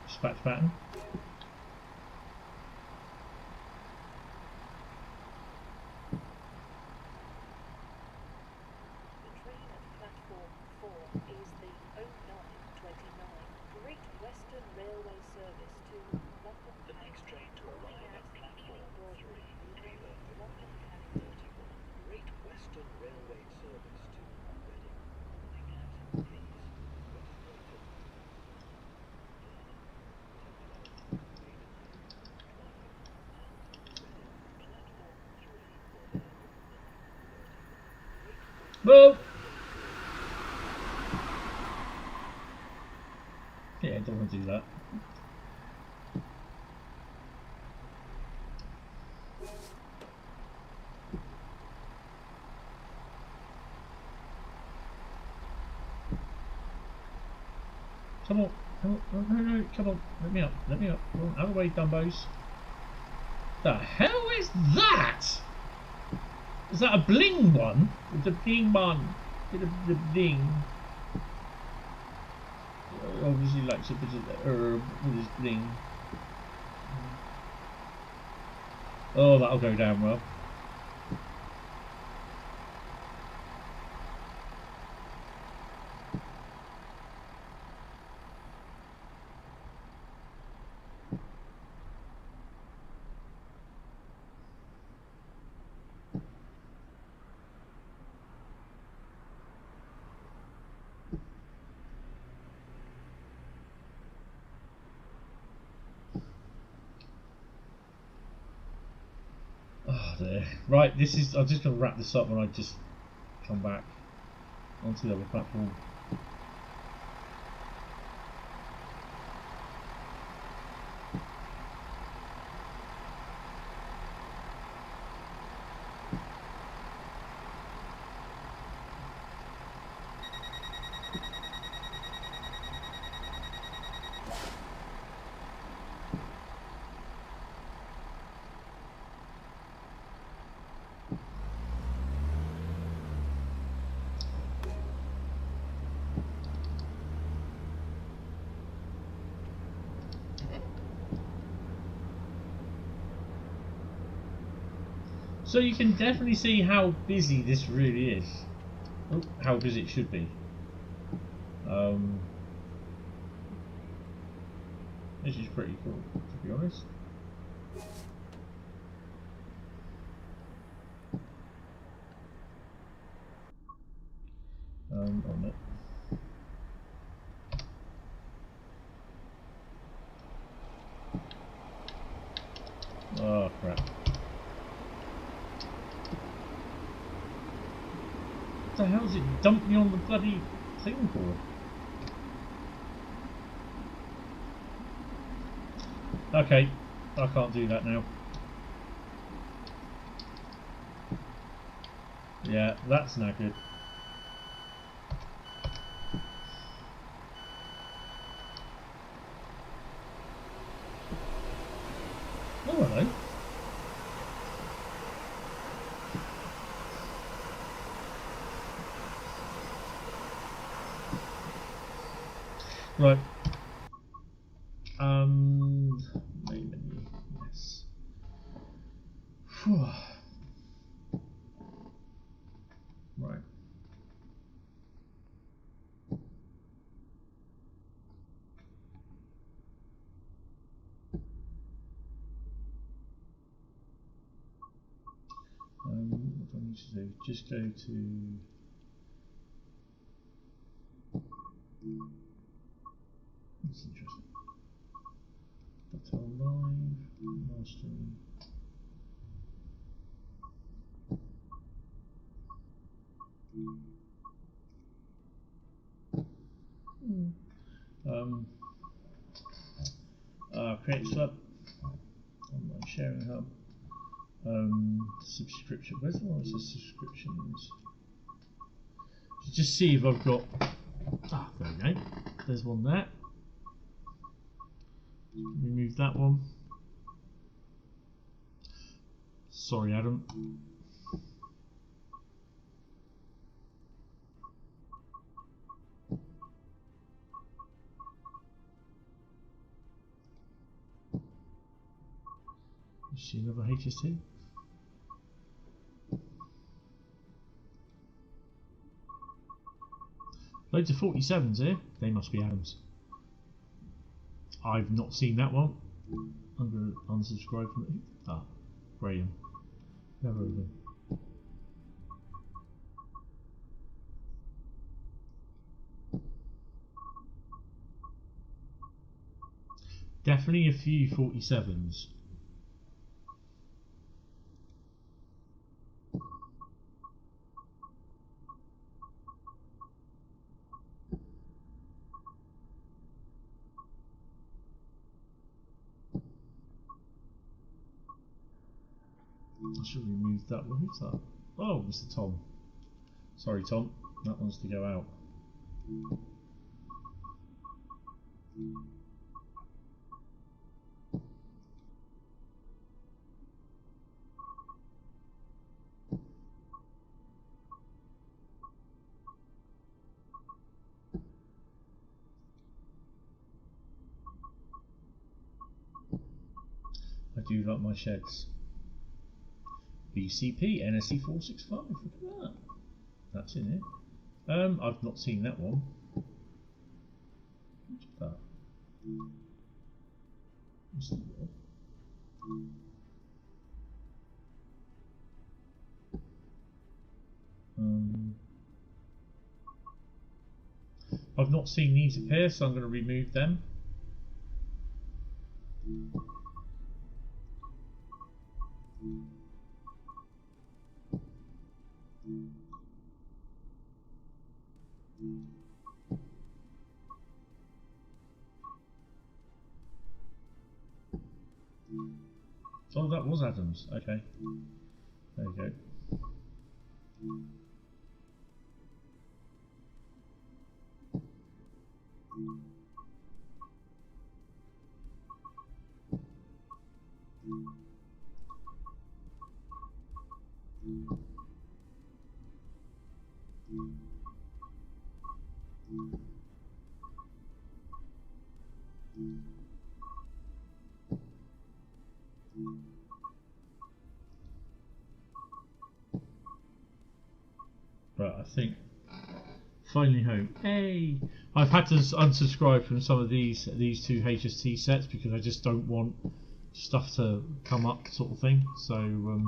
Dispatch pattern. The train at platform 4 is the 0929 Great Western Railway service to London The next train to arrive at platform 3 will be the London Paddington. 31 Great Western Railway service to Reading, calling at Hayes, Western. Well, yeah, don't want to do that. Come on, no, come on, let me up, come on, out of the way, Dumbos. The hell is that? Is that a bling one? It's a bling one. Bit of the bling. Obviously likes a bit of the herb with his bling. Oh, that'll go down well. Oh, dear. Right, this is. I'm just going to wrap this up when I just come back onto the other platform. So you can definitely see how busy this really is. Oh, how busy it should be. This is pretty cool, to be honest. On it. Oh crap. What the hell is it dumped me on the bloody thing for? Okay, I can't do that now. Yeah, that's not good. Oh, hello. Right. Main menu. Yes. Whew. Right. What do I need to do? Just go to. That's interesting. Dovetail live, mastering. Create Club, online sharing hub, subscription. Where's the one that says subscriptions? Just see if I've got. Ah, there we go. There's one there. Remove that one. Sorry, Adam. You see another HST? Loads of 47s here. They must be Adams. I've not seen that one. I'm going to unsubscribe from it. Ah, Graham. Never heard of him. Definitely a few 47s. I should remove that one. Who's that? Oh, Mr. Tom. Sorry, Tom. That one's to go out. I do like my sheds. BCP NSE 465. Look at that. That's in it. I've not seen that one. What's that? What's that? I've not seen these appear, so I'm going to remove them. was Adams. Okay. There you go. Right, I think finally home. Hey, I've had to unsubscribe from some of these two HST sets because I just don't want stuff to come up, sort of thing. So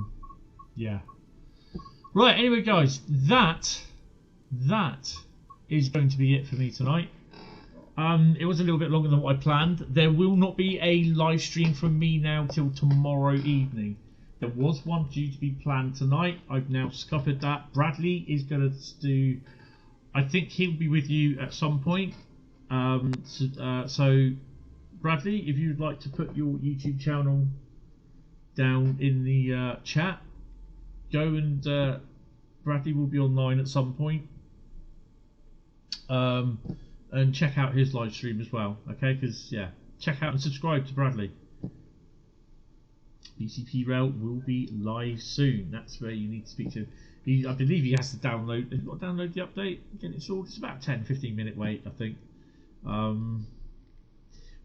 yeah. Right. Anyway, guys, that is going to be it for me tonight. It was a little bit longer than what I planned. There will not be a live stream from me now till tomorrow evening. There was one due to be planned tonight. I've now scuppered that. Bradley is going to do... I think he'll be with you at some point. So, Bradley, if you'd like to put your YouTube channel down in the chat, go and... Bradley will be online at some point. And check out his live stream as well. Okay, because, yeah, check out and subscribe to Bradley. BCP Rail will be live soon. That's where you need to speak to him. I believe he has to download. Have you got to download the update? Get it sorted. It's about a 10-15 minute wait, I think. But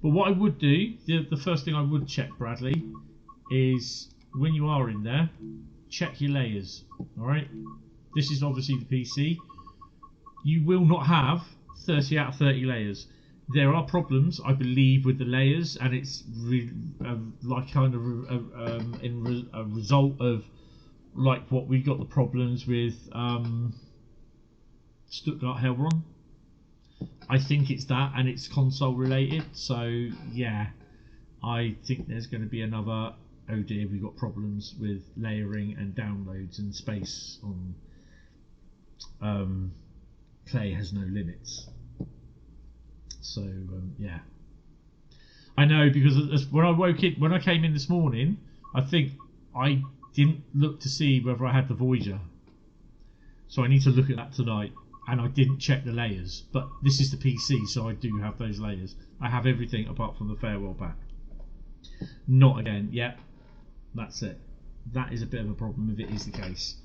what I would do, the first thing I would check, Bradley, is when you are in there, check your layers. All right. This is obviously the PC. You will not have 30 out of 30 layers. There are problems, I believe, with the layers, and it's like kind of a result of like what we got the problems with Stuttgart Heilbronn. I think it's that, and it's console related. So yeah, I think there's going to be another. Oh dear, we've got problems with layering and downloads and space on. Play has no limits. So yeah, I know because when I came in this morning, I think I didn't look to see whether I had the Voyager, so I need to look at that tonight. And I didn't check the layers, but this is the PC, so I do have those layers. I have everything apart from the farewell pack. Not again. Yeah, that's it. That is a bit of a problem if it is the case.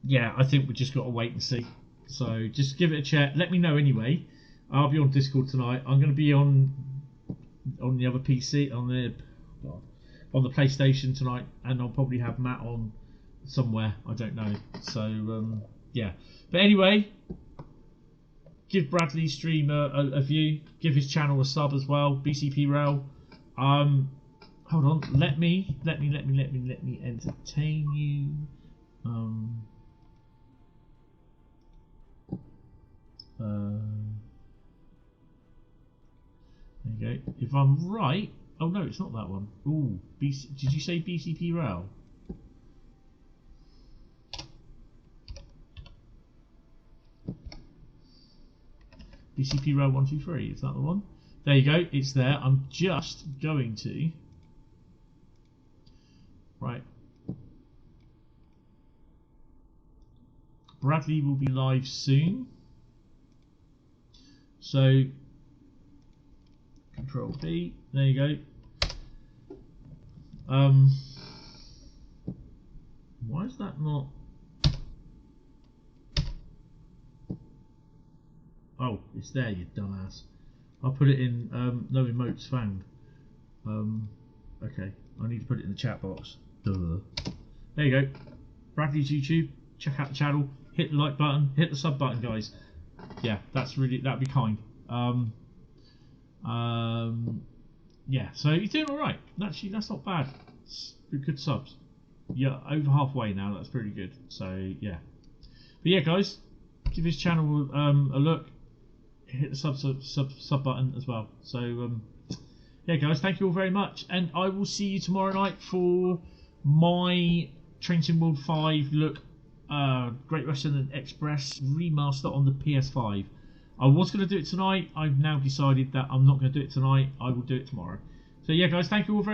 Yeah, I think we just got to wait and see. So just give it a check. Let me know anyway. I'll be on Discord tonight. I'm going to be on the other PC on the PlayStation tonight, and I'll probably have Matt on somewhere. I don't know. So yeah. But anyway, give Bradley's stream a view. Give his channel a sub as well. BCP Rail. Hold on. Let me entertain you. There you go. If I'm right, oh no, it's not that one. Ooh, did you say BCP Rail? BCP Rail 123. Is that the one? There you go. It's there. I'm just going to. Right. Bradley will be live soon. So, Control B, there you go. Why is that not? Oh, it's there, you dumbass. I'll put it in no emotes found. Okay, I need to put it in the chat box. Duh. There you go. Bradley's YouTube. Check out the channel. Hit the like button. Hit the sub button, guys. Yeah, that'd be kind. Yeah, so you're doing all right. Actually, that's not bad. It's good subs. Yeah, over halfway now. That's pretty good. So yeah, but yeah, guys, give his channel a look. Hit the sub button as well. So yeah, guys, thank you all very much, and I will see you tomorrow night for my Train Sim World 5 look. Great Western Express Remaster on the PS5. I was going to do it tonight. I've now decided that I'm not going to do it tonight. I will do it tomorrow. So yeah, guys, thank you all very much.